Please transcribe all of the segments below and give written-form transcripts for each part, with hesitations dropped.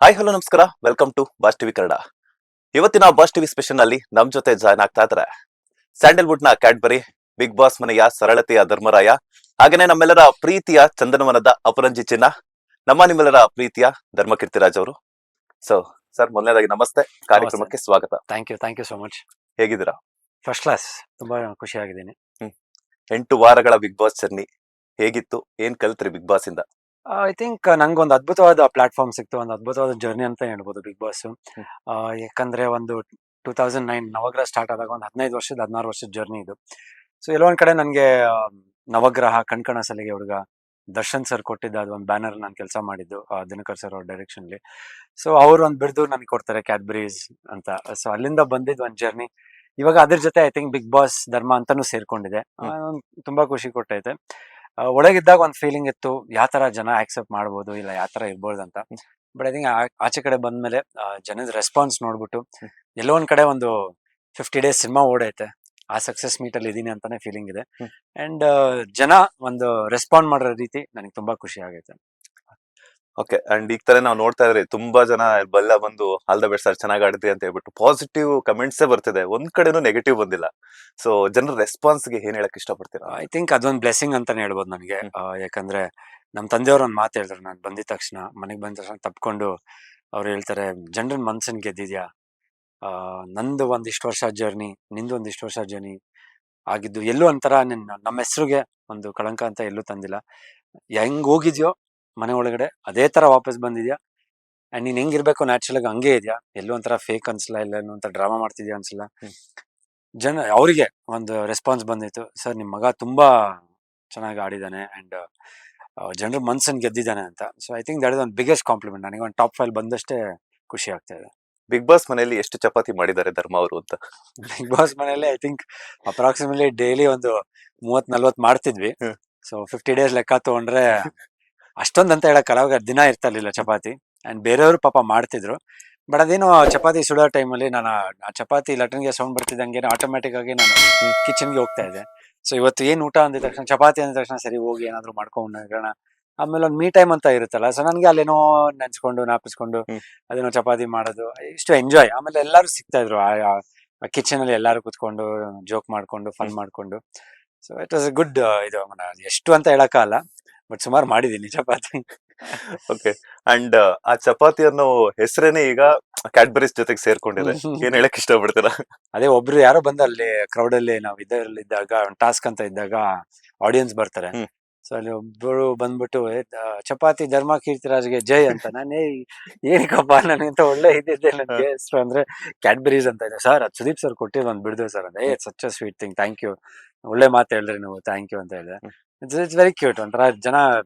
Hi hello ನಮಸ್ಕಾರ, welcome to Boss TV Kannada. ಇವತ್ತಿನ Boss TV special ನಲ್ಲಿ ನಮ್ ಜೊತೆ ಜಾಯ್ನ್ ಆಗ್ತಾ ಇದ್ದಾರೆ ಸ್ಯಾಂಡಲ್ವುಡ್ ನ ಕ್ಯಾಡ್ಬರಿ, ಬಿಗ್ ಬಾಸ್ ಮನೆಯ ಸರಳತೆಯ ಧರ್ಮರಾಯ, ಹಾಗೇನೆ ನಮ್ಮೆಲ್ಲರ ಪ್ರೀತಿಯ ಚಂದನವನದ ಅಪರಂಜಿ ಚಿನ್ನ, ನಿಮ್ಮೆಲ್ಲರ ಪ್ರೀತಿಯ ಧರ್ಮಕೀರ್ತಿರಾಜ್ ಅವರು. ಸೊ ಸರ್, ಮೊದಲನೇದಾಗಿ ನಮಸ್ತೆ, ನಮಸ್ತೆ. ಕಾರ್ಯಕ್ರಮಕ್ಕೆ ಸ್ವಾಗತ. Thank you so much. ಹೇಗಿದ್ದೀರಾ? First class. ತುಂಬಾ ಖುಷಿಯಾಗಿದ್ದೀನಿ. ಹ್ಮ್ 8 ವಾರಗಳ ಬಿಗ್ ಬಾಸ್ ಜರ್ನಿ ಹೇಗಿತ್ತು? ಏನ್ ಕಲ್ತ್ರಿ ಬಿಗ್ ಬಾಸ್ ಇಂದ? ಐ ಥಿಂಕ್ ನಂಗೊಂದು ಅದ್ಭುತವಾದ ಪ್ಲಾಟ್ಫಾರ್ಮ್ ಸಿಕ್ತು, ಒಂದು ಅದ್ಭುತವಾದ ಜರ್ನಿ ಅಂತ ಹೇಳ್ಬೋದು ಬಿಗ್ ಬಾಸ್. ಹ್ಮ್. ಯಾಕಂದ್ರೆ ಒಂದು 2009 ನವಗ್ರಹ ಸ್ಟಾರ್ಟ್ ಆದಾಗ ಒಂದು 16 ವರ್ಷದ ಜರ್ನಿ ಇದು. ಸೊ ಎಲ್ಲೋ ಒಂದ್ ಕಡೆ ನನಗೆ ನವಗ್ರಹ ಕಣ್ಕಣಸಲಿಗೆ ಹುಡುಗ ದರ್ಶನ್ ಸರ್ ಕೊಟ್ಟಿದ್ದ ಅದು ಒಂದು ಬ್ಯಾನರ್ ನಾನು ಕೆಲಸ ಮಾಡಿದ್ದು, ದಿನಕರ್ ಸರ್ ಅವ್ರ ಡೈರೆಕ್ಷನ್ಲಿ. ಸೊ ಅವ್ರು ಒಂದು ಬಿಡ್ದು ನನಗೆ ಕೊಡ್ತಾರೆ ಕ್ಯಾಡ್ಬರೀಸ್ ಅಂತ. ಸೊ ಅಲ್ಲಿಂದ ಬಂದಿದ್ದು ಒಂದು ಜರ್ನಿ. ಇವಾಗ ಅದ್ರ ಜೊತೆ ಐ ಥಿಂಕ್ ಬಿಗ್ ಬಾಸ್ ಧರ್ಮ ಅಂತಾನು ಸೇರ್ಕೊಂಡಿದೆ. ತುಂಬಾ ಖುಷಿ ಕೊಟ್ಟೈತೆ. ಒಳಗಿದ್ದಾಗ ಒಂದು ಫೀಲಿಂಗ್ ಇತ್ತು, ಯಾವ ತರ ಜನ ಆಕ್ಸೆಪ್ಟ್ ಮಾಡ್ಬೋದು, ಇಲ್ಲ ಯಾವ ತರ ಇರ್ಬೋದು ಅಂತ. ಬಟ್ ಐ ಥಿಂಕ್ ಆಚೆ ಕಡೆ ಬಂದ್ಮೇಲೆ ಜನದ ರೆಸ್ಪಾನ್ಸ್ ನೋಡ್ಬಿಟ್ಟು ಎಲ್ಲೋ ಒಂದ್ ಕಡೆ ಒಂದು 50 ಡೇಸ್ ಸಿನಿಮಾ ಓಡೈತೆ, ಆ ಸಕ್ಸಸ್ ಮೀಟ್ ಅಲ್ಲಿ ಇದೀನಿ ಅಂತಾನೆ ಫೀಲಿಂಗ್ ಇದೆ. ಅಂಡ್ ಜನ ಒಂದು ರೆಸ್ಪಾಂಡ್ ಮಾಡೋ ರೀತಿ ನನಗೆ ತುಂಬಾ ಖುಷಿ ಆಗೈತೆ. ಓಕೆ. ಅಂಡ್ ಈಗ ತರ ನಾವು ನೋಡ್ತಾ ಇದ್ರಿ, ತುಂಬಾ ಜನ ಬಲ್ಲ ಬಂದು ಆಲ್ ದ ಬೆಸ್ಟ್ ಸರ್, ಚೆನ್ನಾಗಿ ಆಡಿದ್ರಿ ಅಂತ ಹೇಳ್ಬಿಟ್ಟು ಪಾಸಿಟಿವ್ ಕಮೆಂಟ್ಸ್ ಬರ್ತಿದೆ, ಒಂದ್ ಕಡೆನೂ ನೆಗೆಟಿವ್ ಬಂದಿಲ್ಲ. ಸೊ ಜನರ ರೆಸ್ಪಾನ್ಸ್ ಗೆ ಏನ್ ಹೇಳಕ್ ಇಷ್ಟಪಡ್ತೀರಾ? ಐ ಥಿಂಕ್ ಅದೊಂದು ಬ್ಲೆಸ್ಸಿಂಗ್ ಅಂತಾನೆ ಹೇಳ್ಬೋದು ನನಗೆ. ಯಾಕಂದ್ರೆ ನಮ್ಮ ತಂದೆಯವ್ರು ಒಂದು ಮಾತು ಹೇಳಿದ್ರು, ನಾನು ಬಂದಿದ ತಕ್ಷಣ, ಮನೆಗೆ ಬಂದ ತಕ್ಷಣ ತಪ್ಕೊಂಡು ಅವ್ರು ಹೇಳ್ತಾರೆ, ಜನರ ಮನ್ಸನ್ ಗೆದ್ದಿದ್ಯಾ. ನಂದು ಒಂದಿಷ್ಟು ವರ್ಷ ಜರ್ನಿ, ನಿಂದು ಒಂದಿಷ್ಟು ವರ್ಷ ಜರ್ನಿ ಆಗಿದ್ದು ಎಲ್ಲೂ ಒಂಥರ ನಮ್ಮ ಹೆಸರಿಗೆ ಒಂದು ಕಳಂಕ ಅಂತ ಎಲ್ಲೂ ತಂದಿಲ್ಲ. ಹೆಂಗ್ ಹೋಗಿದ್ಯೋ ಮನೆ ಒಳಗಡೆ ಅದೇ ತರ ವಾಪಸ್ ಬಂದಿದ್ಯಾ. ಅಂಡ್ ನೀನ್ ಹೆಂಗಿರ್ಬೇಕು ನ್ಯಾಚುರಲ್ ಆಗಿ ಹಂಗೆ ಇದೆಯಾ, ಎಲ್ಲೂ ಒಂಥರ ಫೇಕ್ ಅನ್ಸಲ್ಲ, ಇಲ್ಲ ಒಂಥರ ಡ್ರಾಮಾ ಮಾಡ್ತಿದ್ಯಾ ಅನ್ಸಲ್ಲ. ಜನ ಅವರಿಗೆ ಒಂದು ರೆಸ್ಪಾನ್ಸ್ ಬಂದಿತ್ತು, ಸರ್ ನಿಮ್ ಮಗ ತುಂಬಾ ಚೆನ್ನಾಗಿ ಆಡಿದಾನೆ ಅಂಡ್ ಜನರ ಮನ್ಸನ್ ಗೆದ್ದಿದ್ದಾನೆ ಅಂತ. So I think that is ಒಂದು ಬಿಗ್ಗೆಸ್ಟ್ ಕಾಂಪ್ಲಿಮೆಂಟ್. ನನಗೆ ಒಂದು ಟಾಪ್ 5 ಬಂದಷ್ಟೇ ಖುಷಿ ಆಗ್ತಾ ಇದೆ. ಬಿಗ್ ಬಾಸ್ ಮನೆಯಲ್ಲಿ ಎಷ್ಟು ಚಪಾತಿ ಮಾಡಿದ್ದಾರೆ ಧರ್ಮ ಅವರು ಅಂತ? ಬಿಗ್ ಬಾಸ್ ಮನೇಲಿ ಐ ಥಿಂಕ್ ಅಪ್ರಾಕ್ಸಿಮೇಟ್ಲಿ ಡೈಲಿ ಒಂದು 30-40 ಮಾಡ್ತಿದ್ವಿ. ಸೊ 50 ಡೇಸ್ ಲೆಕ್ಕ ತಗೊಂಡ್ರೆ ಅಷ್ಟೊಂದ್ ಅಂತ ಹೇಳಕ್ಕಲ್ಲ, ಅವಾಗ ದಿನ ಇರ್ತಿರ್ಲಿಲ್ಲ ಚಪಾತಿ. ಅಂಡ್ ಬೇರೆಯವರು ಪಾಪ ಮಾಡ್ತಿದ್ರು. ಬಟ್ ಅದೇನು ಚಪಾತಿ ಸುಡೋ ಟೈಮಲ್ಲಿ ನಾನು ಆ ಚಪಾತಿ ಲಟನ್ಗೆ ಸೌಂಡ್ ಬರ್ತಿದ್ದಂಗೆ ಆಟೋಮೆಟಿಕ್ ಆಗಿ ನಾನು ಕಿಚನ್ಗೆ ಹೋಗ್ತಾ ಇದ್ದೆ. ಸೊ ಇವತ್ತು ಏನ್ ಊಟ ಅಂದಿದ ತಕ್ಷಣ, ಚಪಾತಿ ಅಂದಿದ ತಕ್ಷಣ ಸರಿ ಹೋಗಿ ಏನಾದ್ರು ಮಾಡ್ಕೊಂಡ್ ಆಮೇಲೆ ಒಂದು ಮೀ ಟೈಮ್ ಅಂತ ಇರುತ್ತಲ್ಲ, ಸೊ ನನ್ಗೆ ಅಲ್ಲೇನೋ ನೆನ್ಸ್ಕೊಂಡು ನಾಪಿಸ್ಕೊಂಡು ಅದೇನೋ ಚಪಾತಿ ಮಾಡೋದು ಇಷ್ಟು ಎಂಜಾಯ್. ಆಮೇಲೆ ಎಲ್ಲಾರು ಸಿಗ್ತಾ ಇದ್ರು ಆ ಕಿಚನ್ ಅಲ್ಲಿ, ಎಲ್ಲಾರು ಕುತ್ಕೊಂಡು ಜೋಕ್ ಮಾಡ್ಕೊಂಡು ಫನ್ ಮಾಡ್ಕೊಂಡು. So it was good. ಇದು ಎಷ್ಟು ಅಂತ ಹೇಳಕ್ಕಾಗಲ್ಲ, ಬಟ್ ಸುಮಾರು ಮಾಡಿದೀನಿ ಚಪಾತಿ. ಓಕೆ. ಅಂಡ್ ಆ ಚಪಾತಿ ಅನ್ನೋ ಹೆಸರೇನೆ ಈಗ ಕ್ಯಾಡ್ಬರೀಸ್ ಜೊತೆಗೆ ಸೇರ್ಕೊಂಡಿದೆ. ಏನ್ ಹೇಳಕ್ ಇಷ್ಟಪಡ್ತೀರಾ? ಅದೇ ಒಬ್ರು ಯಾರೋ ಬಂದ ಅಲ್ಲಿ ಕ್ರೌಡ್ ಅಲ್ಲಿ ನಾವು ಇದ್ದಾಗ ಟಾಸ್ಕ್ ಅಂತ ಇದ್ದಾಗ ಆಡಿಯನ್ಸ್ ಬರ್ತಾರೆ. ಸೊ ಅಲ್ಲಿ ಒಬ್ಬರು ಬಂದ್ಬಿಟ್ಟು ಚಪಾತಿ ಧರ್ಮ ಕೀರ್ತಿರಾಜ್ಗೆ ಜೈ ಅಂತ. ನಾನೇ ಏನಕ್ಕಪ್ಪ ನನಗಂತ ಒಳ್ಳೆ ಇದ್ದಿದ್ದೆ, ನನ್ಗೆ ಹೆಸರು ಅಂದ್ರೆ ಕ್ಯಾಡ್ಬರೀಸ್ ಅಂತ ಇದೆ ಸರ್, ಅದು ಸುದೀಪ್ ಸರ್ ಕೊಟ್ಟಿದ್ದು ಒಂದು ಬಿಡ್ದು ಸರ್ ಅಂತ. Such a sweet thing, thank you, ಒಳ್ಳೆ ಮಾತು ಹೇಳಿದ್ರಿ ನೀವು, ಥ್ಯಾಂಕ್ ಯು ಅಂತ ಹೇಳಿದೆ. It's very cute. ಒಂಥರ ಜನ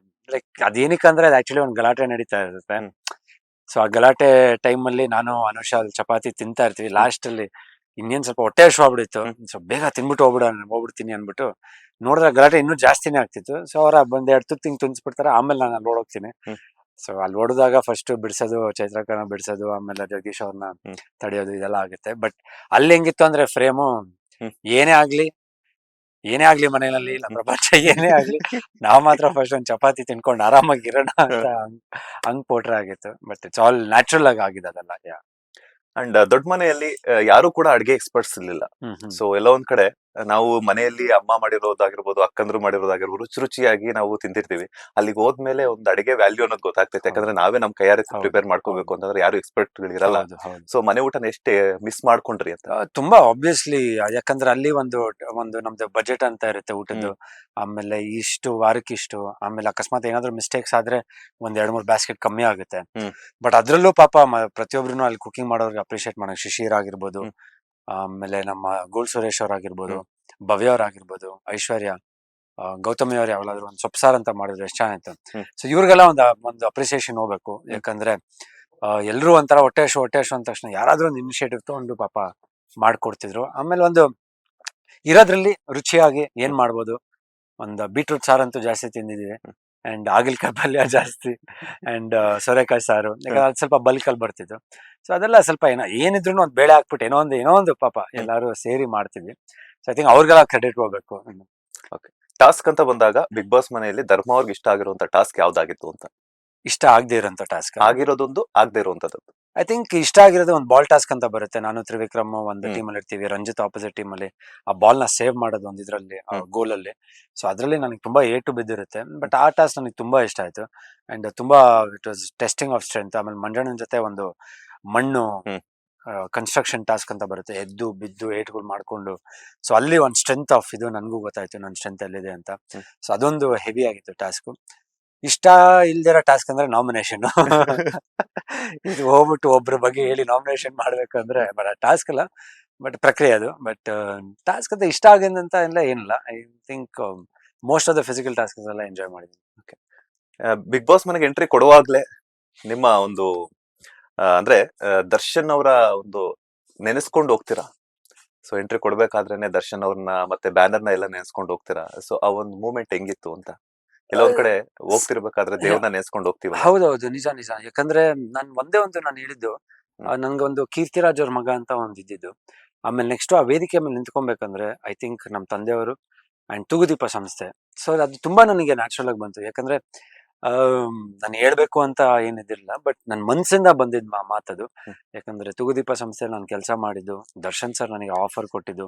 ಲೈಕ್ ಅದೇನಕ್ಕೆ ಅಂದ್ರೆ ಅದು ಆಕ್ಚುಲಿ ಒಂದು ಗಲಾಟೆ ನಡೀತಾ ಇರುತ್ತೆ. ಸೊ ಆ ಗಲಾಟೆ ಟೈಮ್ ಅಲ್ಲಿ ನಾನು ಅನುಷಾ ಚಪಾತಿ ತಿಂತಾ ಇರ್ತೀವಿ. ಲಾಸ್ಟ್ ಅಲ್ಲಿ ಇನ್ನೇನ್ ಸ್ವಲ್ಪ ಹೊಟ್ಟೆ ಹಶ್ವಾಗ್ಬಿಡಿತ್ತು, ಸೊ ಬೇಗ ತಿನ್ಬಿಟ್ಟು ಹೋಗ್ಬಿಡ್ತೀನಿ ಅನ್ಬಿಟ್ಟು ನೋಡಿದ್ರೆ ಗಲಾಟೆ ಇನ್ನೂ ಜಾಸ್ತಿನೇ ಆಗ್ತಿತ್ತು. ಸೊ ಅವ್ರ ಒಂದ್ 2 ತುತ್ತು ಹಿಂಗ್ ತುಂಬಿಸ್ಬಿಡ್ತಾರೆ, ಆಮೇಲೆ ನಾನು ಅಲ್ಲಿ ಓಡೋಗ್ತೀನಿ. ಸೊ ಅಲ್ಲಿ ಹೊಡೆದಾಗ ಫಸ್ಟ್ ಬಿಡ್ಸೋದು, ಚೈತ್ರಕನ ಬಿಡ್ಸೋದು, ಆಮೇಲೆ ಜಗದೀಶ್ ಅವ್ರನ್ನ ತಡೆಯೋದು, ಇದೆಲ್ಲ ಆಗುತ್ತೆ. ಬಟ್ ಅಲ್ಲಿ ಹೆಂಗಿತ್ತು ಅಂದ್ರೆ ಫ್ರೇಮು, ಏನೇ ಆಗ್ಲಿ ಮನೆಯಲ್ಲಿ, ಇಲ್ಲ ಪ್ರಪಂಚ ಏನೇ ಆಗ್ಲಿ, ನಾವ್ ಮಾತ್ರ ಫಸ್ಟ್ ಒಂದ್ ಚಪಾತಿ ತಿನ್ಕೊಂಡು ಆರಾಮಾಗಿರೋಣ ಅಂತ ಹಂಗ್ ಪೋಟ್ರೆ ಆಗಿತ್ತು. ಬಟ್ ಇಟ್ಸ್ ಆಲ್ ನ್ಯಾಚುರಲ್ ಆಗಿ ಆಗಿದೆ ಅದೆಲ್ಲ. ಅಂಡ್ ದೊಡ್ಡ ಮನೆಯಲ್ಲಿ ಯಾರು ಕೂಡ ಅಡ್ಗೆ ಎಕ್ಸ್ಪರ್ಟ್ಸ್ ಇರ್ಲಿಲ್ಲ. ಸೊ ಎಲ್ಲೋ ಒಂದ್ ಕಡೆ ನಾವು ಮನೆಯಲ್ಲಿ ಅಮ್ಮ ಮಾಡಿರೋದಾಗಿರ್ಬೋದು, ಅಕ್ಕಂದ್ರು ಮಾಡಿರೋದಾಗಿರ್ಬೋದು, ರುಚಿ ರುಚಿಯಾಗಿ ನಾವು ತಿಂತಿರ್ತೀವಿ. ಅಲ್ಲಿಗೆ ಹೋದ್ಮೇಲೆ ಒಂದು ಅಡಿಗೆ ವ್ಯಾಲ್ಯೂ ಅನ್ನೋದು ಗೊತ್ತಾಗ್ತೈತೆ. ಯಾಕಂದ್ರೆ ನಾವೇ ನಮ್ ಕೈಯಾರೆ ಪ್ರಿಪೇರ್ ಮಾಡ್ಕೋಬೇಕು ಅಂತಂದ್ರೆ ಯಾರು ಎಕ್ಸ್ಪರ್ಟ್ ಇರಲ್ಲ. ಸೊ ಮನೆ ಊಟನ ಎಷ್ಟೇ ಮಿಸ್ ಮಾಡ್ಕೊಂಡ್ರಿ ಅಂತ? ತುಂಬಾ ಆಬ್ವಿಯಸ್ಲಿ. ಯಾಕಂದ್ರೆ ಅಲ್ಲಿ ಒಂದು ನಮ್ದು ಬಜೆಟ್ ಅಂತ ಇರುತ್ತೆ ಊಟದ್ದು. ಆಮೇಲೆ ಇಷ್ಟು ವಾರಕ್ಕೆ ಇಷ್ಟು, ಆಮೇಲೆ ಅಕಸ್ಮಾತ್ ಏನಾದ್ರು ಮಿಸ್ಟೇಕ್ಸ್ ಆದ್ರೆ ಒಂದ್ 2-3 ಬ್ಯಾಸ್ಕೆಟ್ ಕಮ್ಮಿ ಆಗುತ್ತೆ. ಬಟ್ ಅದ್ರಲ್ಲೂ ಪಾಪ ಪ್ರತಿಯೊಬ್ರು ಅಲ್ಲಿ ಕುಕಿಂಗ್ ಮಾಡೋರ್ಗೆ ಅಪ್ರಿಶಿಯೇಟ್ ಮಾಡೋ ಶಿಶಿರ್ ಆಗಿರ್ಬೋದು, ಆಮೇಲೆ ನಮ್ಮ ಗೋಲ್ಡ್ ಸುರೇಶ್ ಅವ್ರ ಆಗಿರ್ಬೋದು, ಭವ್ಯ ಅವ್ರ ಆಗಿರ್ಬೋದು, ಐಶ್ವರ್ಯ, ಗೌತಮಿ ಅವ್ರು ಯಾವಾಗಾದ್ರು ಒಂದು ಸೊಪ್ಸಾರ್ ಅಂತ ಮಾಡಿದ್ರು ಎಷ್ಟು ಚೆನ್ನಾಗಿತ್ತು. ಸೊ ಇವ್ರಿಗೆಲ್ಲ ಒಂದು ಅಪ್ರಿಸಿಯೇಷನ್ ಹೋಗ್ಬೇಕು. ಯಾಕಂದ್ರೆ ಎಲ್ರು ಒಂಥರ ಹೊಟ್ಟೆ ಹಶು ಅಂದ ತಕ್ಷಣ ಯಾರಾದ್ರೂ ಒಂದು ಇನಿಷಿಯೇಟಿವ್ ತಗೊಂಡು ಪಾಪ ಮಾಡ್ಕೊಡ್ತಿದ್ರು. ಆಮೇಲೆ ಒಂದು ಇರೋದ್ರಲ್ಲಿ ರುಚಿಯಾಗಿ ಏನ್ ಮಾಡ್ಬೋದು, ಒಂದು ಬೀಟ್ರೂಟ್ ಸಾರು ಅಂತೂ ಜಾಸ್ತಿ ತಿಂದಿದೀವಿ, ಅಂಡ್ ಹಾಗಲಕಾಯಿ ಪಲ್ಯ ಜಾಸ್ತಿ, ಅಂಡ್ ಸೋರೆಕಾಯಿ ಸಾರು, ಯಾಕಂದ್ರೆ ಅದು ಸ್ವಲ್ಪ ಬಲ್ಕ್ ಅಲ್ಲಿ ಬರ್ತಿತ್ತು. ಸೊ ಅದೆಲ್ಲ ಸ್ವಲ್ಪ ಏನಿದ್ರು ಒಂದು ಬೇಳೆ ಹಾಕ್ಬಿಟ್ಟು ಏನೋ ಒಂದು ಪಾಪ ಎಲ್ಲಾರು ಸೇರಿ ಮಾಡ್ತಿದ್ವಿ. ಸೊ ಐ ಥಿಂಕ್ ಅವ್ರಿಗೆಲ್ಲ ಕ್ರೆಡಿಟ್ ಹೋಗ್ಬೇಕು. ಟಾಸ್ಕ್ ಅಂತ ಬಂದಾಗ ಬಿಗ್ ಬಾಸ್ ಮನೆಯಲ್ಲಿ ಧರ್ಮ ಅವ್ರಿಗೆ ಇಷ್ಟ ಆಗಿರುವಂತ ಟಾಸ್ಕ್ ಯಾವ್ದಾಗಿತ್ತು ಅಂತ? ಇಷ್ಟ ಆಗದೆ ಇರೋಂಥ ಟಾಸ್ಕ್. ಆಗಿರೋದೊಂದು ಆಗದೆ ಇರುವಂತದ್ದು. ಐ ಥಿಂಕ್ ಇಷ್ಟ ಆಗಿರೋದು ಒಂದು ಬಾಲ್ ಟಾಸ್ಕ್ ಅಂತ ಬರುತ್ತೆ. ನಾನು ತ್ರಿವಿಕ್ರಮ್ ಒಂದು ಹ್ಮ್. ಟೀಮಲ್ಲಿ ಇರ್ತೀವಿ, ರಂಜಿತ್ ಆಪೋಸಿಟ್ ಟೀಮಲ್ಲಿ ಆ ಬಾಲ್ ನ ಸೇವ್ ಮಾಡೋದು ಒಂದು ಇದ್ರಲ್ಲಿ ಹ್ಮ್. ಗೋಲ್ ಅಲ್ಲಿ. ಸೊ ಅದ್ರಲ್ಲಿ ನನಗೆ ತುಂಬಾ ಏಟು ಬಿದ್ದಿರುತ್ತೆ. ಬಟ್ ಆ ಟಾಸ್ಕ್ ನನಗೆ ತುಂಬಾ ಇಷ್ಟ ಆಯ್ತು. ಅಂಡ್ ತುಂಬಾ it was testing of strength. ಆಮೇಲೆ ಮಂಜಣ್ಣನ ಜೊತೆ ಒಂದು ಮಣ್ಣು ಹ್ಮ್. ಕನ್ಸ್ಟ್ರಕ್ಷನ್ ಟಾಸ್ಕ್ ಅಂತ ಬರುತ್ತೆ, ಎದ್ದು ಬಿದ್ದು ಏಟ್ಗಳು ಮಾಡ್ಕೊಂಡು. ಸೊ ಅಲ್ಲಿ ಒಂದು ಸ್ಟ್ರೆಂತ್ ಆಫ್ ಇದು ನನಗೂ ಗೊತ್ತಾಯ್ತು, ನನ್ನ ಸ್ಟ್ರೆಂತ್ ಎಲ್ಲಿದೆ ಅಂತ. ಹ್ಮ್. ಸೊ ಅದೊಂದು ಹೆವಿ ಆಗಿತ್ತು ಟಾಸ್ಕ್. ಇಷ್ಟ ಇಲ್ದಿರೋ ಟಾಸ್ಕ್ ಅಂದ್ರೆ ನಾಮಿನೇಷನ್. ಇದು ಹೋಗ್ಬಿಟ್ಟು ಒಬ್ರ ಬಗ್ಗೆ ಹೇಳಿ ನಾಮಿನೇಷನ್ ಮಾಡ್ಬೇಕಂದ್ರೆ ಬಟ್ ಟಾಸ್ಕ್ ಅಲ್ಲ, ಬಟ್ ಪ್ರಕ್ರಿಯೆ ಅದು. ಬಟ್ ಟಾಸ್ಕ್ ಅಂತ ಇಷ್ಟ ಆಗಿದಂತ ಎಲ್ಲ ಏನಿಲ್ಲ. I think most of the physical task ಎಲ್ಲ ಎಂಜಾಯ್ ಮಾಡಿದ್ದೀನಿ. ಬಿಗ್ ಬಾಸ್ ಮನೆಗೆ ಎಂಟ್ರಿ ಕೊಡುವಾಗ್ಲೇ ನಿಮ್ಮ ಒಂದು ಅಂದ್ರೆ ದರ್ಶನ್ ಅವರ ಒಂದು ನೆನೆಸ್ಕೊಂಡು ಹೋಗ್ತೀರಾ? ಸೊ ಎಂಟ್ರಿ ಕೊಡ್ಬೇಕಾದ್ರೇನೆ ದರ್ಶನ್ ಅವ್ರನ್ನ ಮತ್ತೆ ಬ್ಯಾನರ್ ನ ಎಲ್ಲ ನೆನೆಸ್ಕೊಂಡು ಹೋಗ್ತೀರಾ? ಸೊ ಆ ಒಂದು ಮೂಮೆಂಟ್ ಹೆಂಗಿತ್ತು ಅಂತ. ಕೆಲವೊಂದ್ ಕಡೆ ಹೋಗ್ತಿರ್ಬೇಕಾದ್ರೆ ದೇವ್ರನ್ನ ನೆನೆಸ್ಕೊಂಡು ಹೋಗ್ತೀವಲ್ಲ. ಹೌದೌದು, ನಿಜ ನಿಜ. ಯಾಕಂದ್ರೆ ನಾನು ಒಂದೇ ಒಂದು ನಾನು ಹೇಳಿದ್ದು, ಹ್ಮ್. ನನ್ಗೊಂದು ಕೀರ್ತಿರಾಜ್ ಅವ್ರ ಮಗ ಅಂತ ಒಂದು ಇದ್ದಿದ್ದು. ಆಮೇಲೆ ನೆಕ್ಸ್ಟ್ ಆ ವೇದಿಕೆ ಮೇಲೆ ನಿಂತ್ಕೊಬೇಕಂದ್ರೆ ಐ ಥಿಂಕ್ ನಮ್ಮ ತಂದೆಯವರು ಅಂಡ್ ತೂಗುದೀಪ ಸಂಸ್ಥೆ. ಸೊ ಅದು ತುಂಬಾ ನನಗೆ ನ್ಯಾಚುರಲ್ ಆಗಿ ಬಂತು. ಯಾಕಂದ್ರೆ ನಾನು ಹೇಳ್ಬೇಕು ಅಂತ ಏನಿದಿಲ್ಲ, ಬಟ್ ನನ್ನ ಮನ್ಸಿಂದ ಬಂದಿದ್ ಮಾತದು. ಹ್ಮ್. ಯಾಕಂದ್ರೆ ತೂಗುದೀಪ ಸಂಸ್ಥೆಯಲ್ಲಿ ನಾನು ಕೆಲಸ ಮಾಡಿದ್ದು, ದರ್ಶನ್ ಸರ್ ನನಗೆ ಆಫರ್ ಕೊಟ್ಟಿದ್ದು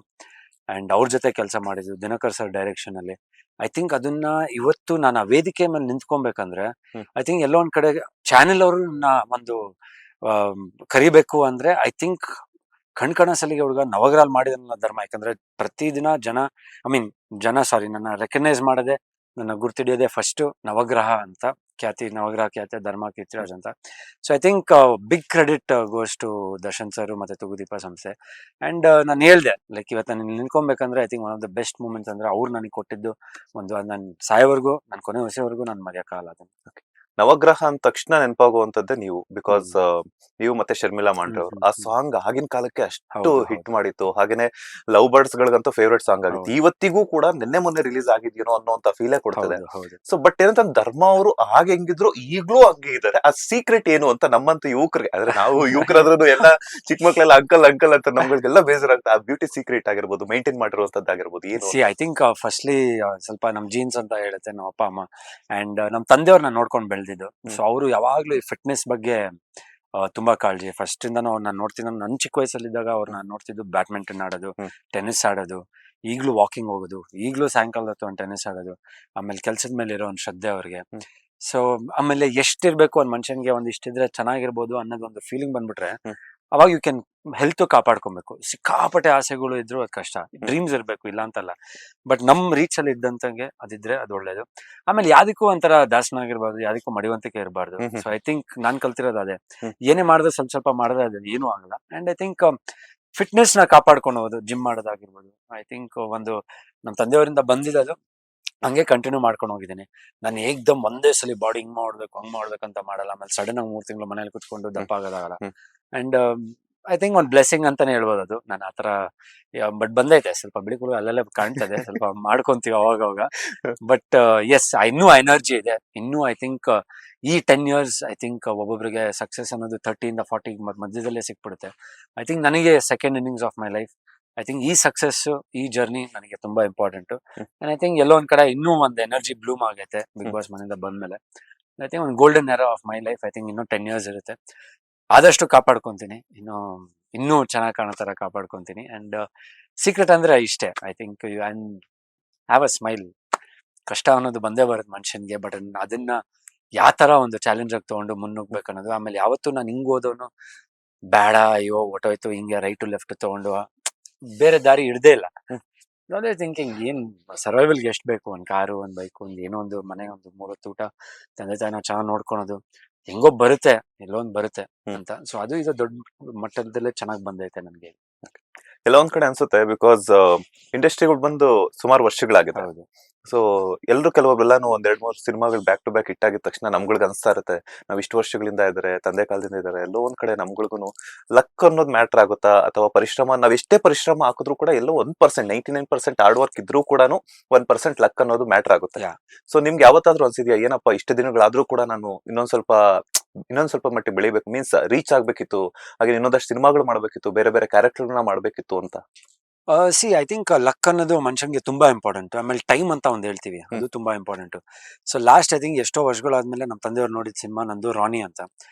ಅಂಡ್ ಅವ್ರ ಜೊತೆ ಕೆಲಸ ಮಾಡಿದ್ದು, ದಿನಕರ್ ಸರ್ ಡೈರೆಕ್ಷನ್ ಅಲ್ಲಿ. ಐ ಥಿಂಕ್ ಅದನ್ನ ಇವತ್ತು ನಾನು ಆ ವೇದಿಕೆ ಮೇಲೆ ನಿಂತ್ಕೊಬೇಕಂದ್ರೆ ಹ್ಮ್. ಐ ಥಿಂಕ್ ಎಲ್ಲೋ ಒಂದ್ ಕಡೆ ಚಾನೆಲ್ ಅವ್ರನ್ನ ಒಂದು ಕರಿಬೇಕು ಅಂದ್ರೆ ಐ ಥಿಂಕ್ ಕಣ್ಸಲಿಗೆ ಹುಡುಗ ನವಗ್ರಹಲ್ ಮಾಡಿದ ಧರ್ಮ. ಯಾಕಂದ್ರೆ ಪ್ರತಿದಿನ ನನ್ನ ರೆಕಗ್ನೈಸ್ ಮಾಡದೆ, ನನ್ನ ಗುರ್ತಿಡಿಯೋದೆ ಫಸ್ಟ್ ನವಗ್ರಹ ಅಂತ ಖ್ಯಾತಿ, ನವಗ್ರಹ ಖ್ಯಾತಿ ಧರ್ಮ ಕೀರ್ತಿರಾಜ್ ಅಂತ. So I think big credit goes to Darshan sir ಮತ್ತೆ ತೂಗುದೀಪ ಸಂಸ್ಥೆ. ಅಂಡ್ ನಾನು ಹೇಳ್ದೆ ಲೈಕ್ ಇವತ್ತು ನಾನು ನಿಲ್ಕೊಬೇಕಂದ್ರೆ I think one of the best moments ಅಂದ್ರೆ ಅವ್ರು ನನಗೆ ಕೊಟ್ಟಿದ್ದು ಒಂದು, ನನ್ನ ಸಾಯೋವರೆಗೂ, ನನ್ನ ಕೊನೆ ಉಸಿಯವರೆಗೂ ನಾನು ಮರೆಯಕ್ಕಾಗಲ್ಲ ಅದನ್ನ. ನವಗ್ರಹ ಅಂದ ತಕ್ಷಣ ನೆನಪಾಗುವಂತದ್ದೇ ನೀವು, ಬಿಕಾಸ್ ನೀವು ಮತ್ತೆ ಶರ್ಮಿಳಾ ಮಾಂಡ್ರೆ ಅವರು. ಆ ಹ್ಮ್. ಸಾಂಗ್ ಆಗಿನ ಕಾಲಕ್ಕೆ ಅಷ್ಟು ಹೌದು, ಹಿಟ್ ಹೌದು. ಮಾಡಿತ್ತು. ಹಾಗೇನೆ ಲವ್ ಬರ್ಡ್ಸ್ ಗಳಿಗಂತೂ ಫೇವ್ರೆಟ್ ಸಾಂಗ್ ಆಗಿತ್ತು. ಹೌದು. ಇವತ್ತಿಗೂ ಕೂಡ ನಿನ್ನೆ ಮೊನ್ನೆ ರಿಲೀಸ್ ಆಗಿದ್ಯೇನೋ ಅನ್ನೋಂತ ಫೀಲೇ ಕೊಡ್ತದೆ. ಹೌದು ಹೌದು ಸೊ ಬಟ್ ಏನಂತ ಧರ್ಮ ಅವರು ಆಗ ಹೆಂಗಿದ್ರು ಈಗ್ಲೂ ಹಂಗೆ ಇದ್ದಾರೆ. ಆ ಸೀಕ್ರೆಟ್ ಏನು ಅಂತ ನಮ್ಮಂತ ಯುವಕರಿಗೆ, ಅಂದ್ರೆ ನಾವು ಯುವಕರಾದ್ರೂ ಎಲ್ಲ ಚಿಕ್ಕ ಮಕ್ಳೆಲ್ಲ ಅಂಕಲ್ ಅಂಕಲ್ ಅಂತ ನಮ್ಗಳಿಗೆಲ್ಲ ಬೇಜಾರಾಗ್ತದೆ. ಆ ಬ್ಯೂಟಿ ಸೀಕ್ರೆಟ್ ಆಗಿರ್ಬೋದು, ಮೇಂಟೈನ್ ಮಾಡಿರುವಂತದ್ದಾಗಿರ್ಬೋದು, ಏನು? ಸಿ ಐ ಥಿಂಕ್ ಫಸ್ಟ್ಲಿ ಸ್ವಲ್ಪ ನಮ್ ಜೀನ್ಸ್ ಅಂತ ಹೇಳುತ್ತೆ ನಮ್ಮ ಅಪ್ಪ ಅಮ್ಮ. ಅಂಡ್ ನಮ್ ತಂದೆಯವ್ರನ್ನ ನೋಡ್ಕೊಂಡು ಬೆಳೆದಿದ್ದು. ಹ್ಮ್. ಸೊ ಅವರು ಯಾವಾಗ್ಲೂ ಈ ಫಿಟ್ನೆಸ್ ಬಗ್ಗೆ ತುಂಬಾ ಕಾಳಜಿ. ಫಸ್ಟ್ ಇಂದಾನು ಅವ್ರನ್ನ ನೋಡ್ತಿದ್ದ, ನನ್ ಚಿಕ್ಕ ವಯಸ್ಸಲ್ಲಿದ್ದಾಗ ಅವ್ರನ್ನ ನೋಡ್ತಿದ್ದು ಬ್ಯಾಡ್ಮಿಂಟನ್ ಆಡೋದು, ಹ್ಮ್. ಟೆನ್ನಿಸ್ ಆಡೋದು, ಈಗ್ಲೂ ವಾಕಿಂಗ್ ಹೋಗೋದು, ಈಗ್ಲೂ ಸಾಯಂಕಾಲದ ಹೊತ್ತು ಒಂದು ಟೆನ್ನಿಸ್ ಆಡೋದು. ಆಮೇಲೆ ಕೆಲ್ಸದ ಮೇಲೆ ಇರೋ ಒಂದು ಶ್ರದ್ಧೆ ಅವ್ರಿಗೆ. ಹ್ಮ್. ಸೊ ಆಮೇಲೆ ಎಷ್ಟಿರ್ಬೇಕು ಒಂದ್ ಮನುಷ್ಯನ್ಗೆ, ಒಂದ್ ಇಷ್ಟಿದ್ರೆ ಚೆನ್ನಾಗಿರ್ಬೋದು ಅನ್ನೋದು ಒಂದು ಫೀಲಿಂಗ್ ಬಂದ್ಬಿಟ್ರೆ ಹ್ಮ್. ಅವಾಗ ಯು ಕ್ಯಾನ್ ಹೆಲ್ತ್ ಕಾಪಾಡ್ಕೊಬೇಕು. ಸಿಕ್ಕಾಪಟ್ಟೆ ಆಸೆಗಳು ಇದ್ರು ಅದ್ ಕಷ್ಟ. ಡ್ರೀಮ್ಸ್ ಇರ್ಬೇಕು, ಇಲ್ಲ ಅಂತಲ್ಲ, ಬಟ್ ನಮ್ ರೀಚ್ ಅಲ್ಲಿ ಇದ್ದಂತಂಗೆ ಅದಿದ್ರೆ ಅದು ಒಳ್ಳೇದು. ಆಮೇಲೆ ಯಾವ್ದಕ್ಕೂ ಒಂಥರ ದಾಸನ ಆಗಿರ್ಬಾರ್ದು, ಯಾವ್ದಕ್ಕೂ ಮಡಿವಂತಿಕೆ ಇರಬಾರ್ದು. ಹ್ಮ್. ಸೊ ಐ ಥಿಂಕ್ ನಾನ್ ಕಲ್ತಿರೋದು ಅದೇ. ಹ್ಮ್. ಏನೇ ಮಾಡಿದ್ರೆ ಸ್ವಲ್ಪ ಸ್ವಲ್ಪ ಮಾಡಿದ್ರೆ ಅದು ಏನೂ ಆಗಲ್ಲ. ಅಂಡ್ ಐ ಥಿಂಕ್ ಫಿಟ್ನೆಸ್ ನ ಕಾಪಾಡ್ಕೊಂಡು ಹೋಗೋದು, ಜಿಮ್ ಮಾಡೋದಾಗಿರ್ಬೋದು, ಐ ಥಿಂಕ್ ಒಂದು ನಮ್ ತಂದೆಯವರಿಂದ ಬಂದಿದ್ದು ಹಂಗೆ ಕಂಟಿನ್ಯೂ ಮಾಡ್ಕೊಂಡು ಹೋಗಿದ್ದೀನಿ. ನಾನು ಏಕ್ದಮ್ ಒಂದೇ ಸಲ ಬಾಡಿ ಹಿಂಗ್ ಮಾಡ್ಬೇಕು ಹಂಗ್ ಮಾಡ್ಬೇಕಂತ ಮಾಡಲ್ಲ. ಆಮೇಲೆ ಸಡನ್ ಆಗಿ 3 ತಿಂಗಳು ಮನೇಲಿ ಕುತ್ಕೊಂಡು ದಪ್ಪ ಆಗೋದಾಗಲ್ಲ. ಹ್ಮ್. ಅಂಡ್ ಐ ಥಿಂಕ್ ಒಂದ್ ಬ್ಲೆಸ್ಸಿಂಗ್ ಅಂತಾನೆ ಹೇಳ್ಬೋದು ಅದು. ನಾನು ಆತರ ಬಟ್ ಬಂದೈತೆ ಸ್ವಲ್ಪ ಬಿಳಿಗಳು ಅಲ್ಲೆಲ್ಲ ಕಾಣ್ತದೆ, ಸ್ವಲ್ಪ ಮಾಡ್ಕೊಂತೀವಿ ಅವಾಗ. ಬಟ್ ಎಸ್, ಇನ್ನೂ ಎನರ್ಜಿ ಇದೆ. ಇನ್ನೂ ಐ ಥಿಂಕ್ ಈ 10 years ಐ ಥಿಂಕ್ ಒಬ್ಬೊಬ್ರಿಗೆ ಸಕ್ಸಸ್ ಅನ್ನೋದು 30 ಇಂದ 40 ಮಧ್ಯದಲ್ಲೇ ಸಿಕ್ಬಿಡುತ್ತೆ. ಐ ಥಿಂಕ್ ನನಗೆ second innings of my life. I think ಈ ಸಕ್ಸಸ್, ಈ ಜರ್ನಿ ನನಗೆ ತುಂಬಾ ಇಂಪಾರ್ಟೆಂಟ್. ಐ ಥಿಂಕ್ ಎಲ್ಲೋ ಒಂದ್ ಕಡೆ ಇನ್ನೂ ಒಂದ್ ಎನರ್ಜಿ ಬ್ಲೂಮ್ ಆಗೈತೆ ಬಿಗ್ ಬಾಸ್ ಮನೆಯಿಂದ ಬಂದ್ಮೇಲೆ. ಐ ಥಿಂಕ್ ಒಂದು golden era of my life. I think ಇನ್ನೂ 10 years ಇರುತ್ತೆ. ಆದಷ್ಟು ಕಾಪಾಡ್ಕೊಂತೀನಿ, ಇನ್ನೂ ಚೆನ್ನಾಗಿ ಕಾಣೋ ತರ ಕಾಪಾಡ್ಕೊಂತೀನಿ. ಅಂಡ್ ಸೀಕ್ರೆಟ್ ಅಂದ್ರೆ ಇಷ್ಟೇ. I think you and have a smile. ಕಷ್ಟ ಅನ್ನೋದು ಬಂದೇ ಬರುತ್ತೆ ಮನುಷ್ಯನ್ಗೆ, ಬಟ್ ಅದನ್ನ ಯಾವ ತರ ಒಂದು ಚಾಲೆಂಜ್ ಆಗಿ ತಗೊಂಡು ಮುನ್ನುಗ್ಬೇಕು ಅನ್ನೋದು. ಆಮೇಲೆ ಯಾವತ್ತೂ ನಾನು ಹಿಂಗ್ ಓದೋನು ಬೇಡ, ಅಯ್ಯೋ ಹೊಟ್ಟೋಯ್ತು ಹಿಂಗೆ ರೈಟ್ ಲೆಫ್ಟ್ ತಗೊಂಡು ಬೇರೆ ದಾರಿ ಇಡ್ದೇ ಇಲ್ಲ. ಅದೇ ಥಿಂಕಿಂಗ್, ಏನ್ ಸರ್ವೈವಲ್ಗೆ ಎಷ್ಟು ಬೇಕು, ಒಂದ್ ಕಾರು, ಒಂದ್ ಬೈಕ್, ಒಂದ್ ಏನೋ ಒಂದು ಮನೆ, ಒಂದು 3 ಹೊತ್ತು ಊಟ, ತಂದೆ ತಾಯಿನ ಚೆನ್ನಾಗಿ ನೋಡ್ಕೊಳೋದು, ಹೆಂಗೋ ಬರುತ್ತೆ, ಎಲ್ಲೊಂದ್ ಬರುತ್ತೆ ಅಂತ. ಸೊ ಅದು ಇದು ದೊಡ್ಡ ಮಟ್ಟದಲ್ಲೇ ಚೆನ್ನಾಗಿ ಬಂದೈತೆ ನನ್ಗೆ. ಕೆಲವೊಂದ್ ಕಡೆ ಅನ್ಸುತ್ತೆ, ಬಿಕಾಸ್ ಇಂಡಸ್ಟ್ರಿಗಳು ಬಂದು ಸುಮಾರು ವರ್ಷಗಳಾಗಿದೆ. ಹೌದು. ಸೊ ಎಲ್ರು ಕೆಲವೊಬ್ಬರೆಲ್ಲಾನು 1-2-3 ಸಿನಿಮಾಗಳು ಬ್ಯಾಕ್ ಟು ಬ್ಯಾಕ್ ಹಿಟ್ ಆಗಿದ ತಕ್ಷಣ ನಮ್ಗಳಿಗೆ ಅನ್ಸ್ತಾ ಇರುತ್ತೆ, ನಾವ್ ಇಷ್ಟು ವರ್ಷಗಳಿಂದ ಇದಾರೆ, ತಂದೆ ಕಾಲದಿಂದ ಇದಾರೆ. ಎಲ್ಲೋ ಒಂದ್ ಕಡೆ ನಮ್ಗಳಿಗೂ ಲಕ್ ಅನ್ನೋದು ಮ್ಯಾಟರ್ ಆಗುತ್ತಾ, ಅಥವಾ ಪರಿಶ್ರಮ, ನಾವ್ ಎಷ್ಟೇ ಪರಿಶ್ರಮ ಹಾಕಿದ್ರು ಕೂಡ ಎಲ್ಲೋ 1%, 99% ಹಾರ್ಡ್ ವರ್ಕ್ ಇದ್ರೂ ಕೂಡ 1% ಲಕ್ ಅನ್ನೋದು ಮ್ಯಾಟರ್ ಆಗುತ್ತೆ. Yeah. ಸೊ ನಿಮ್ಗೆ ಯಾವತ್ತಾದ್ರೂ ಅನ್ಸಿದ್ಯಾ, ಏನಪ್ಪಾ ಇಷ್ಟು ದಿನಗಳಾದ್ರೂ ಕೂಡ ನಾನು ಇನ್ನೊಂದ್ ಸ್ವಲ್ಪ ಮಟ್ಟಿಗೆ ಬೆಳಿಬೇಕು, ಮೀನ್ಸ್ ರೀಚ್ ಆಗ್ಬೇಕಿತ್ತು, ಹಾಗೆ ಇನ್ನೊಂದಷ್ಟು ಸಿನಿಮಾಗಳು ಮಾಡ್ಬೇಕಿತ್ತು, ಬೇರೆ ಬೇರೆ ಕ್ಯಾರೆಕ್ಟರ್ಗಳನ್ನ ಮಾಡ್ಬೇಕಿತ್ತು ಅಂತ? ಐ ಥಿಂಕ್ ಲಕ್ ಅನ್ನೋದು ಮನುಷ್ಯನ್ಗೆ ತುಂಬಾ ಇಂಪಾರ್ಟೆಂಟ್. ಆಮೇಲೆ ಟೈಮ್ ಅಂತ ಒಂದ್ ಹೇಳ್ತೀವಿ, ಅದು ತುಂಬಾ important. So last I think ಎಷ್ಟೋ ವರ್ಷಗಳಾದ್ಮೇಲೆ ನಮ್ಮ ತಂದೆಯವ್ರು ನೋಡಿದ ಸಿನಿಮಾ ನಂದು ರಾನಿ ಅಂತ.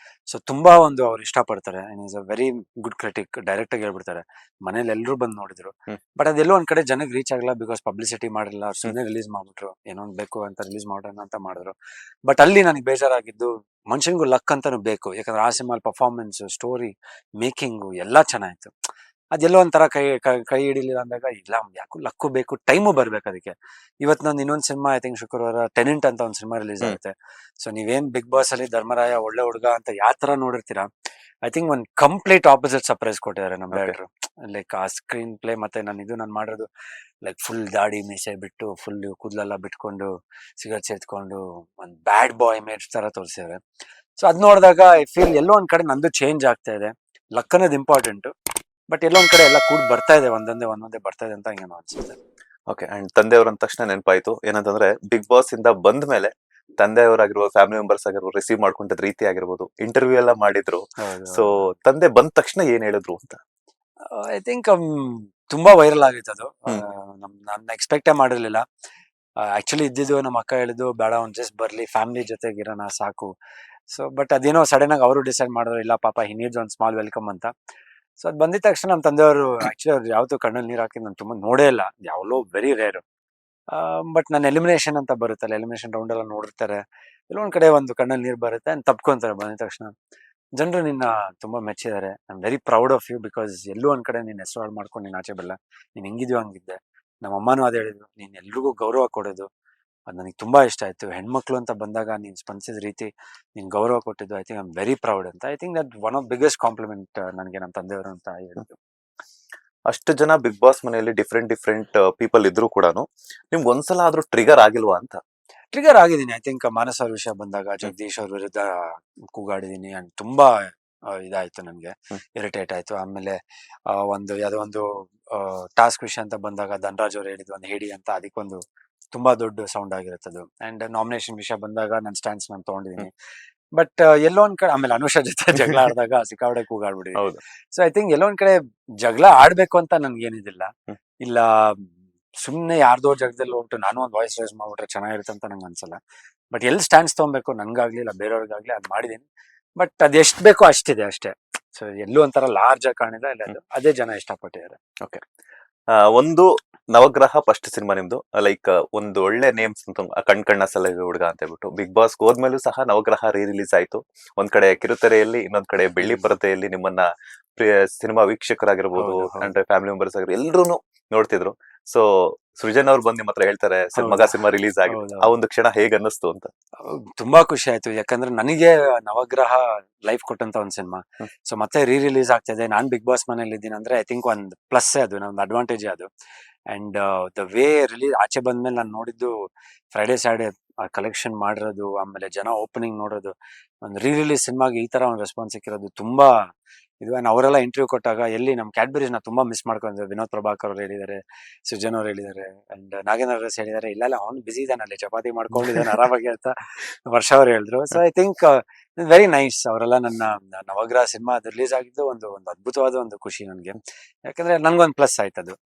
ಸೊ ತುಂಬಾ ಒಂದು ಅವ್ರು ಇಷ್ಟಪಡ್ತಾರೆ, is a very good critic, direct ಆಗಿ ಹೇಳ್ಬಿಡ್ತಾರೆ. ಮನೇಲಿ ಎಲ್ಲರೂ ಬಂದು ನೋಡಿದ್ರು. ಹ್ಮ್. ಬಟ್ ಅದೆಲ್ಲೋ ಒಂದ್ ಕಡೆ ಜನಕ್ಕೆ ರೀಚ್ ಆಗಲ್ಲ, ಬಿಕಾಸ್ ಪಬ್ಲಿಸಿಟಿ ಮಾಡಿಲ್ಲ, ಅವ್ರು ಸುಮ್ಮನೆ ರಿಲೀಸ್ ಮಾಡ್ಬಿಟ್ರು, ಏನೋ ಒಂದ್ ಬೇಕು ಅಂತ ರಿಲೀಸ್ ಮಾಡೋಣ ಅಂತ ಮಾಡಿದ್ರು. ಬಟ್ ಅಲ್ಲಿ ನನಗೆ ಬೇಜಾರಾಗಿದ್ದು, ಮನುಷ್ಯನಿಗೂ ಲಕ್ ಅಂತಾನು ಬೇಕು, ಯಾಕಂದ್ರೆ ಆ ಸಿನಿಮಾ ಪರ್ಫಾರ್ಮೆನ್ಸ್, ಸ್ಟೋರಿ, ಮೇಕಿಂಗು ಎಲ್ಲಾ ಚೆನ್ನಾಗಿತ್ತು. ಅದೆಲ್ಲೋ ಒಂಥರ ಕೈ ಹಿಡಿಲಿಲ್ಲ ಅಂದಾಗ, ಇಲ್ಲ ಯಾಕೂ ಲಕ್ಕು ಬೇಕು, ಟೈಮು ಬರ್ಬೇಕು ಅದಕ್ಕೆ. ಇವತ್ತು ನಾನು ಇನ್ನೊಂದು ಸಿನಿಮಾ ಐ ಥಿಂಕ್ ಶುಕ್ರವಾರ ಟೆನೆಂಟ್ ಅಂತ ಒಂದು ಸಿನಿಮಾ ರಿಲೀಸ್ ಆಗುತ್ತೆ. ಸೊ ನೀವೇನ್ ಬಿಗ್ ಬಾಸ್ ಅಲ್ಲಿ ಧರ್ಮರಾಯ ಒಳ್ಳೆ ಹುಡುಗ ಅಂತ ಯಾವ ತರ ನೋಡಿರ್ತೀರಾ, ಐ ಥಿಂಕ್ ಒಂದು ಕಂಪ್ಲೀಟ್ ಆಪೋಸಿಟ್ ಸರ್ಪ್ರೈಸ್ ಕೊಟ್ಟಿದ್ದಾರೆ ನಮ್ಮ Okay. ಡೈರೆಕ್ಟರ್. ಲೈಕ್ ಆ ಸ್ಕ್ರೀನ್ ಪ್ಲೇ ಮತ್ತೆ ನಾನು ಮಾಡಿರೋದು ಲೈಕ್ ಫುಲ್ ದಾಡಿ ಮೀಸೆ ಬಿಟ್ಟು, ಫುಲ್ ಕೂದಲೆಲ್ಲ ಬಿಟ್ಕೊಂಡು, ಸಿಗರೇಟ್ ಸೇದ್ಕೊಂಡು, ಒಂದು ಬ್ಯಾಡ್ ಬಾಯ್ ಇಮೇಜ್ ತರ ತೋರಿಸಿದ್ದಾರೆ. ಸೊ ಅದ್ ನೋಡಿದಾಗ ಐ ಫೀಲ್ ಎಲ್ಲೋ ಒಂದ್ ಕಡೆ ನಂದು ಚೇಂಜ್ ಆಗ್ತಾ ಇದೆ. ಲಕ್ ಅನ್ನೋದು ಇಂಪಾರ್ಟೆಂಟ್, ಬಟ್ ಎಲ್ಲೋ ಒಂದ್ ಕಡೆ ಎಲ್ಲ ಕೂಡ ಬರ್ತಾ ಇದೆ, ಒಂದೊಂದೇ ಬರ್ತಾ ಇದೆ ಅಂತ ಹಿಂಗೇನೋ ಅನ್ಸುತ್ತೆ. ಓಕೆ. ಅಂಡ್ ತಂದೆಯವ್ರ ಅಂದ ತಕ್ಷಣ ನೆನಪಾಯ್ತು ಏನಂತಂದ್ರೆ, ಬಿಗ್ ಬಾಸ್ ಇಂದ ಬಂದ ಮೇಲೆ ತಂದೆಯವರಾಗಿರ್ಬೋದು, ಫ್ಯಾಮಿಲಿ ಮೆಂಬರ್ಸ್ ಆಗಿರ್ಬೋದು, ರಿಸೀವ್ ಮಾಡ್ಕೊಂಡದ್ ರೀತಿ ಆಗಿರ್ಬೋದು, ಇಂಟರ್ವ್ಯೂ ಎಲ್ಲ ಮಾಡಿದ್ರು. ಸೊ ತಂದೆ ಬಂದ ತಕ್ಷಣ ಏನ್ ಹೇಳಿದ್ರು ಅಂತ? ಐ ಥಿಂಕ್ ತುಂಬಾ ವೈರಲ್ ಆಗಿತ್ತು ಅದು. ನಾನು ಎಕ್ಸ್ಪೆಕ್ಟೇ ಮಾಡಿರ್ಲಿಲ್ಲ. ಆಕ್ಚುಲಿ ಇದ್ದಿದ್ದು ನಮ್ಮ ಅಕ್ಕ ಹೇಳಿದ್ದು, ಬೇಡ ಅವ್ನು ಜಸ್ಟ್ ಬರ್ಲಿ, ಫ್ಯಾಮಿಲಿ ಜೊತೆಗಿರೋಣ ಸಾಕು. ಸೊ ಬಟ್ ಅದೇನೋ ಸಡನ್ ಆಗಿ ಅವರು ಡಿಸೈಡ್ ಮಾಡಿದ್ರು, ಇಲ್ಲ ಪಾಪ ಹಿ ನೀಡ್ಸ್ ಒಂದು ಸ್ಮಾಲ್ ವೆಲ್ಕಮ್ ಅಂತ. ಸೊ ಅದ್ ಬಂದಿದ ತಕ್ಷಣ ನಮ್ಮ ತಂದೆಯವರು ಆಕ್ಚುಲಿ ಅವ್ರು ಯಾವತ್ತೂ ಕಣ್ಣಲ್ಲಿ ನೀರು ಹಾಕಿ ನಾನು ತುಂಬಾ ನೋಡೇ ಇಲ್ಲ, ಯಾವಲೋ ವೆರಿ ರೇರ್. ಬಟ್ ನನ್ನ ಎಲಿಮಿನೇಷನ್ ಅಂತ ಬರುತ್ತಲ್ಲ, ಎಲಿಮಿನೇಷನ್ ರೌಂಡ್ ಎಲ್ಲ ನೋಡಿರ್ತಾರೆ, ಎಲ್ಲೋ ಒಂದ್ ಕಡೆ ಒಂದು ಕಣ್ಣಲ್ಲಿ ನೀರು ಬರುತ್ತೆ, ತಪ್ಕೊಂತಾರೆ ಬಂದಿದ ತಕ್ಷಣ. ಜನರು ನಿನ್ನ ತುಂಬಾ ಮೆಚ್ಚಿದ್ದಾರೆ, I am very proud of you, because ಎಲ್ಲೂ ಒಂದ್ ಕಡೆ ನೀನ್ ಹೆಸರು ಹಾಳು ಮಾಡ್ಕೊಂಡು ನೀನ್ ಆಚೆ ಬರಲ್ಲ, ನೀನ್ ಹೆಂಗಿದ್ಯೋ ಹಂಗಿದ್ದೆ. ನಮ್ಮ ಅಮ್ಮನೂ ಅದೇ ಹೇಳಿದ್ರು, ನೀನ್ ಎಲ್ರಿಗೂ ಗೌರವ ಕೊಡೋದು ಅದು ನನಗೆ ತುಂಬಾ ಇಷ್ಟ ಆಯ್ತು. ಹೆಣ್ಮಕ್ಳು ಅಂತ ಬಂದಾಗ ನೀನ್ ಸ್ಪಂದಿಸಿದ ರೀತಿ, ನೀನ್ ಗೌರವ ಕೊಟ್ಟಿದ್ದು, I think I am very proud ಅಂತ. I think that one of biggest compliment ನನಗೆ ನಮ್ಮ ತಂದೆಯವರು ಅಂತ ಹೇಳಿದ್ರು. ಅಷ್ಟು ಜನ ಬಿಗ್ ಬಾಸ್ ಮನೆಯಲ್ಲಿ ಡಿಫ್ರೆಂಟ್ ಪೀಪಲ್ ಇದ್ರು ಕೂಡ ನಿಮ್ಗೆ ಒಂದ್ಸಲ ಆದ್ರೂ ಟ್ರಿಗರ್ ಆಗಿಲ್ವಾ ಅಂತ? ಟ್ರಿಗರ್ ಆಗಿದ್ದೀನಿ. ಐ ಥಿಂಕ್ ಮಾನಸ ಅವ್ರ ವಿಷಯ ಬಂದಾಗ ಜಗದೀಶ್ ಅವ್ರ ವಿರುದ್ಧ ಕೂಗಾಡಿದೀನಿ, ಅಂಡ್ ತುಂಬಾ ಇದಾಯ್ತು, ನನ್ಗೆ ಇರಿಟೇಟ್ ಆಯ್ತು. ಆಮೇಲೆ ಯಾವ್ದೋ ಒಂದು ಟಾಸ್ಕ್ ವಿಷಯ ಅಂತ ಬಂದಾಗ ಧನರಾಜ್ ಅವ್ರು ಹೇಳಿದ್ರು ಒಂದು ಹೇಳಿ ಅಂತ, ಅದಕ್ಕೊಂದು ತುಂಬಾ ದೊಡ್ಡ ಸೌಂಡ್ ಆಗಿರುತ್ತದು. ಅಂಡ್ ನಾಮಿನೇಷನ್ ವಿಷಯ ಬಂದಾಗ ನನ್ನ ಸ್ಟ್ಯಾನ್ಸ್ ನಾನು ತಗೊಂಡಿದ್ದೀನಿ. ಬಟ್ ಎಲ್ಲೋ ಒಂದ್ ಕಡೆ ಆಮೇಲೆ ಅನುಷಾ ಜೊತೆ ಜಗಳ ಆಡಿದಾಗ ಸಿಕ್ಕಾಪಟ್ಟೆ ಕೂಗಾಡ್ಬಿಟ್ಟಿದ್ದೀನಿ. ಹೌದು. ಸೊ ಐ ಥಿಂಕ್ ಎಲ್ಲೋ ಒಂದ್ ಕಡೆ ಜಗಳ ಆಡ್ಬೇಕು ಅಂತ ನನ್ಗೇನಿದಿಲ್ಲ, ಇಲ್ಲ ಸುಮ್ನೆ ಯಾರ್ದೋ ಜಾಗದಲ್ಲಿ ಹೋಗ್ಬಿಟ್ಟು ನಾನು ಒಂದು ವಾಯ್ಸ್ ರೈಸ್ ಮಾಡ್ಬಿಟ್ರೆ ಚೆನ್ನಾಗಿರುತ್ತೆ ಅಂತ ನಂಗೆ ಅನ್ಸಲ್ಲ. ಬಟ್ ಎಲ್ಲಿ ಸ್ಟ್ಯಾಂಡ್ಸ್ ತಗೊಬೇಕು, ನನ್ಗಾಗ್ಲಿ ಇಲ್ಲ ಬೇರೆಯವ್ರಿಗಾಗ್ಲಿ, ಅದ್ ಮಾಡಿದೀನಿ. ಬಟ್ ಅದ್ ಎಷ್ಟ್ ಬೇಕೋ ಅಷ್ಟಿದೆ ಅಷ್ಟೇ. ಸೊ ಎಲ್ಲೂ ಒಂಥರ ಲಾರ್ಜ್ ಆಗಿ ಕಾಣಿಲ್ಲ, ಇಲ್ಲ ಅದೇ ಜನ ಇಷ್ಟಪಟ್ಟಿದ್ದಾರೆ. ಓಕೆ. ಒಂದು ನವಗ್ರಹ ಫಸ್ಟ್ ಸಿನಿಮಾ ನಿಮ್ದು, ಲೈಕ್ ಒಂದು ಒಳ್ಳೆ ನೇಮ್ಸ್ ಅಂತ, ಕಣ್ಣ ಸಲಹೆ ಹುಡುಗ ಅಂತ ಹೇಳ್ಬಿಟ್ಟು. ಬಿಗ್ ಬಾಸ್ ಹೋದ್ಮೇಲೂ ಸಹ ನವಗ್ರಹ ರಿಲೀಸ್ ಆಯ್ತು. ಒಂದ್ ಕಡೆ ಕಿರುತೆರೆಯಲ್ಲಿ, ಇನ್ನೊಂದ್ ಕಡೆ ಬೆಳ್ಳಿ ಪರದೆಯಲ್ಲಿ ನಿಮ್ಮನ್ನ ಸಿನಿಮಾ ವೀಕ್ಷಕರಾಗಿರ್ಬೋದು, ಅಂದ್ರೆ ಫ್ಯಾಮಿಲಿ ಮೆಂಬರ್ಸ್ ಆಗಿರ್ಬೋದು, ಎಲ್ರು ನೋಡ್ತಿದ್ರು. ಸೊ ಸೃಜನ್ ಅವ್ರು ಬಂದು ನಿಮ್ಮ ಹತ್ರ ಹೇಳ್ತಾರೆ, ಮಗ ಸಿನಿಮಾ ರಿಲೀಸ್ ಆಗಿದೆ, ಆ ಒಂದು ಕ್ಷಣ ಹೇಗ್ ಅನ್ನಿಸ್ತು ಅಂತ? ತುಂಬಾ ಖುಷಿ ಆಯ್ತು, ಯಾಕಂದ್ರೆ ನನಗೆ ನವಗ್ರಹ ಲೈಫ್ ಕೊಟ್ಟಂತ ಒಂದ್ ಸಿನಿಮಾ. ಸೊ ಮತ್ತೆ ರಿಲೀಸ್ ಆಗ್ತಿದೆ, ನಾನ್ ಬಿಗ್ ಬಾಸ್ ಮನೇಲಿ ಇದ್ದೀನಿ ಅಂದ್ರೆ ಐ ಥಿಂಕ್ ಒಂದ್ ಪ್ಲಸ್ ಅದು, ನಮ್ದು ಅಡ್ವಾಂಟೇಜ್ ಅದು. ಅಂಡ್ ದ ವೇ ರಿಲೀಸ್ ಆಚೆ ಬಂದ್ಮೇಲೆ ನಾನು ನೋಡಿದ್ದು, ಫ್ರೈಡೆ ಸ್ಯಾಟರ್ಡೆ ಕಲೆಕ್ಷನ್ ಮಾಡಿರೋದು, ಆಮೇಲೆ ಜನ ಓಪನಿಂಗ್ ನೋಡೋದು, ಒಂದು ರಿಲೀಸ್ ಸಿನಿಮಾಗೆ ಈ ತರ ಒಂದು ರೆಸ್ಪಾನ್ಸ್ ಸಿಕ್ಕಿರೋದು ತುಂಬಾ ಇದು. ಅವರೆಲ್ಲ ಇಂಟರ್ವ್ಯೂ ಕೊಟ್ಟಾಗ ಎಲ್ಲಿ ನಮ್ಮ ಕ್ಯಾಡ್ಬರೀಸ್ ನ ತುಂಬಾ ಮಿಸ್ ಮಾಡ್ಕೊಂಡಿದ್ದಾರೆ. ವಿನೋದ್ ಪ್ರಭಾಕರ್ ಅವ್ರು ಹೇಳಿದ್ದಾರೆ, ಸೃಜನ್ ಅವ್ರು ಹೇಳಿದ್ದಾರೆ, ಅಂಡ್ ನಾಗೇಂದ್ರ ರಸ್ ಹೇಳಿದ್ದಾರೆ, ಇಲ್ಲ ಅವ್ನು ಬಿಸಿ ಇದಾನೆ ಅಲ್ಲಿ, ಚಪಾತಿ ಮಾಡ್ಕೊಂಡಿದ್ದಾನೆ ಆರಾಮಾಗಿ ಅಂತ ವರ್ಷ ಅವ್ರು ಹೇಳಿದ್ರು. So I think very nice. ಅವರೆಲ್ಲ ನನ್ನ ನವಗ್ರಹ ಸಿನಿಮಾ ಅದು ರಿಲೀಸ್ ಆಗಿದ್ದು ಒಂದು ಅದ್ಭುತವಾದ ಒಂದು ಖುಷಿ ನನಗೆ, ಯಾಕಂದ್ರೆ ನನ್ಗೊಂದು ಪ್ಲಸ್ ಆಯ್ತು ಅದು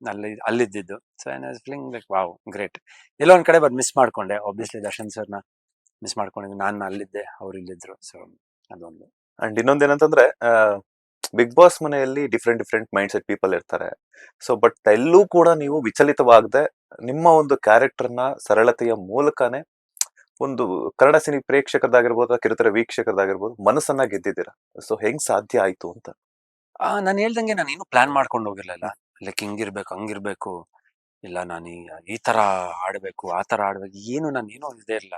ಅಲ್ಲಿದ್ದು. So I was feeling like wow great. ಎಲ್ಲೋ ಒಂದ್ ಕಡೆ ಬಟ್ ಮಿಸ್ ಮಾಡ್ಕೊಂಡೆ, ಆಬ್ವಿಯಸ್ಲಿ ದರ್ಶನ್ ಸರ್ನ ಮಿಸ್ ಮಾಡ್ಕೊಂಡಿದ್ದೆ, ನಾನು ಅಲ್ಲಿದ್ದೆ, ಅವ್ರು ಇಲ್ಲಿದ್ರು. ಸೊ ಅದೊಂದು. ಅಂಡ್ ಇನ್ನೊಂದೇನಂತಂದ್ರೆ, ಬಿಗ್ ಬಾಸ್ ಮನೆಯಲ್ಲಿ ಡಿಫ್ರೆಂಟ್ ಮೈಂಡ್ ಸೆಟ್ ಪೀಪಲ್ ಇರ್ತಾರೆ. ಸೊ ಬಟ್ ಎಲ್ಲೂ ಕೂಡ ನೀವು ವಿಚಲಿತವಾಗದೆ ನಿಮ್ಮ ಒಂದು ಕ್ಯಾರೆಕ್ಟರ್ ನ ಸರಳತೆಯ ಮೂಲಕನೇ ಒಂದು ಕನ್ನಡ ಸಿನಿ ಪ್ರೇಕ್ಷಕರದಾಗಿರ್ಬೋದು, ಕಿರುತೆರೆ ವೀಕ್ಷಕರದಾಗಿರ್ಬೋದು, ಮನಸ್ಸನ್ನ ಗೆದ್ದಿದ್ದೀರಾ. ಸೊ ಹೆಂಗ್ ಸಾಧ್ಯ ಆಯ್ತು ಅಂತ? ನಾನು ಹೇಳ್ದಂಗೆ ನಾನು ಏನು ಪ್ಲಾನ್ ಮಾಡ್ಕೊಂಡು ಹೋಗಿರ್ಲಿಲ್ಲ, ಲೈಕ್ ಹಿಂಗಿರ್ಬೇಕು ಹಂಗಿರ್ಬೇಕು, ಇಲ್ಲ ನಾನು ಈ ತರ ಆಡ್ಬೇಕು ಆ ತರ ಆಡ್ಬೇಕು, ನಾನು ಏನೋ ಇದೇ ಇಲ್ಲ.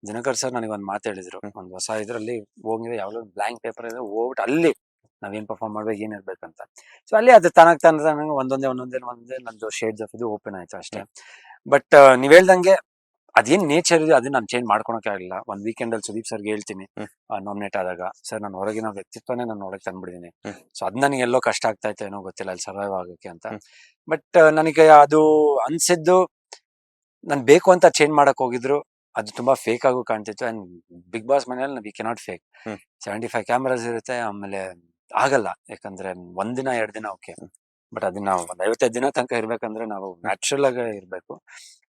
ದಿನಕರ್ ಸರ್ ನನಗೆ ಒಂದು ಮಾತು ಹೇಳಿದ್ರು, ಒಂದು ಹೊಸ ಇದ್ರಲ್ಲಿ ಹೋಗಿದ್ರೆ ಯಾವ್ದೋ ಬ್ಲಾಂಕ್ ಪೇಪರ್ ಇದೆ, ಹೋಗ್ಬಿಟ್ಟು ಅಲ್ಲಿ ನಾವೇನ್ ಪರ್ಫಾರ್ಮ್ ಮಾಡ್ಬೇಕು, ಏನ್ ಇರ್ಬೇಕಂತ. ಸೊ ಅಲ್ಲಿ ಅದು ತನಗ್ ಒಂದೊಂದೇ ನಂದು ಶೇಡ್ಸ್ ಆಫ್ ಇದು ಓಪನ್ ಆಯ್ತು ಅಷ್ಟೇ. ಬಟ್ ನೀವ್ ಹೇಳ್ದಂಗೆ ಅದೇನ್ ನೇಚರ್ ಇದೆ ಅದನ್ನ ನಾನು ಚೇಂಜ್ ಮಾಡ್ಕೊಳಕ್ಕೆ ಆಗಿಲ್ಲ. ಒಂದ್ ವೀಕೆಂಡ್ ಅಲ್ಲಿ ಸುದೀಪ್ ಸರ್ಗೆ ಹೇಳ್ತೀನಿ, ನಾಮಿನೇಟ್ ಆದಾಗ, ಸರ್ ನಾನು ಹೊರಗಿನ ವ್ಯಕ್ತಿತ್ವನೇ ನಾನು ಒಳಗೆ ತಂದ್ಬಿಡಿದೀನಿ. ಸೊ ಅದ್ ನನಗೆ ಎಲ್ಲೋ ಕಷ್ಟ ಆಗ್ತಾ ಇತ್ತು, ಏನೋ ಗೊತ್ತಿಲ್ಲ ಅಲ್ಲಿ ಸರ್ವೈವ್ ಆಗಕ್ಕೆ ಅಂತ. ಬಟ್ ನನಗೆ ಅದು ಅನ್ಸಿದ್ದು, ನಾನು ಬೇಕು ಅಂತ ಚೇಂಜ್ ಮಾಡಕ್ ಹೋಗಿದ್ರು ಅದು ತುಂಬಾ ಫೇಕ್ ಆಗು ಕಾಣ್ತಿತ್ತು. ಅಂಡ್ ಬಿಗ್ ಬಾಸ್ ಮನೆಯಲ್ಲಿ ವಿ ಕೆನಾಟ್ ಫೇಕ್. 75 ಕ್ಯಾಮರಾಸ್ ಇರುತ್ತೆ, ಆಮೇಲೆ ಆಗಲ್ಲ, ಯಾಕಂದ್ರೆ ಒಂದಿನ 2 ದಿನ ಓಕೆ, ಬಟ್ ಅದನ್ನ ನಾವು ಒಂದ್ 55 ದಿನ ತನಕ ಇರ್ಬೇಕಂದ್ರೆ ನಾವು ನ್ಯಾಚುರಲ್ ಆಗಿ ಇರ್ಬೇಕು.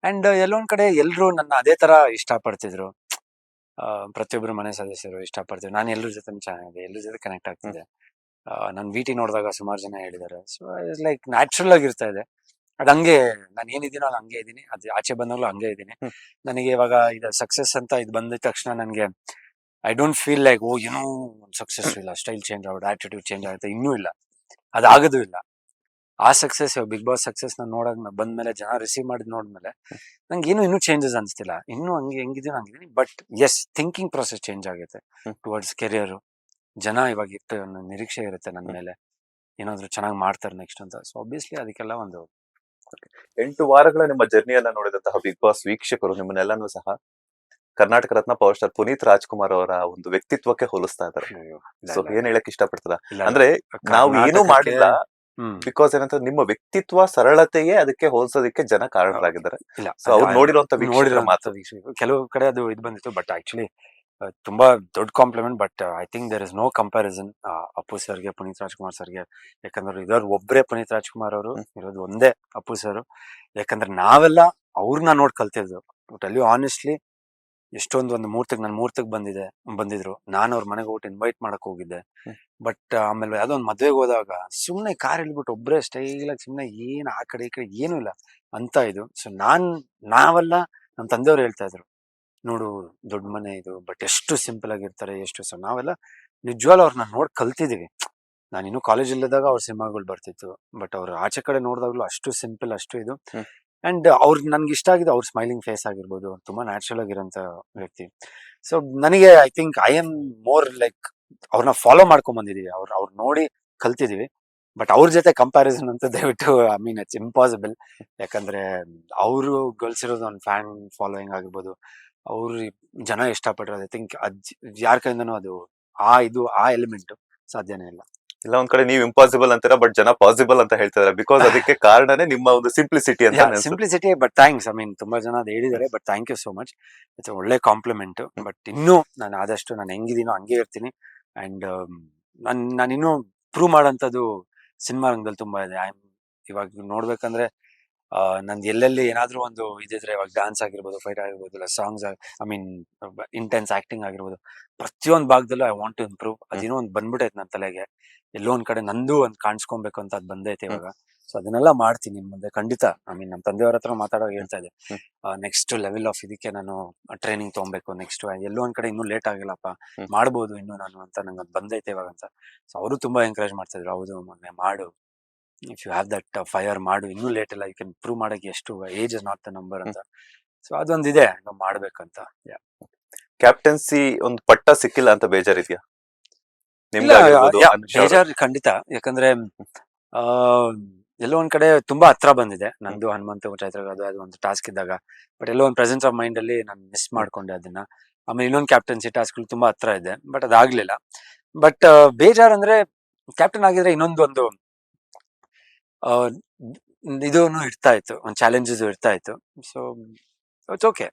ಅಂಡ್ ಎಲ್ಲೊಂದ್ ಕಡೆ ಎಲ್ರು ನನ್ನ ಅದೇ ತರ ಇಷ್ಟ ಪಡ್ತಿದ್ರು. ಪ್ರತಿಯೊಬ್ರು ಮನೆ ಸದಸ್ಯರು ಇಷ್ಟ ಪಡ್ತಿದ್ರು. ನಾನು ಎಲ್ಲರ ಜೊತೆ ಚೆನ್ನಾಗಿದೆ, ಎಲ್ಲರ ಜೊತೆ ಕನೆಕ್ಟ್ ಆಗ್ತಿದ್ದೆ. ನನ್ ವಿಟಿ ನೋಡಿದಾಗ ಸುಮಾರು ಜನ ಹೇಳಿದ್ದಾರೆ. ಸೊ ಲೈಕ್ ನ್ಯಾಚುರಲ್ ಆಗಿ ಇರ್ತಾ ಇದೆ. ಅದ್ ಹಂಗೆ ನಾನು ಏನಿದ್ದೀನೋ ಅದು ಹಂಗೆ ಇದೀನಿ, ಅದು ಆಚೆ ಬಂದಾಗ್ಲೂ ಹಂಗೆ ಇದೀನಿ. ನನಗೆ ಇವಾಗ ಇದು ಸಕ್ಸಸ್ ಅಂತ ಇದು ಬಂದಿದ ತಕ್ಷಣ ನನಗೆ ಐ ಡೋಂಟ್ ಫೀಲ್ ಲೈಕ್ ಏನೋ ಸಕ್ಸಸ್ ಇಲ್ಲ, ಸ್ಟೈಲ್ ಚೇಂಜ್ ಆಗುತ್ತೆ, ಆಟಿಟ್ಯೂಡ್ ಚೇಂಜ್ ಆಗುತ್ತೆ, ಇನ್ನೂ ಇಲ್ಲ, ಅದಾಗದು ಇಲ್ಲ. ಆ ಸಕ್ಸಸ್ ಬಿಗ್ ಬಾಸ್ ಸಕ್ಸಸ್ ನ ನೋಡಕ್ ಬಂದ್ಮೇಲೆ, ಜನ ರಿಸೀವ್ ಮಾಡಿದ್ ನೋಡ್ಮೇಲೆ ನಂಗೆ ಇನ್ನೂ ಚೇಂಜಸ್ ಅನ್ಸ್ತಿಲ್ಲ. ಇನ್ನೂ ಹಂಗೆ ಹೆಂಗಿದೀನಿ ಹಂಗಿದೀನಿ. But yes, thinking process change ಆಗುತ್ತೆ ಟುವರ್ಡ್ಸ್ ಕೆರಿಯರ್. ಜನ ಇವಾಗ ಇಟ್ಟು ನಿರೀಕ್ಷೆ ಇರುತ್ತೆ ನನ್ನ ಮೇಲೆ, ಏನಾದ್ರು ಚೆನ್ನಾಗಿ ಮಾಡ್ತಾರೆ ನೆಕ್ಸ್ಟ್ ಅಂತ. ಸೊ ಆಬ್ವಿಯಸ್ಲಿ ಅದಕ್ಕೆಲ್ಲ ಒಂದು 8 ವಾರಗಳ ನಿಮ್ಮ ಜರ್ನಿಯನ್ನ ನೋಡಿದಂತಹ ಬಿಗ್ ಬಾಸ್ ವೀಕ್ಷಕರು ನಿಮ್ಮನ್ನೆಲ್ಲಾನು ಸಹ ಕರ್ನಾಟಕ ರತ್ನ ಪವರ್ ಸ್ಟಾರ್ ಪುನೀತ್ ರಾಜ್ಕುಮಾರ್ ಅವರ ಒಂದು ವ್ಯಕ್ತಿತ್ವಕ್ಕೆ ಹೋಲಿಸ್ತಾ ಇದ್ದಾರೆ. ಸೊ ಏನ್ ಹೇಳಕ್ ಇಷ್ಟಪಡ್ತದ ಅಂದ್ರೆ ನಾವು ಏನೂ ಮಾಡಿಲ್ಲ, ಬಿಕಾಸ್ ಏನಂತ ನಿಮ್ಮ ವ್ಯಕ್ತಿತ್ವ ಸರಳತೆಯೇ ಅದಕ್ಕೆ ಹೋಲಿಸೋದಕ್ಕೆ ಜನ ಕಾರಣರಾಗಿದ್ದಾರೆ. ಇಲ್ಲ, ಸೊ ಅವ್ರು ನೋಡಿರುವಂತ ವೀಕ್ಷಕರ ಮಾತು. ಕೆಲವು ಕಡೆ ಅದು ಇದು ಬಂದಿತ್ತು. ಬಟ್ ಆಕ್ಚುಲಿ ತುಂಬಾ ದೊಡ್ಡ compliment. But I think there is no comparison Appu ಸರ್ಗೆ, ಪುನೀತ್ ರಾಜ್ಕುಮಾರ್ ಸರ್ಗೆ. ಯಾಕಂದ್ರೆ ಇರೋರು ಒಬ್ರೇ ಪುನೀತ್ ರಾಜ್ಕುಮಾರ್ ಅವರು, ಇರೋದು ಒಂದೇ ಅಪ್ಪು ಸರ್. ಯಾಕಂದ್ರೆ ನಾವೆಲ್ಲ ಅವ್ರನ್ನ ನೋಡ್ ಕಲ್ತಿದ್ದು. ಟೆಲ್ ಯು ಆನೆಸ್ಟ್ಲಿ, ಎಷ್ಟೊಂದು ಒಂದು ಮೂರ್ತಕ್ ಬಂದಿದ್ರು. ನಾನು ಅವ್ರ ಮನೆಗೆ ಹೋಗ್ಬಿಟ್ಟು ಇನ್ವೈಟ್ ಮಾಡಕ್ ಹೋಗಿದ್ದೆ. ಬಟ್ ಆಮೇಲೆ ಯಾವ್ದೋ ಒಂದು ಮದ್ವೆಗೆ ಹೋದಾಗ ಸುಮ್ನೆ ಕಾರ್ ಇಳ್ಬಿಟ್ಟು ಒಬ್ರೇ ಸ್ಟೈಲ್ ಆಗಿ ಸುಮ್ನೆ ಏನ್ ಆ ಕಡೆ ಈ ಕಡೆ ಏನೂ ಇಲ್ಲ ಅಂತ ಇದು. ಸೊ ನಾವೆಲ್ಲ ನಮ್ ತಂದೆಯವ್ರು ಹೇಳ್ತಾ ಇದ್ರು, ನೋಡು ದೊಡ್ಡ ಮನೆ ಇದು, ಬಟ್ ಎಷ್ಟು ಸಿಂಪಲ್ ಆಗಿರ್ತಾರೆ, ಎಷ್ಟು. ಸೊ ನಾವೆಲ್ಲ ನಿಜವಾಗ್ಲೂ ಅವ್ರನ್ನ ನೋಡ್ ಕಲ್ತಿದೀವಿ. ನಾನು ಇನ್ನೂ ಕಾಲೇಜ್ ಇಲ್ಲದಾಗ ಅವ್ರ ಸಿನಿಮಾಗಳು ಬರ್ತಿತ್ತು. ಬಟ್ ಅವ್ರು ಆಚೆ ಕಡೆ ನೋಡಿದಾಗ್ಲೂ ಅಷ್ಟು ಸಿಂಪಲ್, ಅಷ್ಟು ಇದು. ಅಂಡ್ ನನ್ಗೆ ಇಷ್ಟ ಆಗಿದೆ ಅವ್ರ ಸ್ಮೈಲಿಂಗ್ ಫೇಸ್ ಆಗಿರ್ಬೋದು, ತುಂಬಾ ನ್ಯಾಚುರಲ್ ಆಗಿರೋಂಥ ವ್ಯಕ್ತಿ. ಸೊ ನನಗೆ I think I am more like ಅವ್ರನ್ನ ಫಾಲೋ ಮಾಡ್ಕೊಂಡ್ ಬಂದಿದೀವಿ, ಅವ್ರ ನೋಡಿ ಕಲ್ತಿದೀವಿ. ಬಟ್ ಅವ್ರ ಜೊತೆ ಕಂಪ್ಯಾರಿಸನ್ ಅಂತ ದಯವಿಟ್ಟು ಐ ಮೀನ್ ಇಟ್ಸ್ ಇಂಪಾಸಿಬಲ್. ಯಾಕಂದ್ರೆ ಅವರು ಗಳಿಸಿರೋದು ಒಂದು ಫ್ಯಾನ್ ಫಾಲೋಯಿಂಗ್ ಆಗಿರ್ಬೋದು, ಅವ್ರು ಜನ ಇಷ್ಟಪಟ್ಟಿರೋದು, ಐ ಥಿಂಕ್ ಯಾರ ಕೈಯಿಂದನೂ ಅದು ಆ ಎಲಿಮೆಂಟ್ ಸಾಧ್ಯನೇ ಇಲ್ಲ. ಇಲ್ಲ ಒಂದ್ ಕಡೆ ನೀವು ಇಂಪಾಸಿಬಲ್ ಅಂತೀರಾ, ಬಟ್ ಜನ ಪಾಸಿಬಲ್ ಅಂತ ಹೇಳ್ತಿದಾರೆ. ಬಿಕಾಸ್ ಅದಕ್ಕೆ ಕಾರಣನೇ ನಿಮ್ಮ ಒಂದು ಸಿಂಪ್ಲಿಸಿಟಿ ಅಂತ. Simplicity. But thanks, I mean ತುಂಬಾ ಜನ ಅದು ಹೇಳಿದ್ದಾರೆ. But thank you so much, it's ಒಳ್ಳೆ ಕಾಂಪ್ಲಿಮೆಂಟ್. ಬಟ್ ಇನ್ನೂ ನಾನು ಆದಷ್ಟು ನಾನು ಹೆಂಗಿದೀನೋ ಹಂಗೆ ಇರ್ತೀನಿ. ಅಂಡ್ ನಾನು ಇನ್ನೂ ಪ್ರೂವ್ ಮಾಡೋಂಥದ್ದು ಸಿನಿಮಾ ರಂಗದಲ್ಲಿ ತುಂಬಾ ಇದೆ. ಇವಾಗ ನೋಡ್ಬೇಕಂದ್ರೆ ನಂದು ಎಲ್ಲೆಲ್ಲಿ ಏನಾದ್ರೂ ಒಂದು ಇದಿದ್ರೆ, ಇವಾಗ ಡಾನ್ಸ್ ಆಗಿರ್ಬೋದು, ಫೈಟ್ ಆಗಿರ್ಬೋದು, ಇಲ್ಲ songs, I mean intense acting ಆಗಿರ್ಬೋದು, ಪ್ರತಿಯೊಂದು ಭಾಗದಲ್ಲೂ ಐ ವಾಂಟ್ ಟು ಇಂಪ್ರೂವ್. ಅದೇನೋ ಒಂದು ಬಂದ್ಬಿಟ್ಟೈತೆ ನನ್ನ ತಲೆಗೆ. ಎಲ್ಲೋ ಒಂದ್ ಕಡೆ ನಂದು ಒಂದು ಕಾಣಿಸ್ಕೊಬೇಕು ಅಂತ ಅದ್ ಬಂದೈತೆ ಇವಾಗ. ಸೊ ಅದನ್ನೆಲ್ಲ ಮಾಡ್ತೀನಿ ಮುಂದೆ ಖಂಡಿತ. ಐ ಮೀನ್ ನಮ್ಮ ತಂದೆಯವ್ರ ಹತ್ರ ಮಾತಾಡೋವಾಗ ಹೇಳ್ತಾ ಇದೆ, ನೆಕ್ಸ್ಟ್ ಲೆವೆಲ್ ಆಫ್ ಇದಕ್ಕೆ ನಾನು ಟ್ರೈನಿಂಗ್ ತಗೊಬೇಕು. ನೆಕ್ಸ್ಟ್ ಎಲ್ಲೋ ಒಂದ್ ಕಡೆ ಇನ್ನೂ ಲೇಟ್ ಆಗಿಲ್ಲಪ್ಪ, ಮಾಡ್ಬೋದು ಇನ್ನು ನಾನು ಅಂತ ನಂಗೆ ಅದು ಬಂದೈತೆ ಇವಾಗ ಅಂತ. ಸೊ ಅವರು ತುಂಬಾ ಎಂಕರೇಜ್ ಮಾಡ್ತಾ ಇದ್ರು, ಹೌದು ಮೊನ್ನೆ ಮಾಡು, if you have that fire ಮಾಡು, ಇನ್ನೂ ಲೇಟ್ ಇಲ್ಲ, ಯು ಕ್ಯಾನ್ ಪ್ರೂವ್ ಮಾಡಕ್ಕೆ ಎಷ್ಟು, age is not the number ಅಂತ. ಸೊ ಅದೊಂದಿದೆ ಮಾಡ್ಬೇಕಂತ. ಕ್ಯಾಪ್ಟನ್ಸಿ ಒಂದು ಪಟ್ಟ ಸಿಕ್ಕಿಲ್ಲ ಅಂತ ಬೇಜಾರಿದ್ಯಾ ನಿಮ್ಗೆ? ಬೇಜಾರು ಖಂಡಿತ. ಯಾಕಂದ್ರೆ ಎಲ್ಲೋ ಒಂದ್ ಕಡೆ ತುಂಬಾ ಹತ್ರ ಬಂದಿದೆ ನಂದು ಹನುಮಂತ ಚೈತ್ರ ಅದು ಒಂದು ಟಾಸ್ಕ್ ಇದ್ದಾಗ. ಬಟ್ ಎಲ್ಲೋ ಒಂದು ಪ್ರೆಸೆನ್ಸ್ ಆಫ್ ಮೈಂಡ್ ಅಲ್ಲಿ ನಾನು ಮಿಸ್ ಮಾಡ್ಕೊಂಡೆ ಅದನ್ನ. ಆಮೇಲೆ ಇನ್ನೊಂದು ಕ್ಯಾಪ್ಟನ್ಸಿ ಟಾಸ್ಕ್ ತುಂಬಾ ಹತ್ರ ಇದೆ, ಬಟ್ ಅದಾಗ್ಲಿಲ್ಲ. ಬಟ್ ಬೇಜಾರ್ ಅಂದ್ರೆ ಕ್ಯಾಪ್ಟನ್ ಆಗಿದ್ರೆ ಇನ್ನೊಂದು ಇದೂ ಇರ್ತಾ ಇತ್ತು, ಒಂದು ಚಾಲೆಂಜಸ್ ಇರ್ತಾ ಇತ್ತು. So it's okay.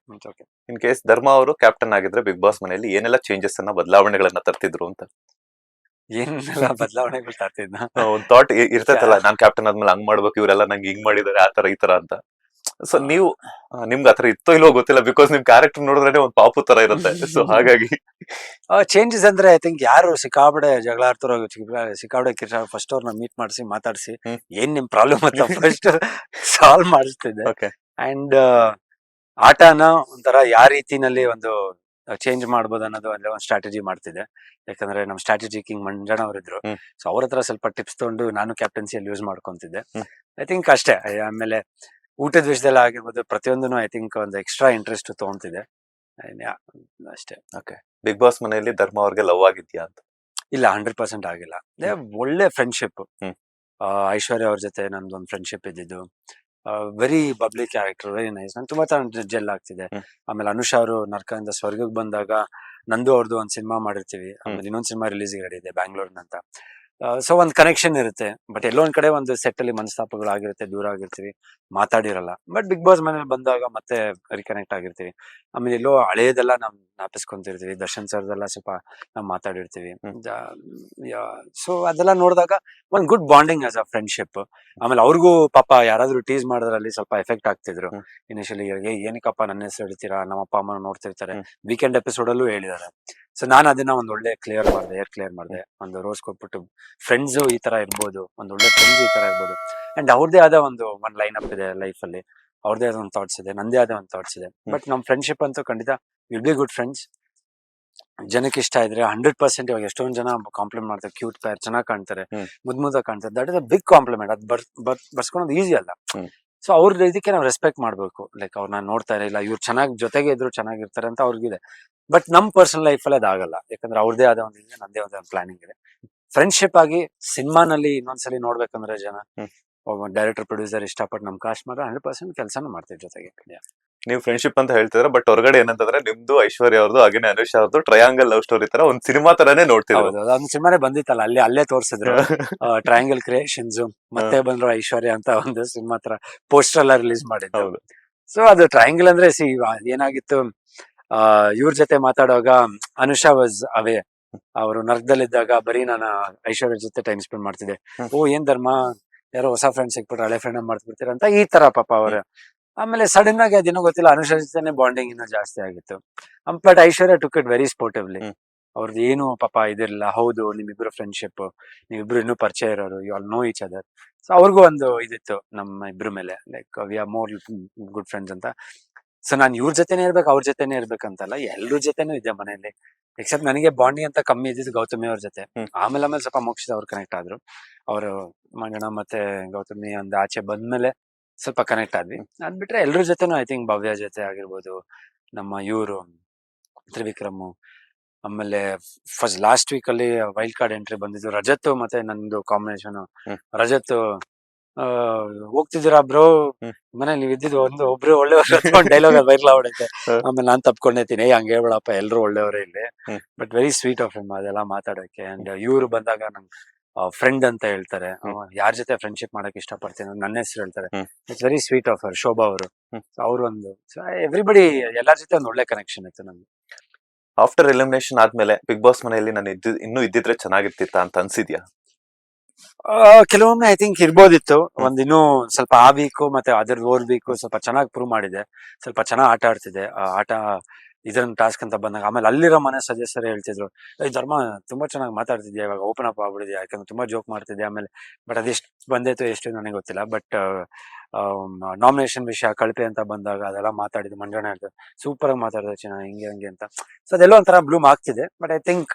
In case ಧರ್ಮ ಅವರು ಕ್ಯಾಪ್ಟನ್ ಆಗಿದ್ರೆ ಬಿಗ್ ಬಾಸ್ ಮನೆಯಲ್ಲಿ ಏನೆಲ್ಲ ಚೇಂಜಸ್ ಅನ್ನ, ಬದಲಾವಣೆಗಳನ್ನ ತರ್ತಿದ್ರು ಅಂತ? ಏನೆಲ್ಲ ಬದಲಾವಣೆಗಳು ತರ್ತಿದ್ನ? ಒಂದ್ ಥಾಟ್ ಇರ್ತೈತಲ್ಲ, ನಾನ್ ಕ್ಯಾಪ್ಟನ್ ಆದ್ಮೇಲೆ ಹಂಗ್ ಮಾಡ್ಬೇಕು, ಇವರೆಲ್ಲ ನಂಗೆ ಹಿಂಗ್ ಮಾಡಿದಾರೆ, ಆತರ ಈ ತರ ಅಂತ. ಸೊ ನೀವು ನಿಮ್ಗೆ ಆತರ ಇತ್ತೋ ಇಲ್ವೋ ಗೊತ್ತಿಲ್ಲ, ಬಿಕಾಸ್ ನಿಮ್ ಕ್ಯಾರೆಕ್ಟರ್ ನೋಡಿದ್ರೆ ಒಂದ್ ಪಾಪು ತರ ಇರುತ್ತೆ. ಸೊ ಹಾಗಾಗಿ ಚೇಂಜಸ್ ಅಂದ್ರೆ ಐ ಥಿಂಕ್ ಯಾರು ಸಿಕ್ಕಾಪಡೆ ಜಗಳ ಆಡ್ತಾರೋ, ಸಿಕ್ಕಾಪಡೆ ಫಸ್ಟ್ ಅವ್ರನ್ನ ಮೀಟ್ ಮಾಡಿಸಿ ಮಾತಾಡಿಸಿ ಏನ್ ನಿಮ್ ಪ್ರಾಬ್ಲಮ್ ಅಂತ ಫಸ್ಟ್ ಸಾಲ್ವ್ ಮಾಡಿಸ್ತಿದ್ದೆ. ಅಂಡ್ ಆಟನ ಒಂಥರ ಯಾವ ರೀತಿನಲ್ಲಿ ಒಂದು ಚೇಂಜ್ ಮಾಡ್ಬೋದು ಅನ್ನೋದು ಒಂದು ಸ್ಟ್ರಾಟಜಿ ಮಾಡ್ತಿದ್ದೆ. ಯಾಕಂದ್ರೆ ನಮ್ ಸ್ಟ್ರಾಟಜಿ ಕಿಂಗ್ ಮಂಜಣ್ಣ ಅವರಿದ್ರು. ಸೊ ಅವ್ರ ಹತ್ರ ಸ್ವಲ್ಪ ಟಿಪ್ಸ್ ತಗೊಂಡು ನಾನು ಕ್ಯಾಪ್ಟನ್ಸಿಯಲ್ಲಿ ಯೂಸ್ ಮಾಡ್ಕೊಂತಿದ್ದೆ. ಐ ಥಿಂಕ್ ಅಷ್ಟೇ. ಆಮೇಲೆ ಊಟದ ವಿಷಯದಲ್ಲಿ ಆಗಿರ್ಬೋದು, ಪ್ರತಿಯೊಂದನ್ನು ಐ ಥಿಂಕ್ ಒಂದು ಎಕ್ಸ್ಟ್ರಾ ಇಂಟ್ರೆಸ್ಟ್ ತಗೊಂತಿದ್ದೆ ಅಷ್ಟೇ. ಓಕೆ. ಬಿಗ್ ಬಾಸ್ ಮನೆಯಲ್ಲಿ ಧರ್ಮ ಅವ್ರಿಗೆ ಲವ್ ಆಗಿದ್ಯಾ ಅಂತ? ಇಲ್ಲ, 100% ಆಗಿಲ್ಲ. ಒಳ್ಳೆ ಫ್ರೆಂಡ್ಶಿಪ್. ಐಶ್ವರ್ಯ ಅವ್ರ ಜೊತೆ ನಂದು ಒಂದು ಫ್ರೆಂಡ್ಶಿಪ್ ಇದ್ದಿದ್ದು. Very bubbly character, very nice. ನಾನು ತುಂಬಾ ಜೆಲ್ ಆಗ್ತಿದೆ. ಆಮೇಲೆ ಅನುಷಾ ಅವರು ನರ್ಕದಿಂದ ಸ್ವರ್ಗಕ್ಕೆ ಬಂದಾಗ ನಂದು ಅವ್ರದ್ದು ಒಂದು ಸಿನಿಮಾ ಮಾಡಿರ್ತೀವಿ. ಆಮೇಲೆ ಇನ್ನೊಂದು ಸಿನಿಮಾ ರಿಲೀಸ್ ರೆಡಿ ಇದೆ ಬ್ಯಾಂಗ್ಳೂರ್ನಂತ. ಸೊ ಒಂದು ಕನೆಕ್ಷನ್ ಇರುತ್ತೆ. ಬಟ್ ಎಲ್ಲೋ ಒಂದ್ ಕಡೆ ಒಂದು ಸೆಟ್ ಅಲ್ಲಿ ಮನಸ್ತಾಪಗಳು ಆಗಿರುತ್ತೆ, ದೂರ ಆಗಿರ್ತೀವಿ. ಮಾತಾಡಿರಲ್ಲ. ಬಟ್ ಬಿಗ್ ಬಾಸ್ ಮನೇಲಿ ಬಂದಾಗ ಮತ್ತೆ ರಿಕನೆಕ್ಟ್ ಆಗಿರ್ತೀವಿ. ಆಮೇಲೆ ಎಲ್ಲೋ ಹಳೇದೆಲ್ಲ ನಾವ್ ಜ್ಞಾಪಿಸ್ಕೊಂತಿರ್ತೀವಿ. ದರ್ಶನ್ ಸರ್ದೆಲ್ಲ ಸ್ವಲ್ಪ ನಾವ್ ಮಾತಾಡಿರ್ತೀವಿ. ಹ್ಮ್. ಸೊ ಅದೆಲ್ಲ ನೋಡಿದಾಗ ಒಂದ್ good bonding as a friendship. ಆಮೇಲೆ ಅವ್ರಿಗೂ ಪಾಪ ಯಾರಾದ್ರೂ ಟೀಸ್ ಮಾಡೋದ್ರಲ್ಲಿ ಸ್ವಲ್ಪ ಎಫೆಕ್ಟ್ ಆಗ್ತಿದ್ರು. ಹ್ಮ್. ಇನಿಷಿಯಲಿ ಏನಕ್ಕಪ್ಪ ನನ್ನ ಹೆಸರು ಹೇಳ್ತೀರಾ, ನಮ್ಮ ಅಪ್ಪ ಅಮ್ಮ ನೋಡ್ತಿರ್ತಾರೆ. ಹ್ಮ್. ವೀಕೆಂಡ್ ಎಪಿಸೋಡ್ ಅಲ್ಲೂ ಹೇಳಿದ್ದಾರೆ. ಸೊ ನಾನು ಅದನ್ನ ಒಂದ್ ಒಳ್ಳೆ ಕ್ಲಿಯರ್ ಮಾಡಿದೆ. ಒಂದು ರೋಸ್ ಕೊಟ್ಬಿಟ್ಟು ಫ್ರೆಂಡ್ಸ್ ಈ ತರ ಇರ್ಬೋದು, ಒಂದ್ ಒಳ್ಳೆ ಫ್ರೆಂಡ್ಸ್ ಈ ತರ ಇರ್ಬೋದು. ಅಂಡ್ ಅವ್ರದೇ ಆದ ಒಂದ್ ಲೈನ್ ಅಪ್ ಇದೆ ಲೈಫ್ ಅಲ್ಲಿ. ಅವ್ರದೇ ಆದ ಒಂದು ಥಾಟ್ಸ್ ಇದೆ, ನಂದೇ ಆದ ಒಂದು ಥಾಟ್ಸ್ ಇದೆ. ಬಟ್ ನಮ್ ಫ್ರೆಂಡ್ಶಿಪ್ ಅಂತೂ ಖಂಡಿತ ವಿಲ್ ಬಿ ಗುಡ್ ಫ್ರೆಂಡ್ಸ್. ಜನಕ್ಕೆ ಇಷ್ಟ ಇದ್ರೆ 100%. ಇವಾಗ ಎಷ್ಟೊಂದ್ ಜನ ಕಾಂಪ್ಲಿಮೆಂಟ್ ಮಾಡ್ತಾರೆ, ಕ್ಯೂಟ್ ಪೇರ್, ಚೆನ್ನಾಗಿ ಕಾಣ್ತಾರೆ, ಹ್ಮ್. ಮುದ್ ಕಾಣ್ತಾರೆ. That is a big compliment. ಅದು ಬರ್ಸ್ಕೊಳೋದು ಈಸಿ ಅಲ್ಲ. ಹ್ಮ್. ಸೊ ಅವ್ರ ಇದಕ್ಕೆ ನಾವು ರೆಸ್ಪೆಕ್ಟ್ ಮಾಡ್ಬೇಕು. ಲೈಕ್ ಅವ್ರನ್ನ ನೋಡ್ತಾ ಇಲ್ಲ, ಇವ್ರು ಚೆನ್ನಾಗಿ ಜೊತೆಗೆ ಇದ್ರು ಚೆನ್ನಾಗಿರ್ತಾರೆ ಅಂತ ಅವ್ರಿಗಿದೆ. ಬಟ್ ನಮ್ ಪರ್ಸನಲ್ ಲೈಫ್ ಅಲ್ಲಿ ಅದಾಗಲ್ಲ. ಯಾಕಂದ್ರೆ ಅವ್ರದೇ ಆದ ಒಂದು ಇದೆ, ನಂದೇ ಆದ ಒಂದು ಪ್ಲಾನಿಂಗ್ ಇದೆ. ಫ್ರೆಂಡ್ಶಿಪ್ ಆಗಿ ಸಿನಿಮಾನಲ್ಲಿ ಇನ್ನೊಂದ್ಸಲಿ ನೋಡ್ಬೇಕಂದ್ರೆ ಜನ ಡೈರೆಕ್ಟರ್ ಪ್ರೊಡ್ಯೂಸರ್ ಇಷ್ಟಪಟ್ಟು ನಮ್ ಕಾಸ್ಟ್ ಮಾತ್ರ 100% ಕೆಲಸನೂ ಮಾಡ್ತೀವಿ ಜೊತೆಗೆ. ನೀವು ಫ್ರೆಂಡ್ಶಿಪ್ ಅಂತ ಹೇಳ್ತಿದ್ರ, ಬಟ್ ಹೊರಗಡೆ ಏನಂತಂದ್ರೆ ನಿಮ್ದು ಐಶ್ವರ್ಯ ಅವ್ರದ್ದು ಹಾಗೇನೆ ಅನುಷಾ ಅವ್ರದ್ದು ಟ್ರಯಾಂಗಲ್ ಲವ್ ಸ್ಟೋರಿ ತರ ಒಂದ್ ಸಿನಿಮಾ ತರಾನೇ ನೋಡ್ತಿದ್ರು. ಹೌದು, ಅದೊಂದು ಸಿನಿಮಾನೇ ಬಂದಿತ್ತಲ್ಲ, ಅಲ್ಲೇ ತೋರಿಸಿದ್ರು. ಟ್ರಯಾಂಗಲ್ ಕ್ರಿಯೇಷನ್ಸ್ ಮತ್ತೆ ಬಂದ್ರು ಐಶ್ವರ್ಯ ಅಂತ ಒಂದು ಸಿನಿಮಾ ತರ ಪೋಸ್ಟರ್ ಎಲ್ಲ ರಿಲೀಸ್ ಮಾಡಿದ್ರು. ಹೌದು. ಸೊ ಅದು ಟ್ರಯಾಂಗಲ್ ಅಂದ್ರೆ ಏನಾಗಿತ್ತು, ಇವ್ರ ಜೊತೆ ಮಾತಾಡುವಾಗ ಅನುಷಾ ವಾಸ್ ಅವೇ. ಅವರು ನರ್ಕದಲ್ಲಿದ್ದಾಗ ಬರೀ ನಾನು ಐಶ್ವರ್ಯ ಜೊತೆ ಟೈಮ್ ಸ್ಪೆಂಡ್ ಮಾಡ್ತಿದ್ದೆ. ಓ ಏನ್ ಧರ್ಮ, ಯಾರೋ ಹೊಸ ಫ್ರೆಂಡ್ ಸಿಕ್ಬಿಟ್ರೆ ಹಳೆ ಫ್ರೆಂಡ್ ಮಾಡ್ಬಿಡ್ತೀರ ಅಂತ ಈ ತರ ಪಾಪ ಅವ್ರ. ಆಮೇಲೆ ಸಡನ್ ಆಗಿ ಅದೇನೋ ಗೊತ್ತಿಲ್ಲ, ಅನುಷಾ ಜೊತೆನೆ ಬಾಂಡಿಂಗ್ ಇನ್ನೂ ಜಾಸ್ತಿ ಆಗಿತ್ತು. But Aishwarya took it very sportively. ಅವ್ರದ್ದು ಏನು ಪಾಪ ಇದಿರಲಿಲ್ಲ. ಹೌದು, ನಿಮ್ಮಿಬ್ರು ಫ್ರೆಂಡ್ಶಿಪ್, ನೀವಿಬ್ರು ಇನ್ನೂ ಪರಿಚಯ ಇರೋರು, you all know each other. So ಅವ್ರಿಗೂ ಒಂದು ಇದಿತ್ತು ನಮ್ಮ ಇಬ್ರು ಮೇಲೆ, like we are more good friends ಅಂತ. ಸೊ ನಾನು ಇವ್ರ ಜೊತೆನೇ ಇರ್ಬೇಕು, ಅವ್ರ ಜೊತೆನೇ ಇರ್ಬೇಕಂತಲ್ಲ, ಎಲ್ರ ಜೊತೆನೂ ಇದ್ದೆ ಮನೆಯಲ್ಲಿ. ಎಕ್ಸೆಪ್ಟ್ ನನಗೆ ಬಾಂಡಿಂಗ್ ಅಂತ ಕಮ್ಮಿ ಇದ್ದಿದ್ದು ಗೌತಮಿ ಅವ್ರ ಜೊತೆ. ಆಮೇಲೆ ಸ್ವಲ್ಪ ಮೋಕ್ಷಿತ ಅವ್ರು ಕನೆಕ್ಟ್ ಆದ್ರು. ಅವರು ಮಂಜಣ್ಣ ಮತ್ತೆ ಗೌತಮಿ ಒಂದು ಆಚೆ ಬಂದ್ಮೇಲೆ ಸ್ವಲ್ಪ ಕನೆಕ್ಟ್ ಆದ್ವಿ. ಅದ್ ಬಿಟ್ರೆ ಎಲ್ರ ಜೊತೆನೂ ಐ ಥಿಂಕ್ ಭವ್ಯ ಜೊತೆ ಆಗಿರ್ಬೋದು, ನಮ್ಮ ಇವರು ತ್ರಿವಿಕ್ರಮ್, ಆಮೇಲೆ ಫಸ್ಟ್ ಲಾಸ್ಟ್ ವೀಕ್ ಅಲ್ಲಿ ವೈಲ್ಡ್ ಕಾರ್ಡ್ ಎಂಟ್ರಿ ಬಂದಿದ್ದು ರಜತ್ ಮತ್ತೆ ನಂದು ಕಾಂಬಿನೇಷನ್. ರಜತ್ ಹೋಗ್ತಿದ್ದೀರಾ ಬ್ರೋ, ಮನೇಲಿ ನೀವು ಇದ್ದಿದ್ದು ಒಬ್ರು ಒಳ್ಳೆಯವ್ರು ಡೈಲಾಗ್ ವೈರಲ್ ಆಗ್ಬಿಡೈತೆ. ಆಮೇಲೆ ನಾನ್ ತಪ್ಕೊಂಡೈತೀನಿ, ಹಂಗೆ ಹೇಳ್ಬೇಡಪ್ಪ, ಎಲ್ರು ಒಳ್ಳೆಯವರೇ ಇಲ್ಲಿ. But very sweet of him ಅದೆಲ್ಲ ಮಾತಾಡೋಕೆ. ಅಂಡ್ ಇವ್ರು ಬಂದಾಗ ನಮ್ ಫ್ರೆಂಡ್ ಅಂತ ಹೇಳ್ತಾರೆ. ಯಾರ ಜೊತೆ ಫ್ರೆಂಡ್ಶಿಪ್ ಮಾಡಕ್ ಇಷ್ಟಪಡ್ತೀನಿ ನನ್ನ ಹೆಸರು ಹೇಳ್ತಾರೆ. It's very sweet of our. Shobha ಅವರು, ಅವ್ರು ಒಂದು ಎವ್ರಿಬಡಿ, ಎಲ್ಲರ ಜೊತೆ ಒಂದು ಒಳ್ಳೆ ಕನೆಕ್ಷನ್ ಇತ್ತು ನಮ್ಗೆ. ಆಫ್ಟರ್ ಎಲಿಮಿನೇಷನ್ ಆದ್ಮೇಲೆ ಬಿಗ್ ಬಾಸ್ ಮನೆಯಲ್ಲಿ ನಾನು ಇನ್ನೂ ಇದ್ದಿದ್ರೆ ಚೆನ್ನಾಗಿರ್ತಿತ್ತ ಅಂತ ಅನ್ಸಿದ್ಯಾ? ಕೆಲವೊಮ್ಮೆ ಐ ಥಿಂಕ್ ಇರ್ಬೋದಿತ್ತು. ಇನ್ನೂ ಸ್ವಲ್ಪ ಆ ವೀಕು ಮತ್ತೆ ಅದರ ಓರ್ ವೀಕು ಸ್ವಲ್ಪ ಚೆನ್ನಾಗಿ ಪ್ರೂವ್ ಮಾಡಿದೆ, ಸ್ವಲ್ಪ ಚೆನ್ನಾಗಿ ಆಟ ಆಡ್ತಿದೆ. ಆಟ ಇದನ್ನ ಟಾಸ್ಕ್ ಅಂತ ಬಂದಾಗ ಆಮೇಲೆ ಅಲ್ಲಿರೋ ಮನೆ ಸದಸ್ಯರು ಹೇಳ್ತಿದ್ರು, ಧರ್ಮ ತುಂಬಾ ಚೆನ್ನಾಗಿ ಮಾತಾಡ್ತಿದ್ಯಾ, ಇವಾಗ ಓಪನ್ ಅಪ್ ಆಗ್ಬಿಡಿದ್ಯಾ, ಯಾಕಂದ್ರೆ ತುಂಬಾ ಜೋಕ್ ಮಾಡ್ತಿದ್ಯಾ. ಆಮೇಲೆ ಬಟ್ ಅದೆಷ್ಟು ಬಂದೈತೋ ಎಷ್ಟು ನನಗೆ ಗೊತ್ತಿಲ್ಲ. ಬಟ್ ನಾಮಿನೇಷನ್ ವಿಷಯ ಕಳಪೆ ಅಂತ ಬಂದಾಗ ಅದೆಲ್ಲ ಮಾತಾಡಿದ್ದು ಮಂಜಣ್ಣ ಹೇಳ್ತಾರೆ, ಸೂಪರ್ ಆಗಿ ಮಾತಾಡಿದ್ರೆ ಚೆನ್ನಾಗಿ ಹಿಂಗೆ ಹಂಗೆ ಅಂತ. ಸೊ ಅದೆಲ್ಲೋ ಒಂಥರ ಬ್ಲೂಮ್ ಆಗ್ತಿದೆ. ಬಟ್ ಐ ಥಿಂಕ್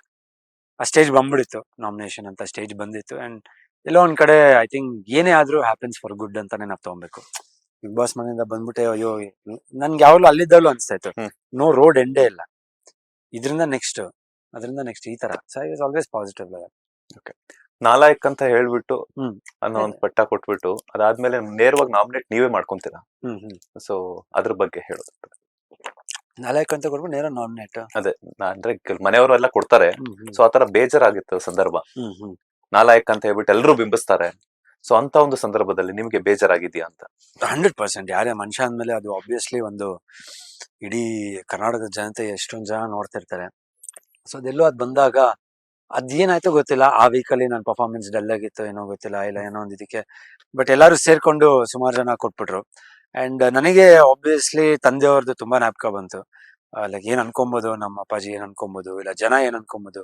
ಆ ಸ್ಟೇಜ್ ಬಂದ್ಬಿಡಿತ್ತು, ನಾಮಿನೇಷನ್ ಅಂತ ಸ್ಟೇಜ್ ಬಂದಿತ್ತು. ಅಂಡ್ ಎಲ್ಲೋ ಒಂದ್ ಕಡೆ ಐ ಥಿಂಕ್ ಏನೇ ಆದ್ರೂ ಹ್ಯಾಪನ್ಸ್ ಫಾರ್ ಗುಡ್ ಅಂತಾನೆ ನಾವ್ ತಗೊಬೇಕು. ಬಿಗ್ ಬಾಸ್ ಮನೆಯಿಂದ ಬಂದ್ಬಿಟ್ಟೆ ಅಯ್ಯೋ ನನ್ಗೆ ಯಾವಾಗ್ಲೂ ಅಲ್ಲಿದ್ದಾಗಲೂ ಅನ್ಸ್ತಾ ಇತ್ತು, ನೋ ರೋಡ್ ಎಂಡೇ ಇಲ್ಲ, ಇದರಿಂದ ನೆಕ್ಸ್ಟ್ ಅದರಿಂದ ನೆಕ್ಸ್ಟ್ ಈ ತರ. So I was always positive. ನಾಲಾಯಕ್ ಅಂತ ಹೇಳ್ಬಿಟ್ಟು ಅನ್ನೋ ಒಂದು ಪಟ್ಟ ಕೊಟ್ಬಿಟ್ಟು ಅದಾದ್ಮೇಲೆ ನೇರವಾಗಿ ನಾಮಿನೇಟ್ ನೀವೇ ಮಾಡ್ಕೊಂತೀರಾ. ಸೊ ಅದ್ರ ಬಗ್ಗೆ ಹೇಳೋದು. ನಾಲಾಯಕ್ ಅಂತ ಕೊಡ್ಬಿಟ್ಟು ನೇರ ನಾಮಿನೇಟ್, ಅದೇ ಅಂದ್ರೆ ಮನೆಯವರು ಎಲ್ಲ ಕೊಡ್ತಾರೆ. ಸೊ ಆತರ ಬೇಜಾರಾಗಿತ್ತು ಸಂದರ್ಭ. ನಾಲಾಯಕ್ ಅಂತ ಹೇಳ್ಬಿಟ್ಟು ಎಲ್ರು ಬಿಂಬಿಸ್ತಾರೆ. ಸೊ ಅಂತ ಒಂದು ಸಂದರ್ಭದಲ್ಲಿ ನಿಮ್ಗೆ ಬೇಜಾರಾಗಿದ್ಯಾ ಅಂತ? 100%. ಯಾರೇ ಮನುಷ್ಯ ಅಂದ್ಮೇಲೆ ಅದು ಆಬ್ವಿಯಸ್ಲಿ ಒಂದು ಇಡೀ ಕರ್ನಾಟಕದ ಜನತೆ ಎಷ್ಟೊಂದ್ ಜನ ನೋಡ್ತಿರ್ತಾರೆ. ಸೊ ಅದೆಲ್ಲೋ ಅದ್ ಬಂದಾಗ ಅದೇನಾಯ್ತೋ ಗೊತ್ತಿಲ್ಲ, ಆ ವೀಕಲ್ಲಿ ನನ್ನ ಪರ್ಫಾರ್ಮೆನ್ಸ್ ಡಲ್ ಆಗಿತ್ತು ಏನೋ ಗೊತ್ತಿಲ್ಲ, ಇಲ್ಲ ಏನೋ ಒಂದ್ ಇದಕ್ಕೆ. ಬಟ್ ಎಲ್ಲಾರು ಸೇರ್ಕೊಂಡು ಸುಮಾರು ಜನ ಕೊಟ್ಬಿಟ್ರು. ಅಂಡ್ ನನಗೆ ಆಬ್ವಿಯಸ್ಲಿ ತಂದೆಯವ್ರದ್ದು ತುಂಬಾ ಜ್ಞಾಪಕ ಬಂತು. ಲೈಕ್ ಏನ್ ಅನ್ಕೊಬಹುದು, ನಮ್ಮ ಅಪ್ಪಾಜಿ ಏನ್ ಅನ್ಕೊಬಹುದು, ಇಲ್ಲ ಜನ ಏನ್ ಅನ್ಕೊಬಹುದು,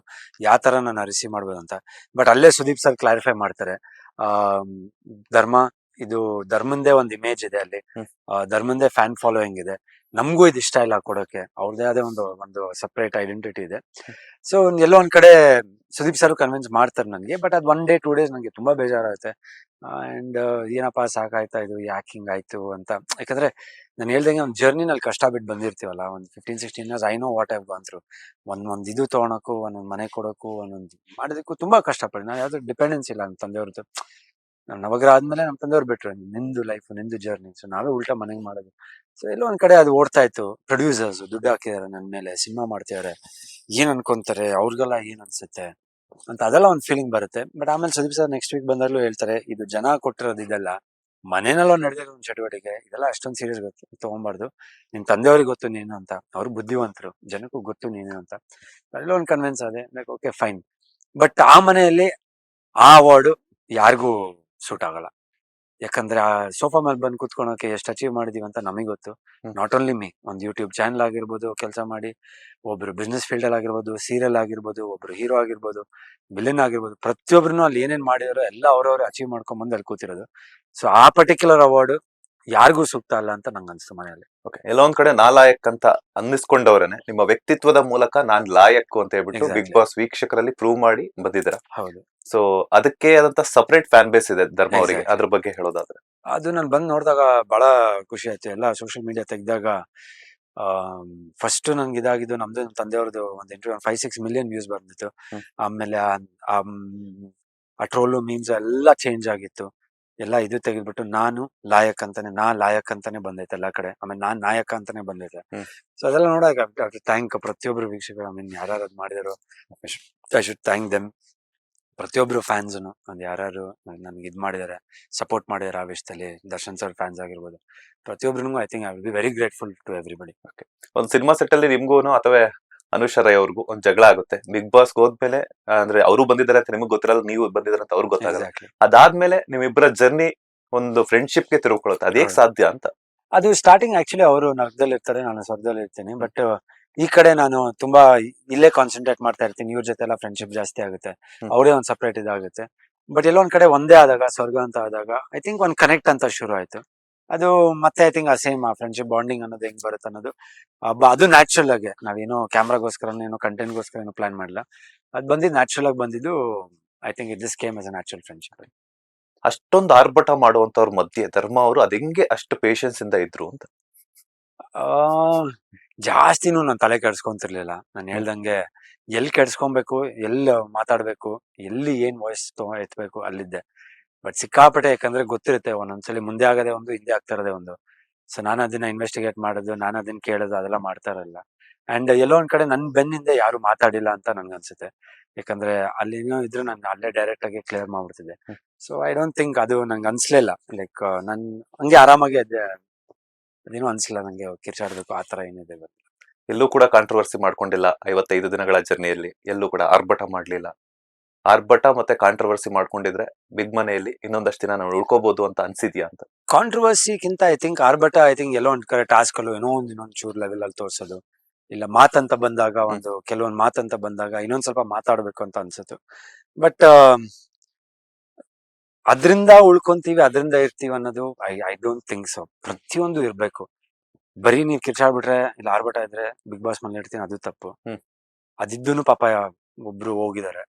ಯಾವ ತರ ನಾನು ರಿಸೀವ್ ಮಾಡ್ಬೋದು ಅಂತ. ಬಟ್ ಅಲ್ಲೇ ಸುದೀಪ್ ಸರ್ ಕ್ಲಾರಿಫೈ ಮಾಡ್ತಾರೆ, ಧರ್ಮ ಇದು ಧರ್ಮಂದೇ ಒಂದು ಇಮೇಜ್ ಇದೆ ಅಲ್ಲಿ, ಧರ್ಮಂದೇ ಫ್ಯಾನ್ ಫಾಲೋಯಿಂಗ್ ಇದೆ, ನಮಗೂ ಇದು ಇಷ್ಟ ಇಲ್ಲ ಕೊಡೋಕೆ, ಅವ್ರದೇ ಆದ ಒಂದು ಸಪ್ರೇಟ್ ಐಡೆಂಟಿಟಿ ಇದೆ. ಸೊ ಎಲ್ಲೋ ಒಂದ್ ಕಡೆ ಸುದೀಪ್ ಸರ್ ಕನ್ವಿನ್ಸ್ ಮಾಡ್ತಾರೆ ನನ್ಗೆ. ಬಟ್ ಅದ್ 1 day 2 days ನಂಗೆ ತುಂಬಾ ಬೇಜಾರಾಗುತ್ತೆ. ಅಂಡ್ ಏನಪ್ಪಾ ಸಾಕಾಯ್ತಾ ಇದು, ಯಾಕೆ ಹಿಂಗಾಯ್ತು ಅಂತ. ಯಾಕಂದ್ರೆ ನಾನು ಹೇಳ್ದಂಗೆ ಒಂದು ಜರ್ನಿನಲ್ಲಿ ಕಷ್ಟ ಬಿಟ್ಟು ಬಂದಿರ್ತೀವಲ್ಲ, ಒಂದು 15-16 years I know what I've gone through. ಒಂದೊಂದು ಇದು ತಗೊಳಕ್ಕೂ, ಒಂದೊಂದು ಮನೆ ಕೊಡೋಕ್ಕೂ, ಒಂದೊಂದು ಮಾಡೋದಕ್ಕೂ ತುಂಬಾ ಕಷ್ಟಪಡಿ. ನಾವು ಯಾವ್ದು ಡಿಪೆಂಡೆನ್ಸ್ ಇಲ್ಲ ನಮ್ಮ ತಂದೆಯವ್ರದ್ದು. ನಾನು ನವಗ್ರ ಆದ್ಮೇಲೆ ನಮ್ಮ ತಂದೆಯವ್ರು ಬಿಟ್ರು, ನಿಂದು ಲೈಫ್ ನಿಂದು ಜರ್ನಿ. ಸೊ ನಾವೇ ಉಲ್ಟಾ ಮನೆಗೆ ಮಾಡೋದು. ಸೊ ಎಲ್ಲೋ ಒಂದ್ ಕಡೆ ಅದು ಓಡ್ತಾ ಇತ್ತು. ಪ್ರೊಡ್ಯೂಸರ್ಸ್ ದುಡ್ಡು ಹಾಕಿದಾರೆ ನನ್ನ ಮೇಲೆ, ಸಿನಿಮಾ ಮಾಡ್ತಿದಾರೆ, ಏನ್ ಅನ್ಕೊಂತಾರೆ, ಅವ್ರಿಗೆಲ್ಲ ಏನ್ ಅನ್ಸುತ್ತೆ ಅಂತ, ಅದೆಲ್ಲ ಒಂದು ಫೀಲಿಂಗ್ ಬರುತ್ತೆ. ಬಟ್ ಆಮೇಲೆ ಸುದೀಪ್ ಸರ್ ನೆಕ್ಸ್ಟ್ ವೀಕ್ ಬಂದಾಗ್ಲೂ ಹೇಳ್ತಾರೆ, ಇದು ಜನ ಕೊಟ್ಟಿರೋದು ಇದೆಲ್ಲ, ಮನೆಯಲ್ಲೋ ನಡೆದಿರೋ ಒಂದು ಚಟುವಟಿಕೆ ಇದೆಲ್ಲ ಅಷ್ಟೊಂದು ಸೀರಿಯಸ್ ಗೊತ್ತು ತಗೊಂಬಾರ್ದು. ನಿನ್ ತಂದೆಯವ್ರಿಗೆ ಗೊತ್ತು ನೀನು ಅಂತ, ಅವ್ರು ಬುದ್ಧಿವಂತರು, ಜನಕ್ಕೂ ಗೊತ್ತು ನೀನು ಅಂತ. ಎಲ್ಲೋ ಒಂದು ಕನ್ವಿನ್ಸ್ ಆದೆ, ಲೈಕ್ ಓಕೆ ಫೈನ್. ಬಟ್ ಆ ಮನೆಯಲ್ಲಿ ಆ ಅವಾರ್ಡು ಯಾರಿಗೂ ಸೂಟ್ ಆಗಲ್ಲ. ಯಾಕಂದ್ರೆ ಆ ಸೋಫಾ ಮೇಲೆ ಬಂದು ಕುತ್ಕೊಳಕ್ಕೆ ಎಷ್ಟು ಅಚೀವ್ ಮಾಡಿದೀವಿ ಅಂತ ನಮಗೆ ಗೊತ್ತು. ನಾಟ್ ಓನ್ಲಿ ಮೀ, ಒಂದು ಯೂಟ್ಯೂಬ್ ಚಾನಲ್ ಆಗಿರ್ಬೋದು ಕೆಲಸ ಮಾಡಿ, ಒಬ್ರು ಬಿಸ್ನೆಸ್ ಫೀಲ್ಡ್ ಅಲ್ಲಿ ಆಗಿರ್ಬೋದು, ಸೀರಿಯಲ್ ಆಗಿರ್ಬೋದು, ಒಬ್ರು ಹೀರೋ ಆಗಿರ್ಬೋದು, ವಿಲನ್ ಆಗಿರ್ಬೋದು, ಪ್ರತಿಯೊಬ್ರು ಅಲ್ಲಿ ಏನೇನ್ ಮಾಡಿದಾರೋ ಎಲ್ಲ ಅವ್ರವ್ರು ಅಚೀವ್ ಮಾಡ್ಕೊಂಡ್ ಬಂದು ಅಲ್ಲಿ ಕೂತಿರೋದು. ಸೊ ಆ ಪರ್ಟಿಕ್ಯುಲರ್ ಅವಾರ್ಡ್ ಯಾರಿಗೂ ಸೂಕ್ತ ಅಲ್ಲ ಅಂತ ನಂಗೆ ಅನ್ಸ್ತು ಮನೆಯಲ್ಲಿ. ಓಕೆ, ಎಲ್ಲೋ ಒಂದ್ ಕಡೆ ನಾಲಾಯಕ್ ಅಂತ ಅನ್ನಿಸ್ಕೊಂಡವ್ರೇನೆ ನಿಮ್ಮ ವ್ಯಕ್ತಿತ್ವದ ಮೂಲಕ ನಾನ್ ಲಾಯಕ್ಕು ಅಂತ ಹೇಳ್ಬಿಟ್ಟು Exactly. ಬಿಗ್ ಬಾಸ್ ವೀಕ್ಷಕರಲ್ಲಿ ಪ್ರೂವ್ ಮಾಡಿ ಬಂದಿದ್ದೀರಾ. ಹೌದು, ಸೊ ಅದಕ್ಕೆ ಆದಂತ ಸಪರೇಟ್ ಫ್ಯಾನ್ ಬೇಸ್ ಇದೆ ಧರ್ಮ ಅವರಿಗೆ. Exactly. ಅದ್ರ ಬಗ್ಗೆ ಹೇಳೋದಾದ್ರೆ ಅದು ನಾನು ಬಂದ್ ನೋಡಿದಾಗ ಬಹಳ ಖುಷಿ ಆಯ್ತು. ಎಲ್ಲ ಸೋಷಿಯಲ್ ಮೀಡಿಯಾ ತೆಗ್ದಾಗ ಫಸ್ಟ್ ನನ್ಗೆ ಇದಾಗಿದ್ದು ನಮ್ದು ನಮ್ ತಂದೆಯವ್ರದ್ದು ಒಂದು ಇಂಟರ್ವ್ಯೂ 5-6 ಮಿಲಿಯನ್ ವ್ಯೂಸ್ ಬಂದಿತ್ತು. ಆಮೇಲೆ ಆ ಟ್ರೋಲು ಮೀಮ್ಸ್ ಎಲ್ಲ ಚೇಂಜ್ ಆಗಿತ್ತು. ಎಲ್ಲ ಇದು ತೆಗೆದ್ಬಿಟ್ಟು ನಾನು ಲಾಯಕ್ ಅಂತಾನೆ ಬಂದೈತೆ ಎಲ್ಲಾ ಕಡೆ. ಆಮೇಲೆ ನಾನ್ ನಾಯಕ ಅಂತಾನೆ ಬಂದೈತೆ. ಸೊ ಅದೆಲ್ಲ ನೋಡಾಗ ಥ್ಯಾಂಕ್ ಪ್ರತಿಯೊಬ್ರು ವೀಕ್ಷಕರು, ಐ ಮೀನ್ ಯಾರು ಅದ್ ಮಾಡಿದಾರೋ ಐ ಶುಡ್ ಥ್ಯಾಂಕ್ ದೆಮ್. ಪ್ರತಿಯೊಬ್ರು ಫ್ಯಾನ್ಸ್ ಒಂದ್ ಯಾರು ನನ್ಗೆ ಇದ್ ಮಾಡಿದಾರೆ, ಸಪೋರ್ಟ್ ಮಾಡಿದಾರೆ ಆ ವಿಷಯದಲ್ಲಿ. ದರ್ಶನ್ ಸರ್ ಫ್ಯಾನ್ಸ್ ಆಗಿರ್ಬೋದು, ಪ್ರತಿಯೊಬ್ರು I think I will be very grateful to everybody. ಒಂದ್ ಸಿನಿಮಾ ಸೆಟ್ ಅಲ್ಲಿ ನಿಮ್ಗೂನು ಅಥವಾ ಅನುಷ್ ರೈ ಅವ್ರಿಗೂ ಒಂದ್ ಜಗಳ ಆಗುತ್ತೆ. ಬಿಗ್ ಬಾಸ್ ಹೋದ್ಮೇಲೆ ಅಂದ್ರೆ ಅವರು ಬಂದಿದ್ದಾರೆ ಅಂತ ನಿಮಗ್ ಗೊತ್ತಿರಲ್ಲ, ನೀವು ಬಂದಿದ್ದಾರೆ ಅಂತ ಅವ್ರಿಗೆ ಗೊತ್ತಾಗಲ್ಲ. ಎಕ್ಸಾಕ್ಟ್ಲಿ. ಅದಾದ್ಮೇಲೆ ನಿಮ್ಮಿಬ್ಬರ ಜರ್ನಿ ಒಂದು ಫ್ರೆಂಡ್ಶಿಪ್ ಗೆ ತಿರುಗ್ಕೊಳ್ಳುತ್ತೆ. ಅದೇಗ್ ಸಾಧ್ಯ ಅಂತ? ಅದು ಸ್ಟಾರ್ಟಿಂಗ್ ಆಕ್ಚುಲಿ ಅವರು ನರಕದಲ್ಲಿ ಇರ್ತಾರೆ, ನಾನು ಸ್ವರ್ಗದಲ್ಲಿ ಇರ್ತೀನಿ. ಬಟ್ ಈ ಕಡೆ ನಾನು ತುಂಬಾ ಇಲ್ಲೇ ಕಾನ್ಸಂಟ್ರೇಟ್ ಮಾಡ್ತಾ ಇರ್ತೀನಿ. ಇವ್ರ ಜೊತೆ ಎಲ್ಲ ಫ್ರೆಂಡ್ಶಿಪ್ ಜಾಸ್ತಿ ಆಗುತ್ತೆ, ಅವರೇ ಒಂದ್ ಸಪರೇಟ್ ಇದಾಗುತ್ತೆ. ಬಟ್ ಎಲ್ಲೋ ಒಂದ್ ಕಡೆ ಒಂದೇ ಆದಾಗ, ಸ್ವರ್ಗ ಅಂತ ಆದಾಗ ಐ ಥಿಂಕ್ ಒಂದ್ ಕನೆಕ್ಟ್ ಅಂತ ಶುರು ಆಯ್ತು. ಅದು ಮತ್ತೆ ಐ ಥಿಂಕ್ ಆ ಸೇಮ್ ಆ ಫ್ರೆಂಡ್ಶಿಪ್ ಬಾಂಡಿಂಗ್ ಅನ್ನೋದು ಹೆಂಗ್ ಬರುತ್ತೆ ಅನ್ನೋದು ಅದು ನ್ಯಾಚುರಲ್ ಆಗಿ, ನಾವೇನೋ ಕ್ಯಾಮ್ರಾಗೋಸ್ಕರ ಏನೋ ಕಂಟೆಂಟ್ಗೋಸ್ಕರ ಏನೋ ಪ್ಲಾನ್ ಮಾಡಲ್ಲ. ಅದು ಬಂದಿದ್ದು ನ್ಯಾಚುರಲ್ ಆಗಿ ಬಂದಿದ್ದು. I think it this came as a natural friendship. ಅಷ್ಟೊಂದು ಆರ್ಭಟ ಮಾಡುವಂತವ್ರ ಮಧ್ಯೆ ಧರ್ಮ ಅವರು ಅದೆಂಗೆ ಅಷ್ಟು ಪೇಶನ್ಸ್ ಇಂದ ಇದ್ರು ಅಂತ? ಆ ಜಾಸ್ತಿನೂ ನಾನು ತಲೆ ಕೆಡ್ಸ್ಕೊಂತಿರ್ಲಿಲ್ಲ. ನಾನು ಹೇಳ್ದಂಗೆ ಎಲ್ಲಿ ಕೆಡ್ಸ್ಕೊಬೇಕು, ಎಲ್ಲಿ ಮಾತಾಡ್ಬೇಕು, ಎಲ್ಲಿ ಏನ್ ವಾಯ್ಸ್ ಎತ್ಬೇಕು ಅಲ್ಲಿದ್ದೆ. ಬಟ್ ಸಿಕ್ಕಾಪಟ್ಟೆ, ಯಾಕಂದ್ರೆ ಗೊತ್ತಿರುತ್ತೆ ಒಂದೊಂದ್ಸಲಿ ಮುಂದೆ ಆಗದೆ ಒಂದು, ಹಿಂದೆ ಆಗ್ತಾ ಇರೋದೇ ಒಂದು. ಸೊ ನಾನು ಅದನ್ನ ಇನ್ವೆಸ್ಟಿಗೇಟ್ ಮಾಡೋದು, ನಾನು ಅದನ್ನ ಕೇಳೋದು ಅದೆಲ್ಲ ಮಾಡ್ತಾ ಇರಲ್ಲ. ಅಂಡ್ ಎಲ್ಲೋ ಒಂದ್ ಕಡೆ ನನ್ ಬೆನ್ನಿಂದ ಯಾರು ಮಾತಾಡಿಲ್ಲ ಅಂತ ನನ್ಗೆ ಅನ್ಸುತ್ತೆ. ಯಾಕಂದ್ರೆ ಅಲ್ಲಿ ಏನೋ ಇದ್ರು ನಾನು ಅಲ್ಲೇ ಡೈರೆಕ್ಟ್ ಆಗಿ ಕ್ಲಿಯರ್ ಮಾಡ್ಬಿಡ್ತಿದ್ದೆ. ಸೊ ಐ ಡೋಂಟ್ ಥಿಂಕ್ ಅದು ನಂಗೆ ಅನ್ಸ್ಲಿಲ್ಲ. ಲೈಕ್ ನನ್ ಹಂಗೆ ಆರಾಮಾಗಿ ಅದೇನೋ ಅನ್ಸಲ್ಲ ನಂಗೆ ಕಿರ್ಚಾಡ್ಬೇಕು ಆತರ ಏನಿದೆ. ಎಲ್ಲೂ ಕೂಡ ಕಾಂಟ್ರವರ್ಸಿ ಮಾಡ್ಕೊಂಡಿಲ್ಲ 55 ದಿನಗಳ ಜರ್ನಿಯಲ್ಲಿ. ಎಲ್ಲೂ ಕೂಡ ಆರ್ಭಟ ಮಾಡ್ಲಿಲ್ಲ. ಆರ್ಭಟ ಮತ್ತೆ ಕಾಂಟ್ರವರ್ಸಿ ಮಾಡ್ಕೊಂಡಿದ್ರೆ ಬಿಗ್ ಮನೆಯಲ್ಲಿ ಇನ್ನೊಂದಷ್ಟು ದಿನ ನಾವು ಉಳ್ಕೋಬಹುದು ಅಂತ ಅನ್ಸಿದ್ಯಾ ಅಂತ? ಕಾಂಟ್ರವರ್ಸಿಗಿಂತ ಐ ಥಿಂಕ್ ಆರ್ಭಟ, ಐ ಥಿಂಕ್ ಎಲ್ಲೋ ಒಂದ್ ಕಡೆ ಟಾಸ್ಕ್ ಅಲ್ಲೂ ಏನೋ ಇನ್ನೊಂದ್ ಚೂರ್ ಲೆವೆಲ್ ಅಲ್ಲಿ ತೋರ್ಸೋದು, ಇಲ್ಲ ಮಾತಂತ ಬಂದಾಗ ಒಂದು ಕೆಲವೊಂದ್ ಮಾತಂತ ಬಂದಾಗ ಇನ್ನೊಂದ್ ಸ್ವಲ್ಪ ಮಾತಾಡ್ಬೇಕು ಅಂತ ಅನ್ಸುತ್ತೆ. ಬಟ್ ಅದ್ರಿಂದ ಉಳ್ಕೊಂತೀವಿ, ಅದರಿಂದ ಇರ್ತೀವಿ ಅನ್ನೋದು ಐ ಡೋಂಟ್ ಥಿಂಕ್ ಸೊ. ಪ್ರತಿಯೊಂದು ಇರ್ಬೇಕು. ಬರೀ ನೀವ್ ಕಿರ್ಚಾಡ್ಬಿಟ್ರೆ, ಇಲ್ಲ ಆರ್ಭಟ ಇದ್ರೆ ಬಿಗ್ ಬಾಸ್ ಮನೇಲಿ ಇರ್ತೀನಿ, ಅದು ತಪ್ಪು. ಅದಿದ್ದೂನು ಪಾಪ ಒಬ್ರು ಹೋಗಿದ್ದಾರೆ,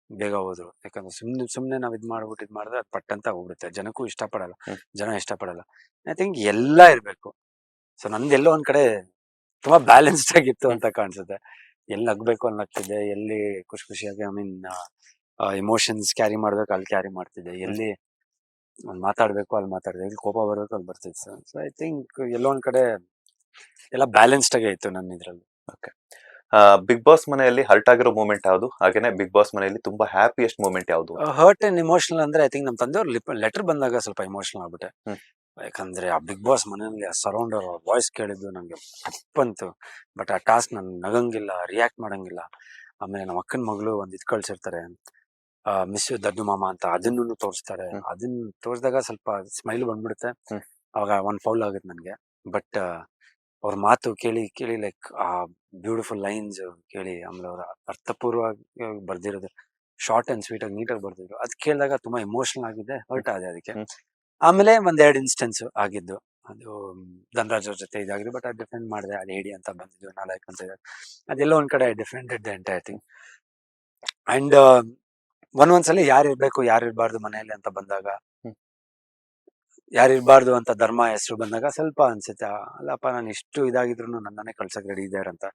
ಬೇಗ ಹೋದ್ರು. ಯಾಕಂದ್ರೆ ಸುಮ್ನೆ ನಾವ್ ಇದ್ ಮಾಡಿದ್ರೆ ಅದು ಪಟ್ಟಂತ ಹೋಗ್ಬಿಡುತ್ತೆ. ಜನಕ್ಕೂ ಇಷ್ಟಪಡಲ್ಲ, ಜನ ಇಷ್ಟಪಡಲ್ಲ. ಐ ಥಿಂಕ್ ಎಲ್ಲ ಇರ್ಬೇಕು. ಸೊ ನಂದೆಲ್ಲೋ ಒಂದ್ ಕಡೆ ತುಂಬಾ ಬ್ಯಾಲೆನ್ಸ್ಡ್ ಆಗಿತ್ತು ಅಂತ ಕಾಣಿಸುತ್ತೆ. ಎಲ್ಲಿ ನಗ್ಬೇಕು ಅಲ್ಲಿ ನಗ್ತಿದ್ದೆ, ಎಲ್ಲಿ ಖುಷಿಯಾಗಿ ಐ ಮೀನ್ ಇಮೋಷನ್ಸ್ ಕ್ಯಾರಿ ಮಾಡ್ಬೇಕು ಅಲ್ಲಿ ಕ್ಯಾರಿ ಮಾಡ್ತಿದ್ದೆ, ಎಲ್ಲಿ ಮಾತಾಡ್ಬೇಕು ಅಲ್ಲಿ ಮಾತಾಡಿದೆ, ಎಲ್ಲಿ ಕೋಪ ಬರ್ಬೇಕು ಅಲ್ಲಿ ಬರ್ತಿದ್ದೆ. ಸೊ ಐ ಥಿಂಕ್ ಎಲ್ಲೋ ಒಂದ್ ಕಡೆ ಎಲ್ಲ ಬ್ಯಾಲೆನ್ಸ್ಡ್ ಆಗೇ ಇತ್ತು ನನ್ನ ಇದ್ರಲ್ಲಿ. ಓಕೆ, ಬಿಗ್ ಬಾಸ್ ಮನೆಯಲ್ಲಿ ಹರ್ಟ್ ಆಗಿರೋ ಮೂಮೆಂಟ್ ಯಾವುದು? ಹಾಗೇನೆ ಬಿಗ್ ಬಾಸ್ ಮನೆಯಲ್ಲಿ ತುಂಬಾ ಹ್ಯಾಪಿಯೆಸ್ಟ್ ಮೂಮೆಂಟ್ ಯಾವುದು? ಹರ್ಟ್ ಅಂಡ್ ಇಮೋಷನಲ್ ಅಂದ್ರೆ ಐ ಥಿಂಕ್ ನಮ್ ತಂದೆಯವ್ರ ಲೆಟರ್ ಬಂದಾಗ ಸ್ವಲ್ಪ ಇಮೋಷನಲ್ ಆಗ್ಬಿಟ್ಟೆ. ಯಾಕಂದ್ರೆ ಆ ಬಿಗ್ ಬಾಸ್ ಮನೆಯಲ್ಲಿ ಸರೌಂಡ್ ಅವ್ರ ವಾಯ್ಸ್ ಕೇಳಿದ್ದು ನಂಗೆ ಬಂತು. ಬಟ್ ಆ ಟಾಸ್ಕ್ ನನ್ ನಗಂಗಿಲ್ಲ, ರಿಯಾಕ್ಟ್ ಮಾಡಂಗಿಲ್ಲ. ಆಮೇಲೆ ನಮ್ಮ ಅಕ್ಕನ ಮಗಳು ಒಂದ್ ಇದ್ ಕಳ್ಸಿರ್ತಾರೆ, ಮಿಸ್ ಯು ದಡ್ಡು ಮಾಮ ಅಂತ, ಅದನ್ನು ತೋರಿಸ್ತಾರೆ. ಅದನ್ನ ತೋರಿಸಿದಾಗ ಸ್ವಲ್ಪ ಸ್ಮೈಲ್ ಬಂದ್ಬಿಡುತ್ತೆ. ಅವಾಗ ಒಂದ್ ಫೌಲ್ ಆಗುತ್ತೆ ನನ್ಗೆ. ಬಟ್ ಅವ್ರ ಮಾತು ಕೇಳಿ ಲೈಕ್ ಆ ಬ್ಯೂಟಿಫುಲ್ ಲೈನ್ಸ್ ಕೇಳಿ, ಆಮೇಲೆ ಅವ್ರ ಅರ್ಥಪೂರ್ವವಾಗಿ ಬರ್ದಿರೋದು, ಶಾರ್ಟ್ ಅಂಡ್ ಸ್ವೀಟ್ ಆಗಿ ನೀಟಾಗಿ ಬರ್ದಿದ್ರು, ಅದ್ ಕೇಳಿದಾಗ ತುಂಬಾ ಎಮೋಷನಲ್ ಆಗಿದೆ, ಹರ್ಟ್ ಆದೆ ಅದಕ್ಕೆ. ಆಮೇಲೆ ಒಂದೆರಡು ಇನ್ಸ್ಟೆನ್ಸ್ ಆಗಿದ್ದು, ಅದು ಧನರಾಜ್ ಅವ್ರ ಜೊತೆ ಇದಾಗಿದೆ. ಬಟ್ ಅದು ಡಿಫೆಂಡ್ ಮಾಡಿದೆ, ಅದು ಹೇಳಿ ಅಂತ ಬಂದಿದ್ದು, ನಾಲ್ಕು ಅಂತ ಇದೆ. ಅದೆಲ್ಲ ಒಂದ್ ಕಡೆ defended the entire thing. And ಒಂದೊಂದ್ಸಲಿ ಯಾರು ಇರ್ಬೇಕು ಯಾರು ಇರ್ಬಾರ್ದು ಮನೆಯಲ್ಲಿ ಅಂತ ಬಂದಾಗ, ಯಾರು ಇರ್ಬಾರ್ದು ಅಂತ ಧರ್ಮ ಹೆಸರು ಬಂದಾಗ ಸ್ವಲ್ಪ ಅನ್ಸುತ್ತೆ, ಅಲ್ಲಪ್ಪ ನಾನು ಇಷ್ಟು ಇದಾಗಿದ್ರು ನನ್ನನ್ನೇ ಕಳ್ಸಕ್ ರೆಡಿ ಇದ್ದಾರೆ ಅಂತ.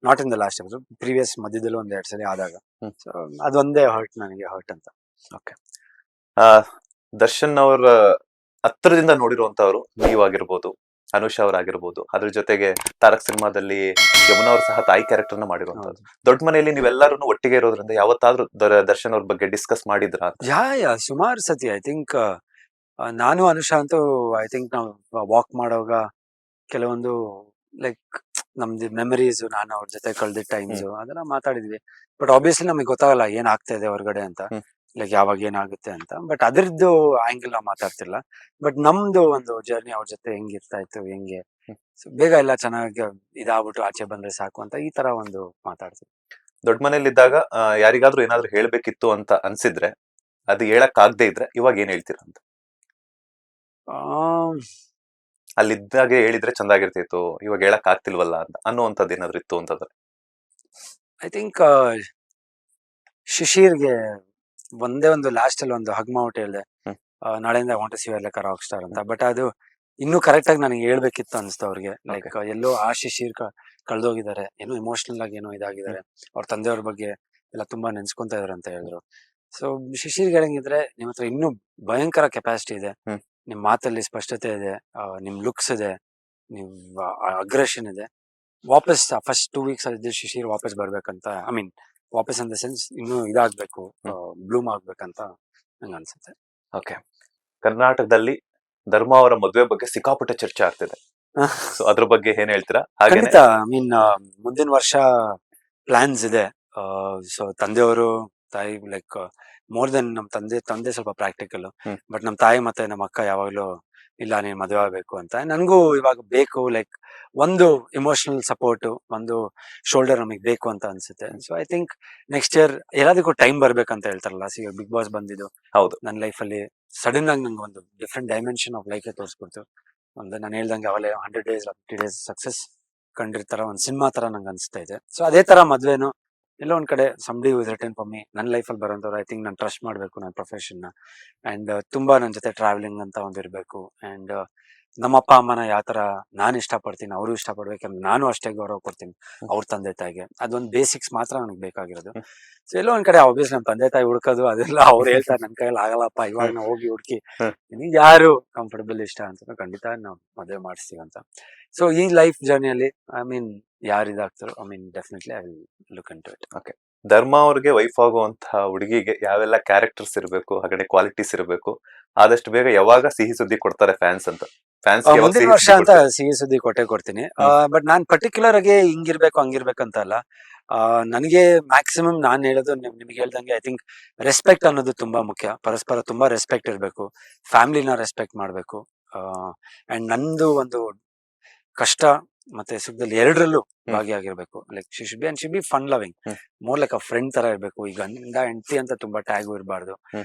Not in the last episode, previous ಮಧ್ಯದಲ್ಲಿ ಒಂದ್ 2 ಸಲ ಆದಾಗ. ಸೊ ಅದೊಂದೇ ಹರ್ಟ್ ನನಗೆ, ಹರ್ಟ್ ಅಂತ. ಓಕೆ, ದರ್ಶನ್ ಅವರ ಹತ್ರದಿಂದ ನೋಡಿರುವಂತವ್ರು ನೀವಾಗಿರ್ಬೋದು, ಅನುಷ್ ಅವರಾಗಿರ್ಬೋದು, ಅದ್ರ ಜೊತೆಗೆ ತಾರಕ್ ಸಿನಿಮಾದಲ್ಲಿ ಯಮುನಾ ಅವ್ರು ಸಹ ತಾಯಿ ಕ್ಯಾರೆಕ್ಟರ್ ನ ಮಾಡಿರುವಂತದ್ದು. ದೊಡ್ಡ ಮನೆಯಲ್ಲಿ ನೀವೆಲ್ಲರೂ ಒಟ್ಟಿಗೆ ಇರೋದ್ರಿಂದ ಯಾವತ್ತಾದ್ರೂ ದರ್ಶನ್ ಅವ್ರ ಬಗ್ಗೆ ಡಿಸ್ಕಸ್ ಮಾಡಿದ್ರ? ಯಾ ಸುಮಾರು ಸತಿ. ಐ ಥಿಂಕ್ ನಾನು ಅನುಷಾ ಅಂತೂ ಐ ಥಿಂಕ್ ನಾವು ವಾಕ್ ಮಾಡುವಾಗ ಕೆಲವೊಂದು ಲೈಕ್ ನಮ್ದು ಮೆಮರೀಸ್, ನಾನು ಅವ್ರ ಜೊತೆ ಕಳೆದಿದ್ದ ಟೈಮ್ಸ್ ಅದೆಲ್ಲ ಮಾತಾಡಿದ್ವಿ. ಬಟ್ ಆಬ್ವಿಯಸ್ಲಿ ನಮಗೆ ಗೊತ್ತಾಗಲ್ಲ ಏನ್ ಆಗ್ತಾ ಇದೆ ಹೊರಗಡೆ ಅಂತ, ಹ್ಮ್. ಲೈಕ್ ಯಾವಾಗ ಏನಾಗುತ್ತೆ ಅಂತ. ಬಟ್ ಅದ್ರದ್ದು ಆಂಗಲ್ ನಾವು ಮಾತಾಡ್ತಿಲ್ಲ. ಬಟ್ ನಮ್ದು ಒಂದು ಜರ್ನಿ ಅವ್ರ ಜೊತೆ ಹೆಂಗಿರ್ತಾ ಇತ್ತು, ಹೆಂಗೆ ಸೊ ಬೇಗ ಎಲ್ಲ ಚೆನ್ನಾಗಿ ಇದಾಗ್ಬಿಟ್ಟು ಆಚೆ ಬಂದ್ರೆ ಸಾಕು ಅಂತ ಈ ತರ ಒಂದು ಮಾತಾಡ್ತೀವಿ. ದೊಡ್ಡ ಮನೇಲಿದ್ದಾಗ ಯಾರಿಗಾದ್ರೂ ಏನಾದ್ರೂ ಹೇಳ್ಬೇಕಿತ್ತು ಅಂತ ಅನ್ಸಿದ್ರೆ ಅದು ಹೇಳಕ್ ಆಗದೆ ಇದ್ರೆ ಇವಾಗ ಏನ್ ಹೇಳ್ತೀರಾ ಅಂತ? ಅಲ್ಲಿದ್ದಾಗೆ ಹೇಳಿದ್ರೆ ಚಂದಾಗಿರ್ತಿತ್ತು, ಇವಾಗ ಹೇಳಕ್ ಆಗ್ತಿಲ್ವಲ್ಲ ಅಂತ ಅನ್ನುವಂಥದ್ದು ಏನಾದ್ರು ಇತ್ತು ಅಂತಂದ್ರೆ? ಐ ಥಿಂಕ್ ಶಿಶಿರ್ಗೆ ಒಂದೇ ಒಂದು ಲಾಸ್ಟ್ ಅಲ್ಲಿ ಒಂದು ಹಗ್ ಮಾಡ್ಬಿಟ್ಟು ಹೇಳ್ದೆ, ಹ್ಮ್. ನಾಳೆಯಿಂದ want to see you like a rock star ಅಂತ. ಬಟ್ ಅದು ಇನ್ನೂ ಕರೆಕ್ಟ್ ಆಗಿ ನನಗೆ ಹೇಳ್ಬೇಕಿತ್ತು ಅನ್ಸ್ತು ಅವ್ರಿಗೆ. ಲೈಕ್ ಎಲ್ಲೋ ಆ ಶಿಶಿರ್ ಕಳ್ದೋಗಿದ್ದಾರೆ, ಏನೋ ಇಮೋಷನಲ್ ಆಗಿ ಏನೋ ಇದಾಗಿದ್ದಾರೆ, ಅವ್ರ ತಂದೆಯವ್ರ ಬಗ್ಗೆ ಎಲ್ಲ ತುಂಬಾ ನೆನ್ಸ್ಕೊಂತ ಇದಾರೆ ಅಂತ ಹೇಳಿದ್ರು. ಸೊ ಶಿಶಿರ್ಗೆ ಹೇಳಂಗಿದ್ರೆ, ನಿಮ್ ಹತ್ರ ಇನ್ನೂ ಭಯಂಕರ ಕೆಪಾಸಿಟಿ ಇದೆ, ಹ್ಮ್. ನಿಮ್ ಮಾತಲ್ಲಿ ಸ್ಪಷ್ಟತೆ ಇದೆ, ನಿಮ್ ಲುಕ್ಸ್ ಇದೆ, ನಿಮ್ ಅಗ್ರೆಷನ್ ಇದೆ. ವಾಪಸ್ ಫಸ್ಟ್ 2 ವೀಕ್ಸ್ ಅಲ್ಲಿ ಶಿಶಿರ್ ವಾಪಸ್ ಬರ್ಬೇಕಂತ, ಐ ಮೀನ್ ವಾಪಸ್ ಇನ್ ದ ಸೆನ್ಸ್ ಇನ್ನೂ ಇದಾಗ್ಬೇಕು, ಬ್ಲೂಮ್ ಆಗ್ಬೇಕಂತ ನಂಗೆ ಅನ್ಸುತ್ತೆ. ಓಕೆ. ಕರ್ನಾಟಕದಲ್ಲಿ ಧರ್ಮ ಅವರ ಮದುವೆ ಬಗ್ಗೆ ಸಿಕ್ಕಾಪಟ್ಟೆ ಚರ್ಚೆ ಆಗ್ತಿದೆ. ಸೊ ಅದ್ರ ಬಗ್ಗೆ ಏನ್ ಹೇಳ್ತೀರಾ? ಹಾಗೆ ಖಂಡಿತ. ಐ ಮೀನ್ ಮುಂದಿನ ವರ್ಷ ಪ್ಲಾನ್ಸ್ ಇದೆ. ಸೊ ತಂದೆಯವರು, ತಾಯಿ ಲೈಕ್ ಮೋರ್ ದೆನ್ ನಮ್ ತಂದೆ ಸ್ವಲ್ಪ ಪ್ರಾಕ್ಟಿಕಲ್, ಹ್ಮ್. ಬಟ್ ನಮ್ ತಾಯಿ ಮತ್ತೆ ನಮ್ಮ ಅಕ್ಕ ಯಾವಾಗ್ಲೂ ಇಲ್ಲ ನೀನ್ ಮದುವೆ ಆಗ್ಬೇಕು ಅಂತ. ನನ್ಗೂ ಇವಾಗ ಬೇಕು, ಲೈಕ್ ಒಂದು ಇಮೋಷನಲ್ ಸಪೋರ್ಟ್, ಒಂದು ಶೋಲ್ಡರ್ ನಮಗ್ ಬೇಕು ಅಂತ ಅನ್ಸುತ್ತೆ. So I think next year ಎಲ್ಲದಕ್ಕೂ ಟೈಮ್ ಬರ್ಬೇಕಂತ ಹೇಳ್ತಾರಲ್ಲ. ಬಿಗ್ ಬಾಸ್ ಬಂದಿದ್ದು ಹೌದು. ನನ್ನ ಲೈಫ್ ಅಲ್ಲಿ ಸಡನ್ ಆಗಿ ನಂಗೆ ಒಂದು ಡಿಫ್ರೆಂಟ್ ಡೈಮೆನ್ಷನ್ ಆಫ್ ಲೈಫ್ ತೋರಿಸ್ಬಿಡ್ತು. ಒಂದು ನಾನು ಹೇಳ್ದಂಗೆ ಅವಲೇ 100 days 50 days ಸಕ್ಸಸ್ ಕಂಡಿರ್ತಾರ ಒಂದು ಸಿನಿಮಾ ತರ ನಂಗೆ ಅನ್ಸ್ತಾ ಇದೆ. ಸೊ ಅದೇ ತರ ಮದ್ವೆನು ಎಲ್ಲೋ ಒಂದ್ ಕಡೆ somebody was return for me. ನನ್ನ ಲೈಫಲ್ಲಿ ಬರೋಂಥವ್ರು ಐ ಥಿಂಕ್ ನಾನು ಟ್ರಸ್ಟ್ ಮಾಡ್ಬೇಕು ನನ್ನ ಪ್ರೊಫೆಷನ್ ನ. ಅಂಡ್ ತುಂಬಾ ನನ್ನ ಜೊತೆ ಟ್ರಾವೆಲಿಂಗ್ ಅಂತ ಒಂದ್ ಇರ್ಬೇಕು. ಅಂಡ್ ನಮ್ಮ ಅಪ್ಪ ಅಮ್ಮನ ಯಾವ ತರ ನಾನು ಇಷ್ಟಪಡ್ತೀನಿ ಅವರು ಇಷ್ಟಪಡ್ಬೇಕಂದ್ರೆ ನಾನು ಅಷ್ಟೇ ಗೌರವ ಕೊಡ್ತೀನಿ ಅವ್ರ ತಂದೆ ತಾಯಿಗೆ. ಅದೊಂದು ಬೇಸಿಕ್ಸ್ ಮಾತ್ರ ನನಗೆ ಬೇಕಾಗಿರೋದು. ಸೊ ಎಲ್ಲೋ ಒಂದ್ ಕಡೆ ಆಬ್ವಿಯಸ್ ನಮ್ಮ ತಂದೆ ತಾಯಿ ಹುಡ್ಕೋದು ಅದೆಲ್ಲ ಅವ್ರು ಹೇಳ್ತಾರೆ, ನನ್ ಕೈಯಲ್ಲಿ ಆಗಲ್ಲಪ್ಪ, ಇವಾಗ ನಾವು ಹೋಗಿ ಹುಡುಕಿ ನಿನಗೆ ಯಾರು ಕಂಫರ್ಟಬಲ್ ಇಷ್ಟ ಅಂತ ಖಂಡಿತ ನಾವು ಮದುವೆ ಮಾಡಿಸ್ತೀವಿ ಅಂತ. ಸೊ ಈ ಲೈಫ್ ಜರ್ನಿಯಲ್ಲಿ ಐ ಮೀನ್ ಯಾರು ಇದಾಗ್ತಾರೋ I mean definitely I will look into it. Okay. Dharma ಅವ್ರಿಗೆ ವೈಫ್ ಆಗುವಂತಹ ಹುಡುಗಿಗೆ ಯಾವೆಲ್ಲ ಕ್ಯಾರೆಕ್ಟರ್ಸ್ ಇರಬೇಕು, ಹಾಗೆ ಕ್ವಾಲಿಟೀಸ್ ಇರಬೇಕು, ಆದಷ್ಟು ಬೇಗ ಯಾವಾಗ ಸಿಹಿ ಸುದ್ದಿ ಕೊಡ್ತಾರೆ ಫ್ಯಾನ್ಸ್ ಅಂತ? ಫ್ಯಾನ್ಸ್ ಮುಂದಿನ ವರ್ಷ ಅಂತ ಸಿಹಿ ಸುದ್ದಿ ಕೊಡ್ತೀನಿ. ಬಟ್ ನಾನ್ ಪರ್ಟಿಕ್ಯುಲರ್ ಆಗಿ ಹಿಂಗಿರ್ಬೇಕು ಹಂಗಿರ್ಬೇಕಂತ ಅಲ್ಲ. ನನಗೆ ಮ್ಯಾಕ್ಸಿಮಮ್ ನಾನ್ ಹೇಳೋದು ನಿಮ್ಗೆ ಹೇಳ್ದಂಗೆ ಐ ಥಿಂಕ್ ರೆಸ್ಪೆಕ್ಟ್ ಅನ್ನೋದು ತುಂಬಾ ಮುಖ್ಯ. ಪರಸ್ಪರ ತುಂಬಾ ರೆಸ್ಪೆಕ್ಟ್ ಇರಬೇಕು, ಫ್ಯಾಮಿಲಿನ ರೆಸ್ಪೆಕ್ಟ್ ಮಾಡ್ಬೇಕು. ಅಂಡ್ ನಂದು ಒಂದು ಕಷ್ಟ ಮತ್ತೆ ಸುಖದಲ್ಲಿ ಎರಡರಲ್ಲೂ ಭಾಗಿಯಾಗಿರ್ಬೇಕು. Like she be fun loving, more like a friend ತರ ಇರ್ಬೇಕು. ಈಗ ಗಂಡ ಹೆಂಡತಿ ಅಂತ ತುಂಬಾ ಟ್ಯಾಗು ಇರಬಾರ್ದು.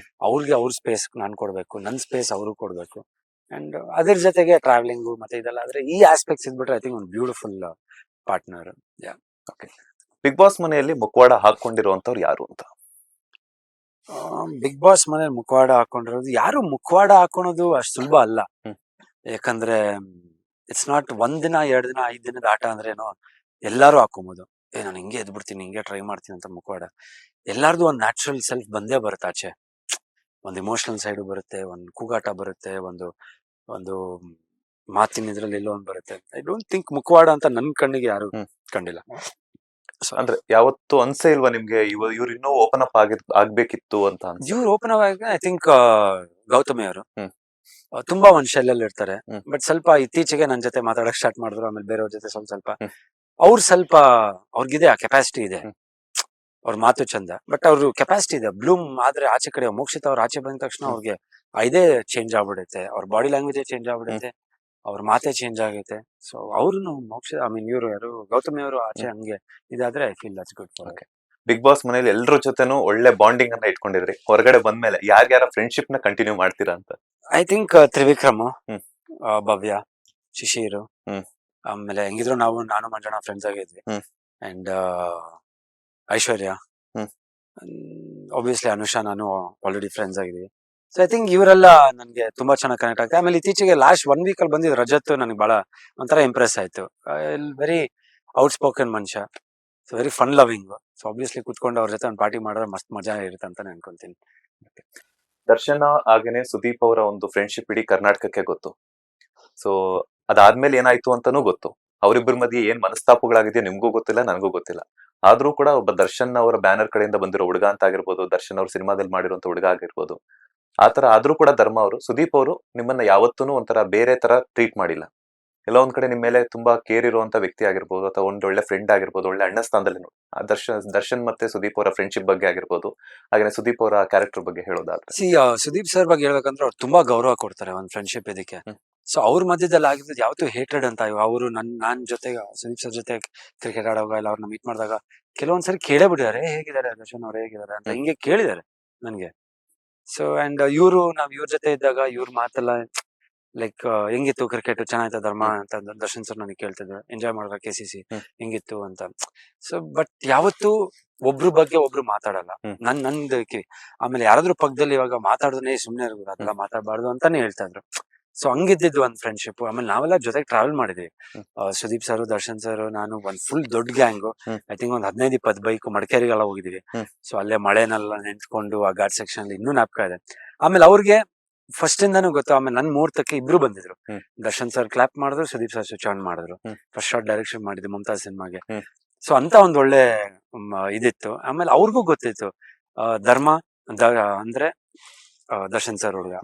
ಅವ್ರಿಗೆ ಅವ್ರ ಸ್ಪೇಸ್ ನಾನ್ ಕೊಡ್ಬೇಕು, ನನ್ ಸ್ಪೇಸ್ ಅವರು ಕೊಡ್ಬೇಕು. ಅಂಡ್ ಅದ್ರ ಜೊತೆಗೆ ಟ್ರಾವೆಲಿಂಗು ಮತ್ತೆ ಇದೆಲ್ಲ ಆದ್ರೆ ಈ ಆಸ್ಪೆಕ್ಟ್ಸ್ ಇದ್ಬಿಟ್ರೆ ಐ ಥಿಂಕ್ ಒಂದು ಬ್ಯೂಟಿಫುಲ್ ಪಾರ್ಟ್ನರ್. ಬಿಗ್ ಬಾಸ್ ಮನೆಯಲ್ಲಿ ಮುಖವಾಡ ಹಾಕೊಂಡಿರುವಂತವ್ರು ಯಾರು ಅಂತ? ಬಿಗ್ ಬಾಸ್ ಮನೇಲಿ ಮುಖವಾಡ ಹಾಕೊಂಡಿರೋದು ಯಾರು ಮುಖವಾಡ ಹಾಕೊಳೋದು ಅಷ್ಟು ಸುಲಭ ಅಲ್ಲ. ಯಾಕಂದ್ರೆ ಇಟ್ಸ್ ನಾಟ್ 1 ದಿನ 2 ದಿನ 5 ದಿನದ ಆಟ ಅಂದ್ರೇನು ಎಲ್ಲಾರು ಹಾಕೊಬಹುದು. ನಾನು ಹಿಂಗೆ ಎದ್ಬಿಡ್ತೀನಿ, ಹಿಂಗೆ ಟ್ರೈ ಮಾಡ್ತೀನಿ ಅಂತ ಮುಖವಾಡ. ಎಲ್ಲಾರ್ದು ಒಂದ್ ನ್ಯಾಚುರಲ್ ಸೆಲ್ಫ್ ಬಂದೇ ಬರುತ್ತೆ ಆಚೆ. ಒಂದ್ ಇಮೋಷನಲ್ ಸೈಡ್ ಬರುತ್ತೆ, ಒಂದ್ ಕೂಗಾಟ ಬರುತ್ತೆ, ಒಂದು ಒಂದು ಮಾತಿನ ಇದ್ರಲ್ಲಿ ಎಲ್ಲೋ ಒಂದ್ ಬರುತ್ತೆ. ಐ ಡೋಂಟ್ ಥಿಂಕ್ ಮುಖವಾಡ ಅಂತ ನನ್ ಕಣ್ಣಿಗೆ ಯಾರು ಕಂಡಿಲ್ಲ. ಅಂದ್ರೆ ಯಾವತ್ತು ಅನ್ಸೇ ಇಲ್ವಾ ನಿಮ್ಗೆ ಇವ್ರು ಇನ್ನೂ ಓಪನ್ ಅಪ್ ಆಗ್ಬೇಕಿತ್ತು ಅಂತ? ಇವ್ರು open up I think Gauthami ಅವರು ತುಂಬಾ ಒಂದ್ ಶೆಲ್ಲಲ್ಲಿ ಇರ್ತಾರೆ. ಬಟ್ ಸ್ವಲ್ಪ ಇತ್ತೀಚೆಗೆ ನನ್ ಜೊತೆ ಮಾತಾಡಕ್ ಸ್ಟಾರ್ಟ್ ಮಾಡಿದ್ರು. ಆಮೇಲೆ ಬೇರೆಯವ್ರ ಜೊತೆ ಸ್ವಲ್ಪ ಅವ್ರು ಸ್ವಲ್ಪ ಅವ್ರಿಗಿದೆ ಆ ಕೆಪಾಸಿಟಿ ಇದೆ, ಅವ್ರ ಮಾತು ಚಂದ, ಬಟ್ ಅವ್ರ ಕೆಪಾಸಿಟಿ ಇದೆ. ಬ್ಲೂಮ್ ಆದ್ರೆ ಆಚೆ ಕಡೆ ಮೋಕ್ಷಿತ ಅವ್ರ ಆಚೆ ಬಂದ ತಕ್ಷಣ ಅವ್ರಿಗೆ ಇದೇ ಚೇಂಜ್ ಆಗ್ಬಿಡುತ್ತೆ, ಅವ್ರ ಬಾಡಿ ಲ್ಯಾಂಗ್ವೇಜ್ ಚೇಂಜ್ ಆಗ್ಬಿಡುತ್ತೆ, ಅವ್ರ ಮಾತೆ ಚೇಂಜ್ ಆಗೈತೆ. ಸೊ ಅವ್ರು ಮೋಕ್ಷ ಐ ಮೀನ್ ಇವರು ಯಾರು ಗೌತಮಿ ಅವರು ಆಚೆ ಹಂಗೆ ಇದಾದ್ರೆ I feel that's good for. Bigg Boss ಮನೇಲಿ ಎಲ್ರ ಜೊತೆನೂ ಒಳ್ಳೆ ಬಾಂಡಿಂಗ್ ಅನ್ನ ಇಟ್ಕೊಂಡಿದ್ರಿ, ಹೊರಗಡೆ ಬಂದ್ಮೇಲೆ ಯಾರ್ಯಾರ ಫ್ರೆಂಡ್ಶಿಪ್ ನ ಕಂಟಿನ್ಯೂ ಮಾಡ್ತೀರಾ ಅಂತ? ಐ ಥಿಂಕ್ ತ್ರಿವಿಕ್ರಮ್, ಭವ್ಯ, ಶಿಶಿರು, ಆಮೇಲೆ ಹೆಂಗಿದ್ರು ನಾನು ಮಂಜಣ್ಣ ಫ್ರೆಂಡ್ಸ್ ಆಗಿದ್ವಿ. ಅಂಡ್ ಐಶ್ವರ್ಯ, ಆಬ್ವಿಯಸ್ಲಿ ಅನುಷಾ, ನಾನು ಆಲ್ರೆಡಿ ಫ್ರೆಂಡ್ಸ್ ಆಗಿದ್ವಿ. ಸೊ ಐ ಥಿಂಕ್ ಇವರೆಲ್ಲ ನನ್ಗೆ ತುಂಬಾ ಚೆನ್ನಾಗಿ ಕನೆಕ್ಟ್ ಆಗ್ತದೆ. ಆಮೇಲೆ ಇತ್ತೀಚೆಗೆ ಲಾಸ್ಟ್ 1 week ಅಲ್ಲಿ ಬಂದಿದ್ದು ರಜತ್ ನನಗೆ ಬಹಳ ಒಂಥರ ಇಂಪ್ರೆಸ್ ಆಯ್ತು. ವೆರಿ ಔಟ್ ಸ್ಪೋಕನ್ ಮನುಷ್ಯ, so very fun loving. So obviously ಕುತ್ಕೊಂಡು ಅವ್ರ ಜೊತೆ ಒಂದು ಪಾರ್ಟಿ ಮಾಡಿದ್ರೆ ಮಸ್ತ್ ಮಜಾ ಇರುತ್ತೆ ಅಂತ ಅನ್ಕೊಂತೀನಿ. ದರ್ಶನ ಹಾಗೇನೆ ಸುದೀಪ್ ಅವರ ಒಂದು ಫ್ರೆಂಡ್ಶಿಪ್ ಇಡೀ ಕರ್ನಾಟಕಕ್ಕೆ ಗೊತ್ತು. ಸೊ ಅದಾದ್ಮೇಲೆ ಏನಾಯ್ತು ಅಂತಾನೂ ಗೊತ್ತು. ಅವರಿಬ್ಬರ ಮಧ್ಯೆ ಏನ್ ಮನಸ್ತಾಪಗಳಾಗಿದೆಯೋ ನಿಮ್ಗೂ ಗೊತ್ತಿಲ್ಲ, ನನಗೂ ಗೊತ್ತಿಲ್ಲ. ಆದ್ರೂ ಕೂಡ ಒಬ್ಬ ದರ್ಶನ್ ಅವರ ಬ್ಯಾನರ್ ಕಡೆಯಿಂದ ಬಂದಿರೋ ಹುಡುಗ ಅಂತ ಆಗಿರ್ಬೋದು, ದರ್ಶನ್ ಅವ್ರ ಸಿನಿಮಾದಲ್ಲಿ ಮಾಡಿರುವಂತ ಹುಡುಗ ಆಗಿರ್ಬೋದು, ಆತರ ಆದ್ರೂ ಕೂಡ ಧರ್ಮ ಅವರು ಸುದೀಪ್ ಅವರು ನಿಮ್ಮನ್ನ ಯಾವತ್ತೂ ಒಂಥರ ಬೇರೆ ತರ ಟ್ರೀಟ್ ಮಾಡಿಲ್ಲ. ಎಲ್ಲೋ ಒಂದ್ ಕಡೆ ನಿಮ್ ಮೇಲೆ ತುಂಬಾ ಕೇರ್ ಇರುವಂತ ವ್ಯಕ್ತಿ ಆಗಿರ್ಬೋದು, ಅಥವಾ ಒಂದ್ ಒಳ್ಳೆ ಫ್ರೆಂಡ್ ಆಗಿರ್ಬೋದು, ಒಳ್ಳೆ ಅಣ್ಣ ಸ್ಥಾನದಲ್ಲಿ ನೋಡಿ. ಆ ದರ್ಶನ್ ಮತ್ತೆ ಸುದೀಪ್ ಅವರ ಫ್ರೆಂಡ್ಶಿಪ್ ಬಗ್ಗೆ ಆಗಿರ್ಬೋದು, ಹಾಗೆ ಸುದೀಪ್ ಅವರ ಕ್ಯಾರೆಕ್ಟರ್ ಬಗ್ಗೆ ಹೇಳೋದಾದ್ರೆ. ಸಿ ಸುದೀಪ್ ಸರ್ ಬಗ್ಗೆ ಹೇಳ್ಬೇಕಂದ್ರೆ ಅವ್ರು ತುಂಬಾ ಗೌರವ ಕೊಡ್ತಾರೆ ಒಂದ್ ಫ್ರೆಂಡ್ಶಿಪ್ ಇದಕ್ಕೆ. ಹ್ಮ್. ಸೊ ಅವ್ರ ಮಧ್ಯದಲ್ಲಿ ಆಗಿದ್ದು ಯಾವತ್ತೂ ಹೇಟ್ರೆಡ್ ಅಂತ ಅವರು ನಾನ್ ಜೊತೆಗೆ ಸುದೀಪ್ ಸರ್ ಜೊತೆ ಕ್ರಿಕೆಟ್ ಆಡುವಾಗ ಇಲ್ಲ ಅವ್ರನ್ನ ಮೀಟ್ ಮಾಡಿದಾಗ ಕೆಲವೊಂದ್ಸರಿ ಕೇಳೇ ಬಿಟ್ಟಿದ್ದಾರೆ, ಹೇಗಿದ್ದಾರೆ ದರ್ಶನ್ ಅವ್ರು ಹೇಗಿದ್ದಾರೆ ಅಂತ ಹಿಂಗೆ ಕೇಳಿದ್ದಾರೆ ನನ್ಗೆ. ಸೊ ಅಂಡ್ ನಾವ್ ಇವ್ರ ಜೊತೆ ಇದ್ದಾಗ ಇವ್ರ ಮಾತೆಲ್ಲ ಲೈಕ್ ಹೆಂಗಿತ್ತು ಕ್ರಿಕೆಟ್ ಚೆನ್ನಾಯ್ತಾ ಧರ್ಮ ಅಂತ ದರ್ಶನ್ ಸರ್ ನನಗೆ ಕೇಳ್ತಿದ್ರು, ಎಂಜಾಯ್ ಮಾಡಿದ್ರ KCC ಹೆಂಗಿತ್ತು ಅಂತ. ಸೊ ಬಟ್ ಯಾವತ್ತೂ ಒಬ್ರು ಬಗ್ಗೆ ಒಬ್ರು ಮಾತಾಡಲ್ಲ. ನಂದು ಕಿವಿ. ಆಮೇಲೆ ಯಾರಾದ್ರೂ ಪಕ್ಕದಲ್ಲಿ ಇವಾಗ ಮಾತಾಡಿದ್ರೆ ಸುಮ್ನೆ ಇರ್ಬೋದು, ಅದೆಲ್ಲ ಮಾತಾಡಬಾರ್ದು ಅಂತಾನೆ ಹೇಳ್ತಾ ಇದ್ರು. ಸೊ ಹಂಗಿದ್ದು ಒಂದ್ ಫ್ರೆಂಡ್ಶಿಪ್. ಆಮೇಲೆ ನಾವೆಲ್ಲ ಜೊತೆಗೆ ಟ್ರಾವೆಲ್ ಮಾಡಿದ್ವಿ. ಸುದೀಪ್ ಸರ್, ದರ್ಶನ್ ಸರ್, ನಾನು ಒಂದ್ ಫುಲ್ ದೊಡ್ಡ ಗ್ಯಾಂಗ್. ಐ ಥಿಂಕ್ ಒಂದ್ 15-20 ಬೈಕ್ ಮಡಿಕೇರಿಗೆಲ್ಲ ಹೋಗಿದೀವಿ. ಸೊ ಅಲ್ಲೇ ಮಳೆನೆಲ್ಲ ನೆಂತ್ಕೊಂಡು ಆ ಘಾಟ್ ಸೆಕ್ಷನ್ ಅಲ್ಲಿ ಇನ್ನೂ ಜ್ಞಾಪಕ ಇದೆ. ಆಮೇಲೆ ಅವ್ರಿಗೆ ಫಸ್ಟ್ ಇಂದಾನು ಗೊತ್ತು. ಆಮೇಲೆ ನನ್ ಮುಹೂರ್ತಕ್ಕೆ ಇಬ್ರು ಬಂದಿದ್ರು. ದರ್ಶನ್ ಸರ್ ಕ್ಲಾಪ್ ಮಾಡಿದ್ರು, ಸುದೀಪ್ ಸರ್ ಸ್ವಿಚ್ ಆನ್ ಮಾಡಿದ್ರು. ಫಸ್ಟ್ ಶಾಟ್ ಡೈರೆಕ್ಷನ್ ಮಾಡಿದ್ವಿ ಮುಮ್ತಾಜ್ ಸಿನಿಮಾಗೆ. ಸೊ ಅಂತ ಒಂದ್ ಒಳ್ಳೆ ಇದಿತ್ತು. ಆಮೇಲೆ ಅವ್ರಿಗೂ ಗೊತ್ತಿತ್ತು ಧರ್ಮ ಅಂದ್ರೆ ದರ್ಶನ್ ಸರ್ ಹುಡುಗ,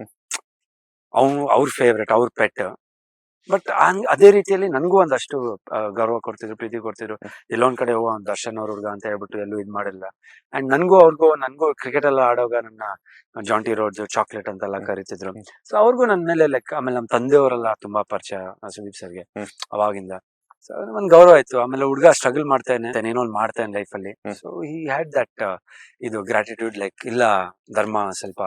ಅವ್ರ ಫೇವ್ರೆಟ್, ಅವ್ರ ಪೆಟ್. ಬಟ್ ಅದೇ ರೀತಿಯಲ್ಲಿ ನನ್ಗೂ ಒಂದಷ್ಟು ಗೌರವ ಕೊಡ್ತಿದ್ರು, ಪ್ರೀತಿ ಕೊಡ್ತಿದ್ರು. ಎಲ್ಲೊಂದ್ ಕಡೆ ದರ್ಶನ್ ಅವ್ರ ಹುಡುಗ ಅಂತ ಹೇಳ್ಬಿಟ್ಟು ಎಲ್ಲೂ ಇದ್ ಮಾಡಿಲ್ಲ. ಅಂಡ್ ನನ್ಗೂ ಕ್ರಿಕೆಟ್ ಎಲ್ಲ ಆಡೋವಾಗ ನನ್ನ ಜಾಂಟಿ ರೋಡ್ಸ್, ಚಾಕ್ಲೇಟ್ ಅಂತೆಲ್ಲ ಕರಿತಿದ್ರು. ಸೊ ಅವ್ರಿಗೂ ನನ್ ಮೇಲೆ ಲೆಕ್ಕ. ಆಮೇಲೆ ನಮ್ ತಂದೆಯವರೆಲ್ಲ ತುಂಬಾ ಪರಿಚಯ ಸುದೀಪ್ ಸರ್ಗೆ ಅವಾಗಿಂದ. ಸೊ ಒಂದ್ ಗೌರವ ಇತ್ತು. ಆಮೇಲೆ ಹುಡುಗ ಸ್ಟ್ರಗಲ್ ಮಾಡ್ತಾನೆ, ಏನೋ ಒಂದ್ ಮಾಡ್ತಾನೆ ಲೈಫ್ ಅಲ್ಲಿ. ಸೊ ಹಿ ಹ್ಯಾಡ್ ದಟ್ ಇದು ಗ್ರಾಟಿಟ್ಯೂಡ್, ಲೈಕ್ ಇಲ್ಲ ಧರ್ಮ ಸ್ವಲ್ಪ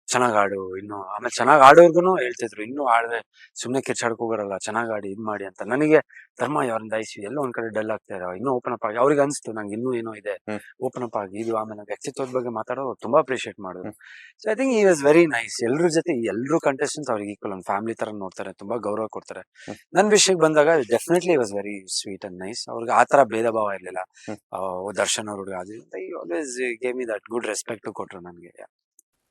ಚೆನ್ನಾಗ್ ಆಡು ಇನ್ನು. ಆಮೇಲೆ ಚೆನ್ನಾಗ್ ಆಡೋರ್ಗುನು ಹೇಳ್ತಿದ್ರು, ಇನ್ನು ಆಡ್ರೆ ಸುಮ್ನೆ ಕಿರ್ಚಾಡಕ್ ಹೋಗೋರಲ್ಲ, ಚೆನ್ನಾಗ್ ಆಡಿ ಇದ್ ಮಾಡಿ ಅಂತ. ನನಗೆ ಧರ್ಮ ಯಾವ್ರಿಂದ ಐಸಿ ಎಲ್ಲೋ ಒಂದ್ ಕಡೆ ಡಲ್ ಆಗ್ತಾ ಇರೋ, ಇನ್ನೂ ಓಪನ್ ಅಪ್ ಆಗಿ ಅವ್ರಿಗೆ ಅನ್ಸ್ತು ನಂಗೆ ಇನ್ನೂ ಏನೋ ಇದೆ, ಓಪನ್ ಅಪ್ ಆಗಿ ಇದು. ಆಮೇಲೆ ವ್ಯಕ್ತಿತ್ವದ ಬಗ್ಗೆ ಮಾತಾಡೋದು ತುಂಬಾ ಅಪ್ರಿಶಿಯೇಟ್ ಮಾಡಿದ್ರು. ಸೊ ಐ ಥಿಂಕ್ ಈ ವಾಸ್ ವೆರಿ ನೈಸ್. ಎಲ್ರ ಜೊತೆ ಎಲ್ರು ಕಂಟೆಸ್ಟೆಂಟ್ಸ್ ಅವ್ರಿಗೆ ಈಕ್ವಲ್ ಒಂದು ಫ್ಯಾಮಿಲಿ ತರ ನೋಡ್ತಾರೆ, ತುಂಬಾ ಗೌರವ ಕೊಡ್ತಾರೆ. ನನ್ ವಿಷಯಕ್ಕೆ ಬಂದಾಗ definitely was very sweet and nice. ಅವ್ರಿಗೆ ಆತರ ಭೇದ ಭಾವ ಇರ್ಲಿಲ್ಲ. ದರ್ಶನ್ ಅವ್ರ ಹುಡುಗ always gave me that good respect ಕೊಟ್ರು ನನ್ಗೆ.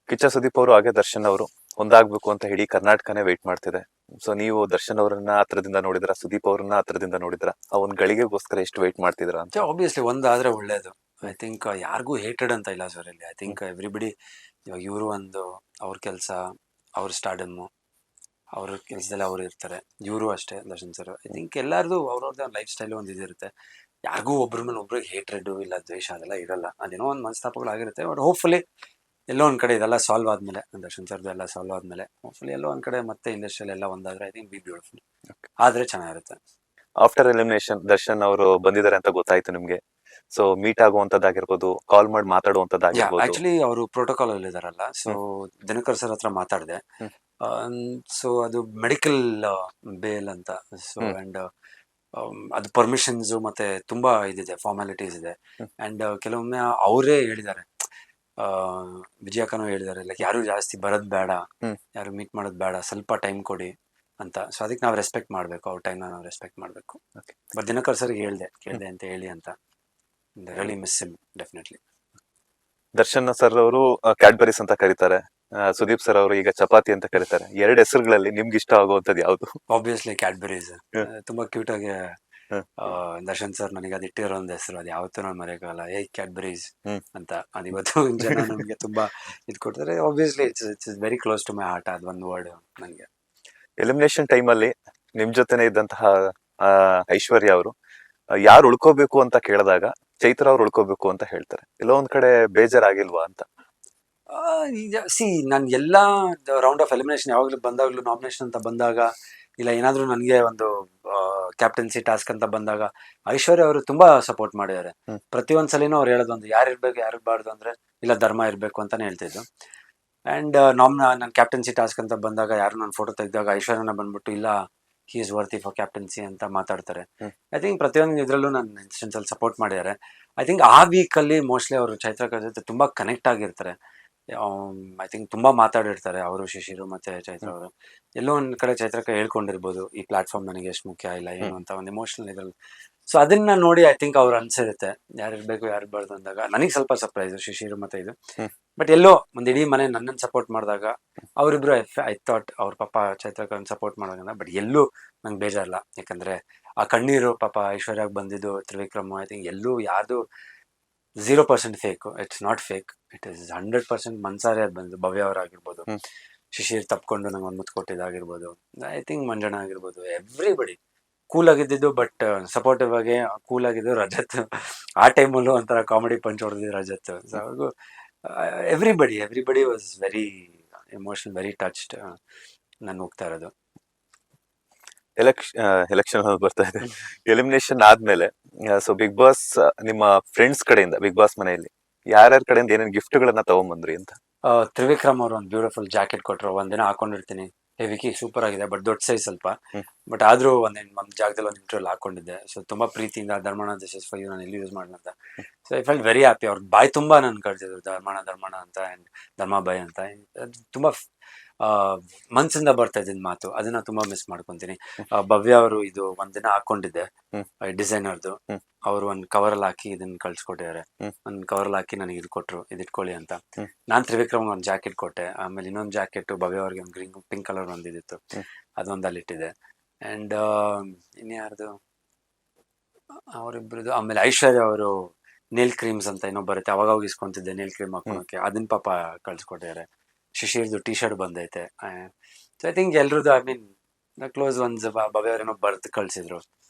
ಕಿಚ್ಚ ಸುದೀಪ್ ಅವರು ಹಾಗೆ ದರ್ಶನ್ ಅವರು ಒಂದಾಗ್ಬೇಕು ಅಂತ ಇಡೀ ಕರ್ನಾಟಕನೇ ವೇಟ್ ಮಾಡ್ತಿದೆ. ಸೊ ನೀವು ದರ್ಶನ್ ಅವರನ್ನ ಹತ್ರದಿಂದ ನೋಡಿದ್ರ, ಸುದೀಪ್ ಅವರನ್ನ ಹತ್ರದಿಂದ ನೋಡಿದ್ರ, ಆ ಒಂದ್ ಗಳಿಗೆಗೋಸ್ಕರ ಎಷ್ಟು ವೇಟ್ ಮಾಡ್ತಿದ್ರ ಅಂತ? ಆಬ್ವಿಯಸ್ಲಿ ಒಂದಾದ್ರೆ ಒಳ್ಳೇದು. ಐ ಥಿಂಕ್ ಯಾರಿಗೂ ಹೇಟೆಡ್ ಅಂತ ಇಲ್ಲ ಸರ್ ಇಲ್ಲಿ. ಐ ಥಿಂಕ್ ಎವ್ರಿಬಡಿ ಇವಾಗ ಇವರು ಒಂದು ಅವ್ರ ಕೆಲಸ, ಅವ್ರ ಸ್ಟಾರ್ಡಮ್, ಅವ್ರ ಕೆಲಸದಲ್ಲಿ ಅವ್ರು ಇರ್ತಾರೆ. ಇವರು ಅಷ್ಟೇ ದರ್ಶನ್ ಸರ್. ಐ ಥಿಂಕ್ ಎಲ್ಲಾರ್ದು ಅವ್ರವ್ರದ್ದು ಒಂದು ಲೈಫ್ ಸ್ಟೈಲ್ ಒಂದು ಇದಿರುತ್ತೆ. ಯಾರಿಗೂ ಒಬ್ರ ಮೇಲೆ ಒಬ್ರಿಗೆ ಹೇಟ್ರೆಡ್ ಇಲ್ಲ ದ್ವೇಷ ಅದೆಲ್ಲ ಇರಲ್ಲ. ಅದೇನೋ ಒಂದು ಮನಸ್ತಾಪಗಳಾಗಿರುತ್ತೆ. ಬಟ್ ಹೋಪ್ಫುಲಿ ಎಲ್ಲೋ ಒಂದ್ ಕಡೆ ಇದೆಲ್ಲ ಸಾಲ್ವ್ ಆದ್ಮೇಲೆ, ದರ್ಶನ್ ಸರ್ದು ಎಲ್ಲ ಸಾಲ್ವ್ ಆದ್ಮೇಲೆ ಹೋಪ್ಫುಲಿ ಎಲ್ಲೋ ಒಂದ್ ಕಡೆ ಮತ್ತೆ ಇಂಡಸ್ಟ್ರಿಯಲ್ಲಿ ಎಲ್ಲ ಒಂದಾದ್ರೆ ಐ ಥಿಂಕ್ ಬಿ ಬ್ಯೂಟಿಫುಲ್. ಆದ್ರೆ ಚೆನ್ನಾಗಿರುತ್ತೆ. ಆಫ್ಟರ್ ಎಲಿಮಿನೇಷನ್ ದರ್ಶನ್ ಅವರು ಬಂದಿದ್ದಾರೆ ಅಂತ ಗೊತ್ತಾಯ್ತು ನಿಮ್ಗೆ. ಸೊ ಮೀಟ್ ಆಗುವಂತದ್ದಾಗಿರ್ಬೋದು, ಕಾಲ್ ಮಾಡಿ ಮಾತಾಡುವಂತದ್ದಾಗಿರ್ಬೋದು. ಆಕ್ಚುಲಿ ಅವರು ಪ್ರೋಟೋಕಾಲ್ ಅಲ್ಲಿ ಇದಾರಲ್ಲ. ಸೊ ದಿನಕರ್ ಸರ್ ಹತ್ರ ಮಾತಾಡಿದೆ. ಸೊ ಅದು ಮೆಡಿಕಲ್ ಬೇಲ್ ಅಂತ. ಸೊ ಅಂಡ್ ಅದು ಪರ್ಮಿಷನ್ಸ್ ಮತ್ತೆ ತುಂಬಾ ಇದಿದೆ, ಫಾರ್ಮಾಲಿಟೀಸ್ ಇದೆ. ಅಂಡ್ ಕೆಲವೊಮ್ಮೆ ಅವರೇ ಹೇಳಿದ್ದಾರೆ, ವಿಜಯಕ್ಕನೂ ಹೇಳಿದ್ದಾರೆ, ಲೈಕ್ ಯಾರು ಜಾಸ್ತಿ ಬರೋದ್ ಬೇಡ, ಯಾರು ಮೀಟ್ ಮಾಡೋದ್ ಬೇಡ, ಸ್ವಲ್ಪ ಟೈಮ್ ಕೊಡಿ ಅಂತ. ಸೊ ಅದಕ್ಕೆ ನಾವು ರೆಸ್ಪೆಕ್ಟ್ ಮಾಡ್ಬೇಕು, ಅವ್ರ ಟೈಮ್ ನಾವು ರೆಸ್ಪೆಕ್ಟ್ ಮಾಡ್ಬೇಕು. ಬಟ್ ದಿನಕರ್ ಸರ್ ಕೇಳ್ದೆ ಅಂತ ಹೇಳಿ ಅಂತ. Really miss him definitely. Darshan sir ಅವರು ಕ್ಯಾಡ್ಬರೀಸ್ ಅಂತ ಕರೀತಾರೆ, ಸುದೀಪ್ ಸರ್ ಅವರು ಈಗ ಚಪಾತಿ ಅಂತ ಕರೀತಾರೆ. ಎರಡು ಹೆಸರುಗಳಲ್ಲಿ ನಿಮ್ಗೆ ಇಷ್ಟ ಆಗುವಂತದ್ದು ಯಾವ್ದು? Obviously Cadbury's. ತುಂಬಾ ಕ್ಯೂಟ್ ಆಗಿ ದರ್ಶನ್ ಸರ್ ನನಗೆ ಅದು ಇಟ್ಟಿರೋ ಒಂದು ಹೆಸರು, ಅದು ಯಾವತ್ತೂ ನಾನು ಮರೆಯಕ್ಕಾಗಲ್ಲ. ಕ್ಯಾಡ್ಬರೀಸ್ ಅಂತ. ಅದು ಇವತ್ತು ಜನ ನಮ್ಗೆ ತುಂಬಾ ಇದು ಕೊಡ್ತಾರೆ. Obviously it's very close to my heart. ಅದು ಒಂದು ವರ್ಡ್ ನನಗೆ. ಎಲಿಮಿನೇಷನ್ ಟೈಮ್ ಅಲ್ಲಿ ನಿಮ್ ಜೊತೆನೆ ಇದ್ದಂತಹ ಐಶ್ವರ್ಯ ಅವರು ಯಾರು ಉಳ್ಕೋಬೇಕು ಅಂತ ಕೇಳಿದಾಗ ಚೈತ್ರ ಅವ್ರು ಉಳ್ಕೋಬೇಕು ಅಂತ ಹೇಳ್ತಾರೆ. ಎಲ್ಲೋ ಒಂದ್ ಕಡೆ ಬೇಜಾರಾಗಿಲ್ವಾ ಅಂತ? ನಾನ್ ಎಲ್ಲಾ ರೌಂಡ್ ಆಫ್ ಎಲಿಮಿನೇಷನ್ ಯಾವಾಗ್ಲೂ ಬಂದಾಗ್ಲೂ, ನಾಮಿನೇಷನ್ ಅಂತ ಬಂದಾಗ, ಇಲ್ಲ ಏನಾದ್ರೂ ನನಗೆ ಒಂದು ಕ್ಯಾಪ್ಟನ್ಸಿ ಟಾಸ್ಕ್ ಅಂತ ಬಂದಾಗ ಐಶ್ವರ್ಯ ಅವರು ತುಂಬಾ ಸಪೋರ್ಟ್ ಮಾಡಿದ್ದಾರೆ. ಪ್ರತಿಯೊಂದ್ಸಲಿನೂ ಅವ್ರು ಹೇಳೋದು ಒಂದು, ಯಾರು ಇರ್ಬೇಕು ಯಾರು ಇರಬಾರ್ದು ಅಂದ್ರೆ ಇಲ್ಲ ಧರ್ಮ ಇರ್ಬೇಕು ಅಂತಾನೆ ಹೇಳ್ತಿದ್ರು. ಅಂಡ್ ನನ್ ಕ್ಯಾಪ್ಟನ್ಸಿ ಟಾಸ್ಕ್ ಅಂತ ಬಂದಾಗ ಯಾರು ನನ್ನ ಫೋಟೋ ತೆಗೆದಾಗ ಐಶ್ವರ್ಯನ ಬಂದ್ಬಿಟ್ಟು ಇಲ್ಲ ಹಿ ಇಸ್ ವರ್ತಿ ಫಾರ್ ಕ್ಯಾಪ್ಟನ್ಸಿ ಅಂತ ಮಾತಾಡ್ತಾರೆ. ಐ ಥಿಂಕ್ ಪ್ರತಿಯೊಂದು ಇದ್ರಲ್ಲೂ ನನ್ನ ಇನ್ಸ್ಟೆನ್ಸ್ ಅಲ್ಲಿ ಸಪೋರ್ಟ್ ಮಾಡಿದ್ದಾರೆ. ಐ ಥಿಂಕ್ ಆ ವೀಕ್ ಅಲ್ಲಿ ಮೋಸ್ಟ್ಲಿ ಅವರು ಚೈತ್ರ ಜೊತೆ ತುಂಬಾ ಕನೆಕ್ಟ್ ಆಗಿರ್ತಾರೆ. ಐ ಥಿಂಕ್ ತುಂಬಾ ಮಾತಾಡಿರ್ತಾರೆ ಅವರು, ಶಿಶಿರು ಮತ್ತೆ ಚೈತ್ರ ಅವರು. ಎಲ್ಲೋ ಒಂದ್ ಕಡೆ ಚೈತ್ರಕ್ಕೆ ಹೇಳ್ಕೊಂಡಿರ್ಬೋದು, ಈ ಪ್ಲಾಟ್ಫಾರ್ಮ್ ನನಗೆ ಎಷ್ಟು ಮುಖ್ಯ ಇಲ್ಲ ಏನು ಅಂತ ಒಂದು ಎಮೋಷನಲ್ ಇದ್ರಲ್ಲಿ. ಸೊ ಅದನ್ನ ನೋಡಿ ಐ ಥಿಂಕ್ ಅವ್ರು ಅನ್ಸಿರುತ್ತೆ ಯಾರು ಇರ್ಬೇಕು ಯಾರು ಇರ್ಬಾರ್ದು ಅಂದಾಗ. ನನಗೆ ಸ್ವಲ್ಪ ಸರ್ಪ್ರೈಸ್ ಶಿಶಿರು ಮತ್ತೆ ಇದು. ಬಟ್ ಎಲ್ಲೋ ಒಂದ್ ಇಡೀ ಮನೆ ನನ್ನನ್ನು ಸಪೋರ್ಟ್ ಮಾಡಿದಾಗ ಅವರಿಬ್ರು ಐ ಥಾಟ್ ಅವ್ರ ಪಾಪ ಚೈತ್ರಕ್ಕೆ ಸಪೋರ್ಟ್ ಮಾಡೋದ್ರಿಂದ. ಬಟ್ ಎಲ್ಲೂ ನಂಗೆ ಬೇಜಾರಿಲ್ಲ, ಯಾಕಂದ್ರೆ ಆ ಕಣ್ಣೀರು ಪಾಪ ಐಶ್ವರ್ಯಾಗ ಬಂದಿದ್ದು, ತ್ರಿವಿಕ್ರಮ್, ಐ ಥಿಂಕ್ ಎಲ್ಲೂ ಯಾರ್ದು 0% fake. It's not fake, it is 100% ಮನ್ಸಾರೆ ಅದು ಬಂದು ಭವ್ಯ ಅವರಾಗಿರ್ಬೋದು, ಹ್ಮ್. ಶಿಶಿರ್ ತಪ್ಕೊಂಡು ನಂಗೆ ಒಂದು ಮುತ್ತು ಕೊಟ್ಟಿದ್ದಾಗಿರ್ಬೋದು, ಐ ಥಿಂಕ್ ಮಂಜಣ್ಣ ಆಗಿರ್ಬೋದು, ಎವ್ರಿಬಡಿ ಕೂಲ್ ಆಗಿದ್ದು. ಬಟ್ ಸಪೋರ್ಟಿವ್ ಆಗಿ ಕೂಲ್ ಆಗಿದ್ದು ರಜತ್. ಆ ಟೈಮಲ್ಲೂ ಒಂಥರ ಕಾಮಿಡಿ ಪಂಚ್ ಹೊಡೆದಿದ್ದು ರಜತ್. ಸೊ ಅವ್ರಿಗೂ everybody was very emotional, very touched. ನಾನು ಹೋಗ್ತಾ ಇರೋದು ಎಲೆಕ್ಷನ್ ಬರ್ತಾ ಇದೆ, ಎಲಿಮಿನೇಷನ್ ಆದ್ಮೇಲೆ ಸೊ ಬಿಗ್ ಬಾಸ್ ನಿಮ್ಮ ಫ್ರೆಂಡ್ಸ್ ಕಡೆಯಿಂದ ಬಿಗ್ ಬಾಸ್ ಮನೆಯಲ್ಲಿ ಯಾರ್ಯಾರ ಕಡೆಯಿಂದ ಏನೇನ್ ಗಿಫ್ಟ್ ಗಳನ್ನ ತಗೊಂಡ್ಬಂದ್ರಿ ಅಂತ? ತ್ರಿವಿಕ್ರಮ್ ಅವರು ಒಂದು ಬ್ಯೂಟಿಫುಲ್ ಜಾಕೆಟ್ ಕೊಟ್ಟರು. ಒಂದಿನ ಹಾಕೊಂಡಿರ್ತೀನಿ, ವಿಕಿ ಸೂಪರ್ ಆಗಿದೆ, ಬಟ್ ದೊಡ್ಡ ಸೈಜ್ ಸ್ವಲ್ಪ. ಹ್ಮ್. ಬಟ್ ಆದ್ರೂ ಒಂದು ಜಾಗದಲ್ಲಿ ಒಂದು ಇಂಟರ್ವ್ಯೂಲ್ ಹಾಕೊಂಡಿದ್ದೆ. ಸೊ ತುಂಬಾ ಪ್ರೀತಿಯಿಂದ Dharmana this is for you, ನಾನು ಎಲ್ಲಿ ಯೂಸ್ ಮಾಡೋಣ ಅಂತ. So I felt very happy. ಅವ್ರ ಬಾಯ್ ತುಂಬಾ ನನ್ ಕಳ್ಸಿದ್ರು ಧರ್ಮಣ ಅಂತ ಅಂಡ್ ಧರ್ಮ ಬಾಯ್ ಅಂತ. ಅದು ತುಂಬಾ ಮನ್ಸಿಂದ ಬರ್ತಾ ಇದ್ದಿದ್ ಮಾತು, ಅದನ್ನ ತುಂಬಾ ಮಿಸ್ ಮಾಡ್ಕೊಂತೀನಿ. ಭವ್ಯ ಅವರು ಇದು ಒಂದಿನ ಹಾಕೊಂಡಿದ್ದೆ, ಹ್ಮ್. ಡಿಸೈನರ್ದು. ಹ್ಮ್. ಅವ್ರು ಒಂದ್ ಕವರ್ ಅಲ್ಲಿ ಹಾಕಿ ಇದನ್ನ ಕಳ್ಸಿಕೊಟ್ಟಿದ್ದಾರೆ. ಹ್ಮ್. ಒಂದ್ ಕವರ್ ಅಲ್ಲಿ ಹಾಕಿ ನನಗೆ ಇದು ಕೊಟ್ರು, ಇದು ಇಟ್ಕೊಳ್ಳಿ ಅಂತ. ಹ್ಮ್. ನಾನ್ ತ್ರಿವಿಕ್ರಮ್ ಒಂದು ಜಾಕೆಟ್ ಕೊಟ್ಟೆ. ಆಮೇಲೆ ಇನ್ನೊಂದು ಜಾಕೆಟ್ ಭವ್ಯ ಅವ್ರಿಗೆ ಒಂದು ಗ್ರೀನ್ ಪಿಂಕ್ ಕಲರ್ ಒಂದಿತ್ತು, ಹ್ಮ್. ಅದೊಂದು ಅಲ್ಲಿ ಇಟ್ಟಿದೆ. ಅಂಡ್ ಇನ್ಯಾರ್ದು ಅವರಿಬ್ರದ್ದು, ಆಮೇಲೆ ಐಶ್ವರ್ಯ ಅವರು ನೇಲ್ ಕ್ರೀಮ್ಸ್ ಅಂತ ಏನೋ ಬರುತ್ತೆ, ಅವಾಗ ಇಸ್ಕೊಂತಿದ್ದೆ ನೇಲ್ ಕ್ರೀಮ್ ಹಾಕೊಳಕ್ಕೆ, ಅದನ್ನ ಪಾಪ ಕಳ್ಸಿಕೊಟ್ಟಿದ್ದಾರೆ. ಶಿಶಿರ್ದು ಟಿ ಶರ್ಟ್ ಬಂದೈತೆ. ಸೊ ಐ ಥಿಂಕ್ ಎಲ್ರದ್ದು, I mean close ones Bhavya ಅವ್ರೇನೋ ಬರ್ದು ಕಳ್ಸಿದ್ರು.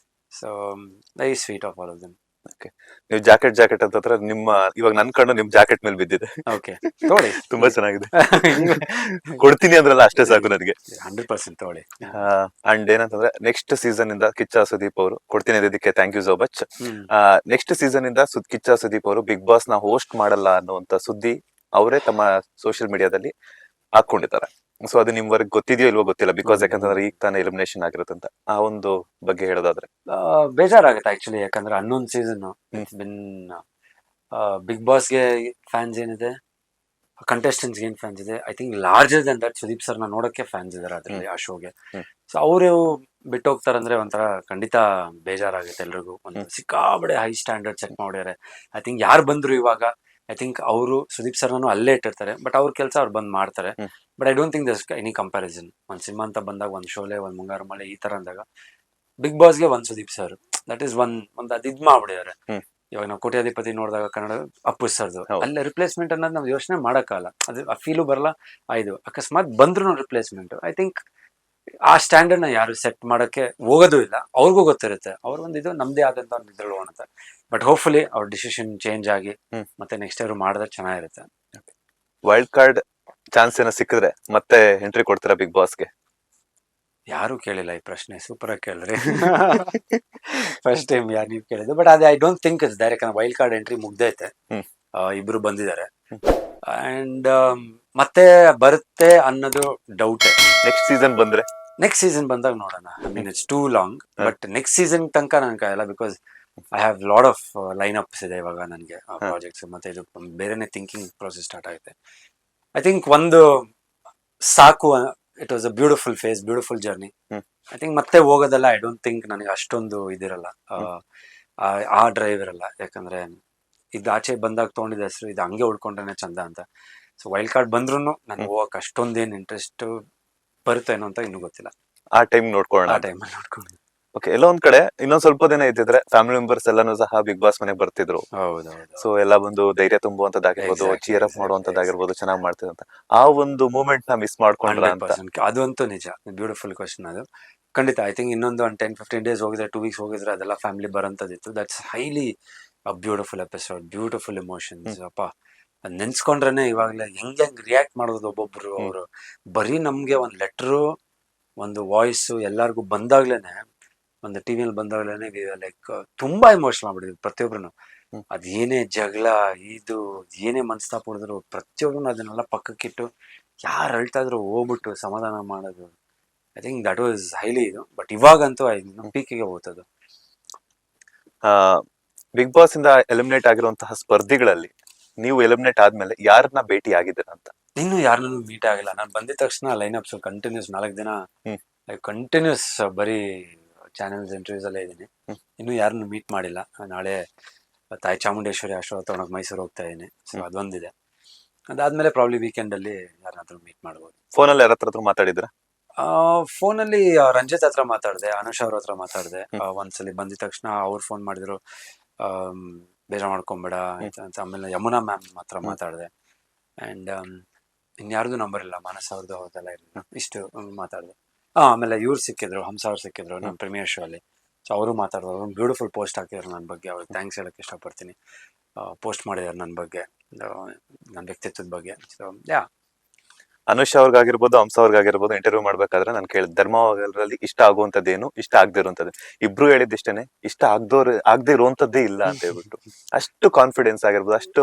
So very sweet of all of them. ನೀವು ಜಾಕೆಟ್ ಅಂತಂದ್ರೆ ನಿಮ್ಮ ಇವಾಗ ನನ್ ಕಣ್ಣು ನಿಮ್ ಜಾಕೆಟ್ ಮೇಲೆ ಬಿದ್ದಿದೆ. ಓಕೆ ತಗೊಳ್ಳಿ. ತುಂಬಾ ಚೆನ್ನಾಗಿದೆ. ಕೊಡ್ತೀನಿ ಅಂದ್ರಲ್ಲ ಅಷ್ಟೇ ಸಾಕು ನನಗೆ. 100% ತಗೊಳ್ಳಿ. ಅಂಡ್ ಏನಂತಂದ್ರೆ ನೆಕ್ಸ್ಟ್ ಸೀಸನ್ ಇಂದ ಕಿಚ್ಚ ಸುದೀಪ್ ಅವರು ಕೊಡ್ತೀನಿ ಅದಕ್ಕೆ thank you so much. Next season ಇಂದ ಕಿಚ್ಚ ಸುದೀಪ್ ಅವರು ಬಿಗ್ ಬಾಸ್ ನ ಹೋಸ್ಟ್ ಮಾಡಲ್ಲ ಅನ್ನುವಂತ ಸುದ್ದಿ ಅವರೇ ತಮ್ಮ ಸೋಷಿಯಲ್ ಮೀಡಿಯಾದಲ್ಲಿ ಹಾಕೊಂಡಿದ್ದಾರೆ. ಸೊ ಅದು ನಿಮ್ವರೆಗೆ ಗೊತ್ತಿದೆಯೋ ಇಲ್ವೋ ಗೊತ್ತಿಲ್ಲ, ಬಿಕಾಸ್ ಯಾಕಂತಂದ್ರೆ ಈಗ ತಾನೇ ಎಲಿಮಿನೇಷನ್ ಆಗಿರುತ್ತಂತ. ಆ ಒಂದು ಬಗ್ಗೆ ಹೇಳೋದಾದ್ರೆ ಬೇಜಾರಾಗುತ್ತೆ ಆಕ್ಚುಲಿ, ಯಾಕಂದ್ರೆ ಹನ್ನೊಂದು ಸೀಸನ್ ಹ್ಮ್. ಬಿನ್ ಬಿಗ್ ಬಾಸ್ಗೆ ಫ್ಯಾನ್ಸ್ ಏನಿದೆ, ಕಂಟೆಸ್ಟೆಂಟ್ಸ್ ಏನ್ ಫ್ಯಾನ್ಸ್ ಇದೆ, I think larger than that Sudeep ಸರ್ನ ನೋಡಕ್ಕೆ ಫ್ಯಾನ್ಸ್ ಇದಾರೆ ಅದ್ರಲ್ಲಿ, ಆ ಶೋಗೆ. ಹ್ಮ್. ಸೊ ಅವರು ಬಿಟ್ಟು ಹೋಗ್ತಾರಂದ್ರೆ ಒಂಥರ ಖಂಡಿತ ಬೇಜಾರಾಗುತ್ತೆ ಎಲ್ರಿಗೂ. ಒಂದು ಸಿಕ್ಕಾಬಡೆ ಹೈ ಸ್ಟ್ಯಾಂಡರ್ಡ್ ಸೆಟ್ ಮಾಡ್ಯಾರೆ. ಐ ಥಿಂಕ್ ಯಾರು ಬಂದ್ರು ಇವಾಗ, ಐ ಥಿಂಕ್ ಅವರು ಸುದೀಪ್ ಸರ್ನೂ ಅಲ್ಲೇ ಇಟ್ಟಿರ್ತಾರೆ, ಬಟ್ ಅವ್ರ ಕೆಲಸ ಅವ್ರು ಬಂದ್ ಮಾಡ್ತಾರೆ. Hmm. But I don't think this any comparison. ಒಂದ್ ಸಿನಿಮಾ ಅಂತ ಬಂದಾಗ, ಒಂದ್ ಶೋಲೆ, ಒಂದ್ ಮುಂಗಾರು ಮಳೆ ಈ ತರ ಅಂದಾಗ ಬಿಗ್ ಬಾಸ್ಗೆ ಒಂದ್ ಸುದೀಪ್ ಸರ್, ದಟ್ ಈಸ್ ಒಂದ್ ಅದ್ ಇದ್ ಮಾಡ್ಬಿಡಿದಾರೆ. ಹ್ಮ್. ಇವಾಗ ನಾವು ಕೋಟ್ಯಾಧಿಪತಿ ನೋಡಿದಾಗ ಕನ್ನಡ ಅಪ್ಪು ಸರ್ದು, ಹೌದು. ಅಲ್ಲೇ ರಿಪ್ಲೇಸ್ಮೆಂಟ್ ಅನ್ನೋದು ನಾವು ಯೋಚನೆ ಮಾಡಕ್ಕಾಗಲ್ಲ, ಅದು ಆ ಫೀಲು ಬರಲ್ಲ. ಇದು ಅಕಸ್ಮಾತ್ ಬಂದ್ರು ರಿಪ್ಲೇಸ್ಮೆಂಟ್, ಐ ಥಿಂಕ್ ಆ ಸ್ಟ್ಯಾಂಡರ್ಡ್ ನ ಯಾರು ಸೆಟ್ ಮಾಡಕ್ಕೆ ಹೋಗೋದು ಇಲ್ಲ. ಅವ್ರಿಗೂ ಗೊತ್ತಿರುತ್ತೆ ಅವ್ರ ಒಂದು ಇದು ನಮ್ದೇ ಆದಂತ ಒಂದು ಇದ್ರಳು ಅಂತ. ಬಟ್ ಹೋಪ್ಫುಲಿ ಅವ್ರ ಡಿಸಿಷನ್ ಚೇಂಜ್ ಆಗಿ ಹ್ಮ್. ಮತ್ತೆ ನೆಕ್ಸ್ಟ್ ಇಯರ್ ಮಾಡಿದ್ರೆ ಚೆನ್ನಾಗಿರುತ್ತೆ. ವೈಲ್ಡ್ ಕಾರ್ಡ್ ಚಾನ್ಸ್ ಏನೋ ಸಿಕ್ಕಿದ್ರೆ ಮತ್ತೆ ಎಂಟ್ರಿ ಕೊಡ್ತೀರಾ ಬಿಗ್ ಬಾಸ್ಗೆ? ಯಾರು ಕೇಳಿಲ್ಲ ಈ ಪ್ರಶ್ನೆ, ಸೂಪರ್ ಆಗಿ ಕೇಳಿದ್ರಿ. ಫಸ್ಟ್ ಟೈಮ್ ಯಾರು ನೀವು ಕೇಳಿದ್ದು. ಬಟ್ ಅದೇ I don't think it's direct. Wild card entry ಮುಗ್ದೈತೆ, ಹ್ಮ್. ಇಬ್ರು ಬಂದಿದ್ದಾರೆ. ಅಂಡ್ ಮತ್ತೆ ಬರುತ್ತೆ ಅನ್ನೋದು ಡೌಟ್. ನೆಕ್ಸ್ಟ್ ಸೀಸನ್ ಬಂದ್ರೆ ನೆಕ್ಸ್ಟ್ ಸೀಸನ್ ಬಂದಾಗ ನೋಡೋಣ. I mean it's too long, but next season ತನಕ ನನ್ ಕಾಯಲ್ಲ. Because I have load of line ups ಇದೆ ಇವಾಗ ನನಗೆ ಪ್ರಾಜೆಕ್ಟ್ಸ್. ಮತ್ತೆ ಇದು ಬೇರೆನೆ ಥಿಂಕಿಂಗ್ ಪ್ರೋಸೆಸ್ ಸ್ಟಾರ್ಟ್ ಆಗುತ್ತೆ. ಐ ಥಿಂಕ್ ಒಂದು ಸಾಕು. It was a beautiful phase, beautiful journey. I think ಮತ್ತೆ ಹೋಗೋದಲ್ಲ. ಐ ಡೋಂಟ್ ಥಿಂಕ್ ನನಗೆ ಅಷ್ಟೊಂದು ಇದಿರಲ್ಲ, ಆ ಡ್ರೈವ್ ಇರಲ್ಲ. ಯಾಕಂದ್ರೆ ಇದು ಆಚೆ ಬಂದಾಗ ತೊಗೊಂಡಿದ್ದ ಹೆಸರು ಇದು ಹಂಗೆ ಉಳ್ಕೊಂಡ್ರೆ ಚಂದ ಅಂತ. ಸೊ ವೈಲ್ಡ್ ಕಾರ್ಡ್ ಬಂದ್ರು ನನ್ಗೆ ಹೋಗಕ್ ಅಷ್ಟೊಂದೇನು ಇಂಟ್ರೆಸ್ಟ್ ಬರುತ್ತೇನೋ ಅಂತ ಇನ್ನೂ ಗೊತ್ತಿಲ್ಲ. ಆ ಟೈಮ್ ನೋಡ್ಕೊಳ್ಳೋಣ. ಆ ಟೈಮಲ್ಲಿ ನೋಡ್ಕೊಂಡು. ಓಕೆ, ಎಲ್ಲೋ ಒಂದ್ ಕಡೆ ಇನ್ನೊಂದ್ ಸ್ವಲ್ಪ ದಿನ ಇದ್ದಿದ್ರೆ ಫ್ಯಾಮಿಲಿ ಮೆಂಬರ್ಸ್ ಎಲ್ಲಾನು ಸಹ ಬಿಗ್ ಬಾಸ್ ಮನೆಗೆ ಬರ್ತಿದ್ರು. ಹೌದೌದು. ಸೊ ಎಲ್ಲ ಬಂದು ಧೈರ್ಯ ತುಂಬುವಂತದ್ದಾಗಿರ್ಬೋದು, Exactly, ಚೀರ್ ಅಪ್ ಮಾಡುವಂತದ್ದಾಗಿರ್ಬೋದು, ಚೆನ್ನಾಗಿ ಮಾಡ್ತಿದಂತ ಆ ಒಂದು ಮೂಮೆಂಟ್ ನ ಮಿಸ್ ಮಾಡ್ಕೊಂಡ್ರ ಅಂತ. 100%. ಅದಂತೂ ನಿಜ. ಬ್ಯೂಟಿಫುಲ್ ಕ್ವಶನ್ ಅದು. ಖಂಡಿತ ಐ ಥಿಂಕ್ ಇನ್ನೊಂದು ಒಂದು 10-15 ಡೇಸ್ ಹೋಗಿದ್ರೆ, 2 ವೀಕ್ಸ್ ಹೋಗಿದ್ರೆ ಅದೆಲ್ಲ ಫ್ಯಾಮಿಲಿ ಬರೋಂಥದ್ದಿತ್ತು. That's highly a beautiful episode, beautiful emotions. ಅಪ್ಪ ಅದ್ ನೆನ್ಸ್ಕೊಂಡ್ರೇನೆ ಇವಾಗಲೇ ಹೆಂಗ್ ರಿಯಾಕ್ಟ್ ಮಾಡೋದು ಒಬ್ಬೊಬ್ರು. ಅವರು ಬರೀ ನಮ್ಗೆ ಒಂದ್ ಲೆಟ್ರು, ಒಂದು ವಾಯ್ಸ್ ಎಲ್ಲಾರ್ಗು ಬಂದಾಗ್ಲೇನೆ, ಒಂದು ಟಿವಿಯಲ್ಲಿ ಬಂದಾಗ್ಲೇನೆ ಲೈಕ್ ತುಂಬಾ ಎಮೋಷನಲ್ ಆಗ್ಬಿಟ್ಟಿದ್ವಿ ಪ್ರತಿಯೊಬ್ರು. ಅದೇನೇ ಜಗಳ, ಇದು ಏನೇ ಮನಸ್ತಾಪ ಹೊಡೆದ್ರು ಪ್ರತಿಯೊಬ್ರು ಅದನ್ನೆಲ್ಲ ಪಕ್ಕಕ್ಕಿಟ್ಟು ಯಾರು ಅಳ್ತಾ ಇದ್ರು ಹೋಗ್ಬಿಟ್ಟು ಸಮಾಧಾನ ಮಾಡೋದು. I think that was highly ಇದು. ಬಟ್ ಇವಾಗಂತೂ ಪೀಕಿಗೆ ಹೋಗ್ತದೆ. ಬಿಗ್ ಬಾಸ್ ಇಂದ ಎಲಿಮಿನೇಟ್ ಆಗಿರುವಂತಹ ಸ್ಪರ್ಧಿಗಳಲ್ಲಿ ನೀವು ಎಲಿಮಿನೇಟ್ ಆದ್ಮೇಲೆ ಯಾರನ್ನ ಭೇಟಿ ಆಗಿದ್ದೀರಾ ಅಂತ? ಇನ್ನು ಯಾರನ್ನೂ ಮೀಟ್ ಆಗಿಲ್ಲ. ನಾನು ಬಂದಿದ ತಕ್ಷಣ ಲೈನ್ ಅಪ್ಸ್ ಕಂಟಿನ್ಯೂಸ್ 4 ದಿನ ಕಂಟಿನ್ಯೂಸ್ ಬರೀ ಚಾನೆಲ್ಸ್ ಇಂಟರ್ವ್ಯೂಸ್ ಅಲ್ಲೇ ಇದ್ದೀನಿ. ಇನ್ನು ಯಾರನ್ನು ಮೀಟ್ ಮಾಡಿಲ್ಲ. ನಾಳೆ ತಾಯಿ ಚಾಮುಂಡೇಶ್ವರಿ ಆಶೀರ್ವಾದ ತಗೊಂಡೋಗಿ ಮೈಸೂರು ಹೋಗ್ತಾ ಇದ್ದೀನಿ. ಸೊ ಅದೊಂದಿದೆ. ಅದಾದ್ಮೇಲೆ ಪ್ರಾಬ್ಲಿ ವೀಕೆಂಡ್ ಅಲ್ಲಿ ಯಾರನ್ನಾದ್ರೂ ಮೀಟ್ ಮಾಡ್ಬೋದು. ಫೋನಲ್ಲಿ ಯಾರ ಹತ್ರ ಮಾತಾಡಿದ್ರ? ಫೋನಲ್ಲಿ ರಂಜಿತ್ ಹತ್ರ ಮಾತಾಡಿದೆ, ಅನುಷ್ ಅವ್ರ ಹತ್ರ ಮಾತಾಡಿದೆ. ಒಂದ್ಸಲಿ ಬಂದಿದ ತಕ್ಷಣ ಅವ್ರು ಫೋನ್ ಮಾಡಿದ್ರು. ಬೇಜಾರ್ ಮಾಡ್ಕೊಂಬೇಡ ಆಯ್ತಾ ಅಂತ. ಆಮೇಲೆ ಯಮುನಾ ಮ್ಯಾಮ್ ಹತ್ರ ಮಾತಾಡಿದೆ. ಅಂಡ್ ಇನ್ಯಾರ್ದು ನಂಬರ್ ಇಲ್ಲ, ಮಾನಸ್ ಅವ್ರದ್ದು ಅದೆಲ್ಲ ಇರಲಿಲ್ಲ. ಇಷ್ಟು ಮಾತಾಡಿದೆ. ಆಮೇಲೆ ಇವ್ರು ಸಿಕ್ಕಿದ್ರು, ಹಂಸ ಅವ್ರು ಸಿಕ್ಕಿದ್ರು ನಮ್ಮ ಪ್ರೀಮಿಯರ್ ಶೋ ಅಲ್ಲಿ. ಸೊ ಅವರು ಮಾತಾಡಿದ್ರು. ಒಂದು ಬ್ಯೂಟಿಫುಲ್ ಪೋಸ್ಟ್ ಹಾಕಿದ್ರು ನನ್ನ ಬಗ್ಗೆ. ಅವ್ರಿಗೆ ಥ್ಯಾಂಕ್ಸ್ ಹೇಳಕ್ಕೆ ಇಷ್ಟಪಡ್ತೀನಿ. ಪೋಸ್ಟ್ ಮಾಡಿದ್ದಾರೆ ನನ್ನ ಬಗ್ಗೆ, ನನ್ನ ವ್ಯಕ್ತಿತ್ವದ ಬಗ್ಗೆ. ಸೊ ಯಾ, ಅನುಷ್ ಅವ್ರಿಗಾಗಿರ್ಬೋದು, ಹಂಸ ಅವ್ರಿಗಾಗಿರ್ಬೋದು ಇಂಟರ್ವ್ಯೂ ಮಾಡ್ಬೇಕಾದ್ರೆ ನಾನು ಕೇಳಿದ್ ಧರ್ಮ ಅವರಲ್ಲಿ ಇಷ್ಟ ಆಗುವಂತದ್ದೇನು, ಇಷ್ಟ ಆಗದೆ ಇರುವಂತದ್ದು. ಇಬ್ರು ಹೇಳಿದಿಷ್ಟೇನೆ, ಇಷ್ಟ ಆಗದೆ ಇರುವಂತದ್ದೇ ಇಲ್ಲ ಅಂತ ಹೇಳ್ಬಿಟ್ಟು. ಅಷ್ಟು ಕಾನ್ಫಿಡೆನ್ಸ್ ಆಗಿರ್ಬೋದು, ಅಷ್ಟು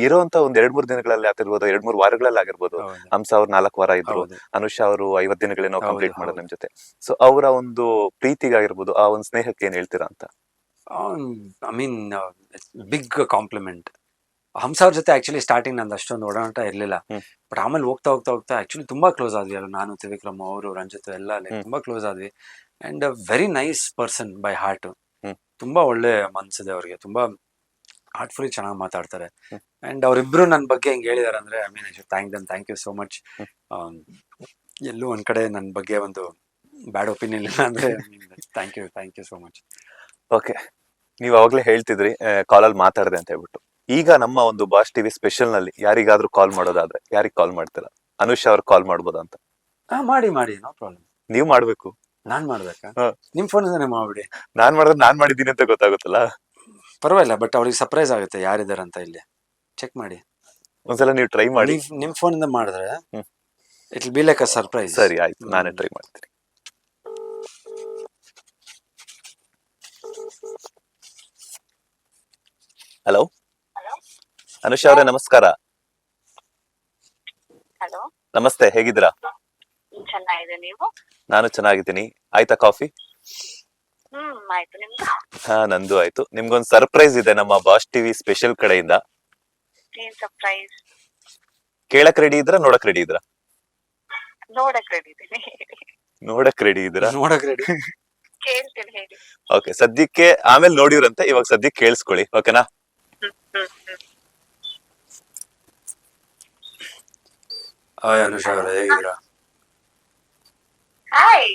ಇರುವಂತ ಒಂದ್ 2-3 ದಿನಗಳಲ್ಲಿ ಆಗಿರ್ಬೋದು, 2-3 ವಾರಗಳಲ್ಲಿ ಆಗಿರ್ಬೋದು. ಹೌದು ಹಂಸ ಅವ್ರು 4 ವಾರ ಇದ್ರು, ಹೌದು ಅನುಷ್ ಅವರು 50 ದಿನಗಳೇನೋ ಹೌದು ಕಂಪ್ಲೀಟ್ ಮಾಡೋದು ಹೌದು. ನಿಮ್ ಜೊತೆ. ಸೊ ಅವರ ಒಂದು ಪ್ರೀತಿಗಾಗಿರ್ಬೋದು, ಆ ಒಂದು ಸ್ನೇಹಕ್ಕೆ ಏನ್ ಹೇಳ್ತೀರಾ ಅಂತ. I mean big compliment. Hamsa ಅವ್ರ ಜೊತೆ ಆಕ್ಚುಲಿ ಸ್ಟಾರ್ಟಿಂಗ್ ನಂದು ಅಷ್ಟೊಂದು ಒಡನಾಟ ಇರಲಿಲ್ಲ. ಬಟ್ ಆಮೇಲೆ ಹೋಗ್ತಾ ಹೋಗ್ತಾ ಹೋಗ್ತಾ ಆಕ್ಚುಲಿ ತುಂಬಾ ಕ್ಲೋಸ್ ಆದ್ವಿ ಅಲ್ಲ. ನಾನು, ತ್ರಿವಿಕ್ರಮ್ ಅವರು, ರಂಜಿತ್ ಎಲ್ಲ ತುಂಬಾ ಕ್ಲೋಸ್ ಆದ್ವಿ. And very nice person by heart. ತುಂಬಾ ಒಳ್ಳೆ ಮನ್ಸಿದೆ ಅವ್ರಿಗೆ, ತುಂಬಾ ಹಾರ್ಟ್ಫುಲಿ ಚೆನ್ನಾಗಿ ಮಾತಾಡ್ತಾರೆ. ಅಂಡ್ ಅವರಿಬ್ರು ನನ್ನ ಬಗ್ಗೆ ಹೆಂಗ್ ಹೇಳಿದಾರೆ ಅಂದ್ರೆ, I mean I should thank them. Thank you so much. ಎಲ್ಲೂ ಒಂದ್ ಕಡೆ ನನ್ನ ಬಗ್ಗೆ ಒಂದು ಬ್ಯಾಡ್ ಒಪಿನಿಯನ್ ಇಲ್ಲ ಅಂದ್ರೆ thank you so much. Okay, ನೀವ್ ಅವಾಗ್ಲೇ ಹೇಳ್ತಿದ್ರಿ ಕಾಲಲ್ಲಿ ಮಾತಾಡದೆ ಅಂತ ಹೇಳ್ಬಿಟ್ಟು. ಈಗ ನಮ್ಮ ಒಂದು ಬಾಸ್ ಟಿವಿ ಸ್ಪೆಷಲ್ ನಲ್ಲಿ ಯಾರಿಗಾದ್ರೂ ಕಾಲ್ ಮಾಡೋದಾದ್ರೆ ಯಾರಿಗ್ ಕಾಲ್ ಮಾಡ್ತೀರಾ? ಅನುಷ್ ಅವ್ರ ಕಾಲ್ ಮಾಡ್ಬೋದಾ ಅಂತ. ಮಾಡಿ ನೋ ಪ್ರಾಬ್ಲಮ್. ನೀವ್ ಮಾಡ್ಬೇಕು. ನಾನ್ ಮಾಡ್ಬೇಕಾ? ಹ. ನಿಮ್ ಫೋನ್ ಇಂದಾನೆ ಮಾಡ್ಬಿಡಿ. ನಾನ್ ಮಾಡಿದ್ರೆ ನಾನ್ ಮಾಡಿದ್ದೀನಿ ಅಂತ ಗೊತ್ತಾಗುತ್ತಲ್ಲ. ಪರವಾಗಿಲ್ಲ, ಬಟ್ ಅವ್ರಿಗೆ ಸರ್ಪ್ರೈಸ್ ಆಗುತ್ತೆ ಯಾರಿದಾರೆ ಅಂತ. ಇಲ್ಲಿ ಚೆಕ್ ಮಾಡಿ. ಒಂದ್ಸಲ ನೀವು ಟ್ರೈ ಮಾಡಿ. ನಿಮ್ ಫೋನ್ ಇಂದ ಮಾಡಿದ್ರೆ it will be like a surprise. ಸರಿ ಆಯ್ತು, ನಾನೇ ಟ್ರೈ ಮಾಡ್ತೀನಿ. ಹಲೋ ಅನುಷ್ ಅವರೇ, ನಮಸ್ಕಾರ. ಹಲೋ, ನಮಸ್ತೆ, ಹೇಗಿದ್ದೀರಾ? ಚೆನ್ನಾಗಿದೆ. ನೀವು? ನಾನು ಚೆನ್ನಾಗಿದ್ದೀನಿ. ಆಯ್ತಾ ಕಾಫಿ? ಆಯ್ತು. ನಿಮ್ದು? ಹಾ, ನಂದು ಆಯ್ತು. ನಿಮ್ಗೊಂದು ಸರ್ಪ್ರೈಸ್ ಇದೆ ನಮ್ಮ ಬಾಸ್ ಟಿವಿ ಸ್ಪೆಷಲ್ ಕಡೆಯಿಂದ. ಏನ್ ಸರ್ಪ್ರೈಸ್? ಕೇಳಕ್ ರೆಡಿ ಇದ್ರಾ, ನೋಡಕ್ ರೆಡಿ ಇದ್ರಾ? ನೋಡಕ್ ರೆಡಿ ಇದ್ದೀನಿ. ನೋಡಕ್ ರೆಡಿ ಇದ್ರಾ? ನೋಡಕ್ ರೆಡಿ. ಕೇಳ್ತೀನಿ, ಹೇಳಿ. ಓಕೆ, ಸದ್ಯಕ್ಕೆ ಆಮೇಲೆ ನೋಡಿವ್ರಂತೆ, ಇವಾಗ ಸದ್ಯಕ್ಕೆ ಕೇಳಿಸ್ಕೊಳ್ಳಿ, ಓಕೆನಾ? ಹಾಯ್ ಅನುಷ್ ಅವರೇ, ಹೇಗಿದ್ದೀರಾ? ಹಾಯ್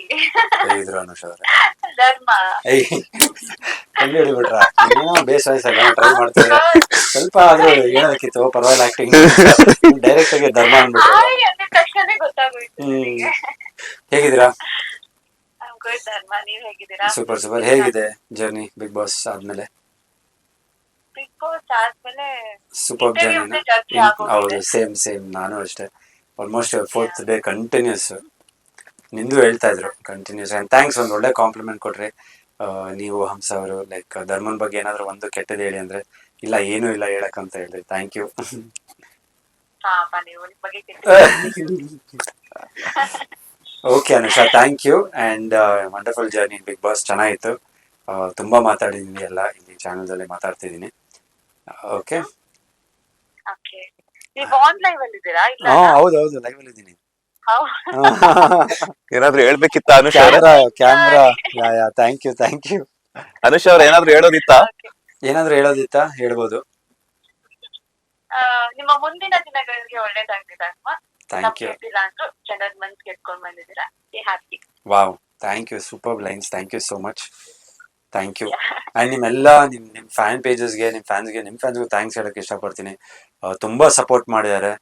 ಹೇಗಿದ್ದೀರಾ ಅನುಷ್ ಅವರೇ? ಧರ್ಮ. ಕಂಡು ಹಿಡಿಬಿಟ್ರ? ಏನೋ ಬೇಸ್ ವಯಸ್ಸಾಗ ಟ್ರೈ ಮಾಡ್ತಿದ್ರೆ ಸ್ವಲ್ಪ ಆದ್ರೂ ಹೇಳೋದಕ್ಕಿತ್ತು. ಪರವಾಗಿಲ್ಲ, ಆಕ್ಟಿಂಗ್ ಡೈರೆಕ್ಟ್ ಆಗಿ ಧರ್ಮ ಅಂದ್ಬಿಟ್ಟು. ಹಾಯ್ ಅಂದ ತಕ್ಷಣ ಗೊತ್ತಾಗೋಯ್ತು ನನಗೆ. ಹೇಗಿದ್ದೀರಾ? ಗುಡ್ ಧರ್ಮ, ನೀವ್ ಹೇಗಿದ್ದೀರಾ? Super super. ಹೇಗಿದೆ ಜರ್ನಿ ಬಿಗ್ ಬಾಸ್ ಆದ್ಮೇಲೆ? ಬಿಗ್ ಬಾಸ್ ಆದ್ಮೇಲೆ ಸೂಪರ್ interview ಜರ್ನಿನ. ಜಾಸ್ತಿ ಆಗೋಗಿದೆ. ಹೌದು, ಸೇಮ್ ನಾನು ಅಷ್ಟೇ. Almost 4th day continues. ನಿಂದು ಹೇಳ್ತಾ ಇದ್ರು ಕಂಟಿನ್ಯೂಸ್. ಅಂಡ್ ಥ್ಯಾಂಕ್ಸ್, ಒಂದು ಒಳ್ಳೆ ಕಾಂಪ್ಲಿಮೆಂಟ್ ಕೊಟ್ರಿ ನೀವು, ಹಂಸ ಅವರು. ಲೈಕ್ ಧರ್ಮನ್ ಬಗ್ಗೆ ಏನಾದ್ರು ಒಂದು ಕೆಟ್ಟದ್ದು ಹೇಳಿ ಅಂದ್ರೆ, ಇಲ್ಲ ಏನೂ ಇಲ್ಲ ಹೇಳಕ್ ಅಂತ ಹೇಳಿದ್ರಿ. Thank you. ಪಾಪ ನೀವು, ನಿಮ್ ಬಗ್ಗೆ okay Anusha, thank you. And wonderful journey Bigg Boss. ಚೆನ್ನಾಗಿತ್ತು. ತುಂಬಾ ಮಾತಾಡಿದೀನಿ, ಎಲ್ಲ ಇಲ್ಲಿ ಚಾನಲ್ ಅಲ್ಲಿ ಮಾತಾಡ್ತಿದ್ದೀನಿ. ಓಕೆ. ಓಕೆ, ನೀವು ಆನ್ ಲೈವ್ ಅಲ್ಲಿ ಇದ್ದೀರಾ? ಇಲ್ಲ ಹೌದು, ಲೈವ್ ಅಲ್ಲಿ ಇದ್ದೀನಿ. ಏನಾದ್ರು ಹೇಳ್ಬೇಕಿತ್ತ ಅನುಷ್ ಅವ್ರೆ? ಕ್ಯಾಮ್ರಾ. Thank you. ಅನುಷ್ ಅವ್ರ ಏನಾದ್ರು ಹೇಳೋದಿತ್ತ? ಏನಾದ್ರು ಹೇಳೋದಿತ್ತಾ? ಹೇಳ್ಬೋದು. ನಿಮ್ಮ ಮುಂದಿನ ದಿನಗಳಿಗೆ ಒಳ್ಳೇದಾಗ್ಲಿ ಧರ್ಮ. Thank you. ಅಂದ್ರೂ ಜನರ ಮನ್ಸ್ ಗೆದ್ಕೊಂಡ್ ಬಂದಿದ್ದೀರಾ. Happy. Wow, thank you. Super lines. Thank you so much. Thank you. And ನಿಮ್ಮೆಲ್ಲ ನಿಮ್ ಫ್ಯಾನ್ ಪೇಜಸ್ಗೆ, ನಿಮ್ ಫ್ಯಾನ್ಸ್ಗೂ ಥ್ಯಾಂಕ್ಸ್ ಹೇಳಕ್ ಇಷ್ಟಪಡ್ತೀನಿ. ತುಂಬಾ ಸಪೋರ್ಟ್ ಮಾಡಿದ್ದಾರೆ.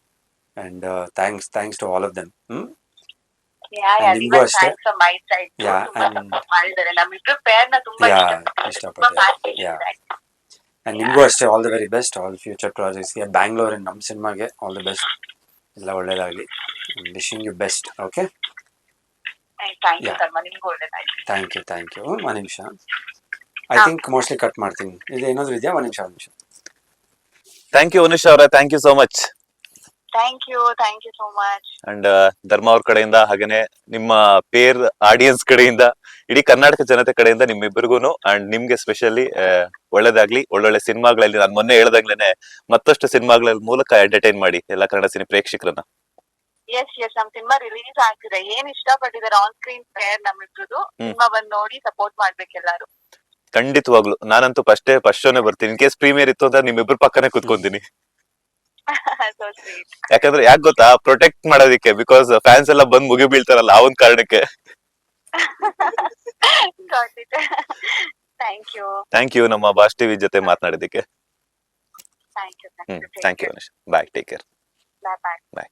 And thanks to all of them. ನಿಮ್ಗೂ ಅಷ್ಟೇ. ಇಷ್ಟಪಡ್ತೀನಿ. ಅಂಡ್ ನಿಮ್ಗೂ ಅಷ್ಟೇ. All the very best. All future ಪ್ರಾಜೆಕ್ಟ್ಸ್ಗೆ, ಬ್ಯಾಂಗ್ಳೂರ್ ನಮ್ಮ ಸಿನಿಮಾಗೆ ಆಲ್ ದಿ ಬೆಸ್ಟ್. ಎಲ್ಲ ಒಳ್ಳೇದಾಗ್ಲಿ. Wishing you best. Okay, thank you. ಒಂದ್ ನಿಮಿಷ, ಐ ಥಿಂಕ್ ಮೋಸ್ಟ್ಲಿ ಕಟ್ ಮಾಡ್ತೀನಿ. ಇದು ಏನಾದ್ರು ಇದೆಯಾ? ಒಂದ್ ನಿಮಿಷ. ಥ್ಯಾಂಕ್ ಯು ಅನುಷ್ ಅವರೇ, thank you so much. Thank you so much. And Dharma ಅವ್ರ ಕಡೆಯಿಂದ, ಹಾಗೇನೆ ನಿಮ್ಮ ಪೇರ್ ಆಡಿಯನ್ಸ್ ಕಡೆಯಿಂದ, ಇಡೀ ಕರ್ನಾಟಕ ಜನತೆ ಕಡೆಯಿಂದ ನಿಮ್ಮಿಬ್ಬರಿಗೂನು ಅಂಡ್ ನಿಮ್ಗೆ ಸ್ಪೆಷಲಿ ಒಳ್ಳೇದಾಗ್ಲಿ. ಒಳ್ಳೊಳ್ಳೆ ಸಿನಿಮಾಗಳಲ್ಲಿ, ನಾನು ಮೊನ್ನೆ ಹೇಳ್ದಾಗ್ಲೇನೆ ಮತ್ತಷ್ಟು ಸಿನಿಮಾಗಳ ಮೂಲಕ ಎಂಟರ್ಟೈನ್ ಮಾಡಿ ಎಲ್ಲ ಕನ್ನಡ ಸಿನಿ ಪ್ರೇಕ್ಷಕರನ್ನ. ಎಸ್ ನಮ್ ಸಿನಿಮಾ ರಿಲೀಸ್ ಆಗ್ತಿದೆ. ಏನ್ ಇಷ್ಟಪಟ್ಟಿದ್ದಾರೆ ಆನ್ ಸ್ಕ್ರೀನ್ ಪೇರ್ ನಮ್ಮಿಬ್ರದ್ದು. ಸಿನಿಮಾ ಬಂದ್ ನೋಡಿ ಸಪೋರ್ಟ್ ಮಾಡ್ಬೇಕೆಲ್ಲಾರು. ಖಂಡಿತವಾಗ್ಲು. ನಾನಂತೂ ಫಸ್ಟ್ ಶೋನೇ ಬರ್ತೀನಿ. ಇನ್ ಕೇಸ್ ಪ್ರೀಮಿಯರ್ ಇತ್ತು ಅಂದ್ರೆ ನಿಮ್ಮಿಬ್ರು ಪಕ್ಕನೆ ಕುತ್ಕೊಂತೀನಿ. ಯಾಕಂದ್ರೆ ಯಾಕೆ ಗೊತ್ತಾ, ಪ್ರೊಟೆಕ್ಟ್ ಮಾಡೋದಿಕ್ಕೆ. ಬಿಕಾಸ್ ಫ್ಯಾನ್ಸ್ ಎಲ್ಲ ಬಂದ್ ಮುಗಿ ಬೀಳ್ತಾರಲ್ಲ, ಆ ಒಂದ್ ಕಾರಣಕ್ಕೆ. ಥ್ಯಾಂಕ್ ಯು ನಮ್ಮ ಬಾಸ್ ಟಿವಿ ಜೊತೆ ಮಾತನಾಡಿದಕ್ಕೆ. Thank you thank you Anush. Bye, take care. Bye.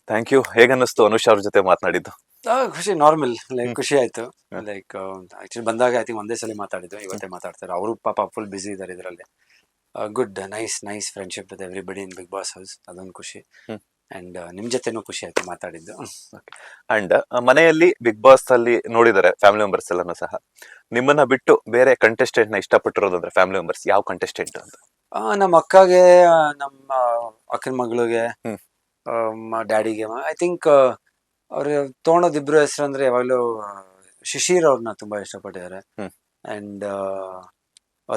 Thank you. ಹೇಗನ್ನಿಸ್ತು ಅನುಷ್ ಅವ್ರ ಜೊತೆ ಮಾತನಾಡಿದ್ದು? ಖುಷಿ, ನಾರ್ಮಲ್, ಲೈಕ್ ಹ್ಮ್. ಖುಷಿ ಆಯ್ತು. ಹ್ಮ್. ಲೈಕ್ ಆಕ್ಚುಲಿ ಬಂದಾಗ ಐ ಥಿಂಕ್ ಒಂದೇ ಸಲ ಮಾತಾಡಿದ್ದು, ಇವತ್ತೇ ಮಾತಾಡ್ತಾರೆ. ಅವರು ಪಾಪ ಫುಲ್ ಬಿಸಿ ಇದ್ದಾರೆ ಇದರಲ್ಲಿ. Good, nice friendship with everybody in Bigg Boss house, ಅದೊಂದು ಖುಷಿ. ಹ್ಮ್. ಅಂಡ್ ನಿಮ್ ಜೊತೆನೂ ಖುಷಿ ಆಯ್ತು ಮಾತಾಡಿದ್ದು. ಅಂಡ್ ಮನೆಯಲ್ಲಿ ಬಿಗ್ ಬಾಸ್ ಅಲ್ಲಿ ನೋಡಿದಾರೆ ಫ್ಯಾಮಿಲಿ ಮೆಂಬರ್ಸ್ ಎಲ್ಲಾನು ಸಹ. ನಿಮ್ಮನ್ನ ಬಿಟ್ಟು ಬೇರೆ ಕಂಟೆಸ್ಟೆಂಟ್ ನ ಇಷ್ಟಪಟ್ಟಿರೋದಂದ್ರೆ ಫ್ಯಾಮಿಲಿ ಮೆಂಬರ್ಸ್ ಯಾವ ಕಂಟೆಸ್ಟೆಂಟ್ ಅಂತ? ನಮ್ಮ ಅಕ್ಕಗೆ, ನಮ್ಮ ಅಕ್ಕನ ಮಗಳಿಗೆ, ಹ್ಮ್. ಡ್ಯಾಡಿಗೆ, ಐ ಥಿಂಕ್ ಅವ್ರು ತೊಗೊಳೋದು ಇಬ್ರು ಹೆಸರು ಅಂದ್ರೆ ಯಾವಾಗಲೂ ಶಿಶಿರ್ ಅವ್ರನ್ನ ತುಂಬಾ ಇಷ್ಟಪಟ್ಟಿದ್ದಾರೆ. ಹ್ಮ್. ಅಂಡ್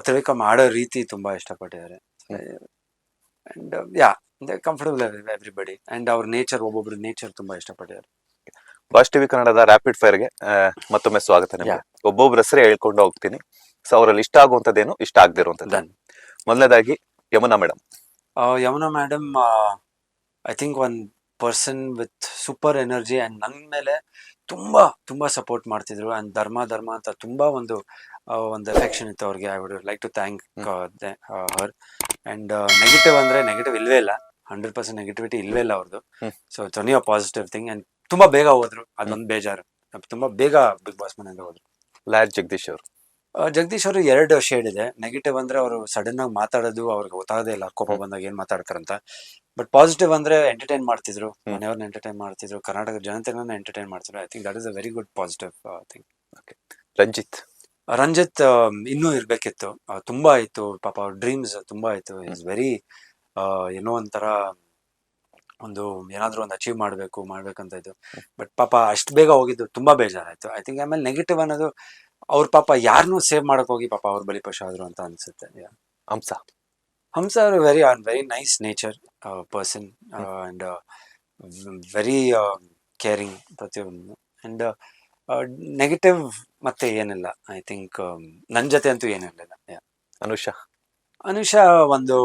ತ್ರಿವಿಕ್ರಮ್ ಆಡೋ ರೀತಿ ತುಂಬಾ ಇಷ್ಟಪಟ್ಟಿದ್ದಾರೆ. And yeah, comfortable everybody. And ಅವ್ರ ನೇಚರ್, ಒಬ್ಬೊಬ್ರು ನೇಚರ್ ತುಂಬಾ ಇಷ್ಟಪಟ್ಟಿದ್ದಾರೆ. ಬಾಸ್ ಟಿವಿ ಕನ್ನಡದ ರ್ಯಾಪಿಡ್ ಫೈರ್ ಗೆ ಮತ್ತೊಮ್ಮೆ ಸ್ವಾಗತ ನಿಮಗೆ. ಒಬ್ಬೊಬ್ರ ಹೆಸರೇ ಹೇಳ್ಕೊಂಡು ಹೋಗ್ತೀನಿ. ಸೊ ಅವರಲ್ಲಿ ಇಷ್ಟ ಆಗುವಂತದ್ದೇನು, ಇಷ್ಟ ಆಗದಿರುವಂತದ್ದು. Done. ಮೊದಲನೇದಾಗಿ Yamuna madam. Yamuna madam, I think one person with super energy. And ನನ್ನ ಮೇಲೆ ತುಂಬಾ ಸಪೋರ್ಟ್ ಮಾಡ್ತಿದ್ರು. ಅಂಡ್ ಧರ್ಮ ಅಂತ ತುಂಬಾ ಒಂದು ಎಫೆಕ್ಷನ್ ಇತ್ತು ಅವ್ರಿಗೆ. I would like to thank her. And negative ಅಂದ್ರೆ ನೆಗೆಟಿವ್ ಇಲ್ವೇ ಇಲ್ಲ, 100% ನೆಗೆಟಿವಿಟಿ ಇಲ್ವೇ ಇಲ್ಲ ಅವ್ರದ್ದು. Hmm. So it's only a positive thing. And ತುಂಬಾ ಬೇಗ ಹೋದ್ರು, ಅದೊಂದು ಬೇಜಾರು. ತುಂಬಾ ಬೇಗ ಬಿಗ್ ಬಾಸ್ ಮನೆಯಿಂದ ಹೋದ್ರು. ಲಾಯರ್ ಜಗದೀಶ್ ಅವರು. ಜಗದೀಶ್ ಅವರು 2 ಶೇಡ್ ಇದೆ. ನೆಗೆಟಿವ್ ಅಂದ್ರೆ ಅವರು ಸಡನ್ ಆಗಿ ಮಾತಾಡೋದು ಅವ್ರಿಗೆ ಗೊತ್ತಾಗದೇ ಇಲ್ಲ, ಕೋಪ ಬಂದಾಗ ಏನ್ ಮಾತಾಡ್ತಾರಂತ. ಬಟ್ ಪಾಸಿಟಿವ್ ಅಂದ್ರೆ ಎಂಟರ್ಟೈನ್ ಮಾಡ್ತಿದ್ರು, ಮನೆಯವ್ರನ್ನ ಎಂಟರ್ಟೈನ್ ಮಾಡ್ತಿದ್ರು, ಕರ್ನಾಟಕ ಜನತೆನ ಎಂಟರ್ಟೈನ್ ಮಾಡ್ತಿದ್ರು. I think that is a very good positive thing. Ranjith. Ranjith ಇನ್ನೂ ಇರ್ಬೇಕಿತ್ತು, ತುಂಬಾ ಇತ್ತು ಪಾಪ, ಅವ್ರ ಡ್ರೀಮ್ಸ್ ತುಂಬಾ ಇತ್ತು. ಇಸ್ ವೆರಿ ಏನೋ ಒಂಥರ ಒಂದು ಏನಾದ್ರು ಒಂದು ಅಚೀವ್ ಮಾಡ್ಬೇಕಂತ ಇತ್ತು. ಬಟ್ ಪಾಪ ಅಷ್ಟು ಬೇಗ ಹೋಗಿದ್ದು ತುಂಬಾ ಬೇಜಾರಾಯ್ತು. ಐ ಥಿಂಕ್ ಆಮೇಲೆ ನೆಗೆಟಿವ್ ಅನ್ನೋದು ಅವ್ರ ಪಾಪ ಯಾರನ್ನೂ ಸೇವ್ ಮಾಡಕ್ ಹೋಗಿ ಪಾಪ ಅವ್ರ ಬಲಿಪಶು ಆದ್ರು ಅಂತ ಅನ್ಸುತ್ತೆ. ಹಂಸ ಅವರು very nice nature person and very caring ಪ್ರತಿಯೊಂದು. ಅಂಡ್ ನೆಗೆಟಿವ್ ಮತ್ತೆ ಏನಿಲ್ಲ. ಐ ಥಿಂಕ್ ನನ್ ಜೊತೆ ಅಂತೂ ಏನಿರಲಿಲ್ಲ. ಅನುಷಾ ಒಂದು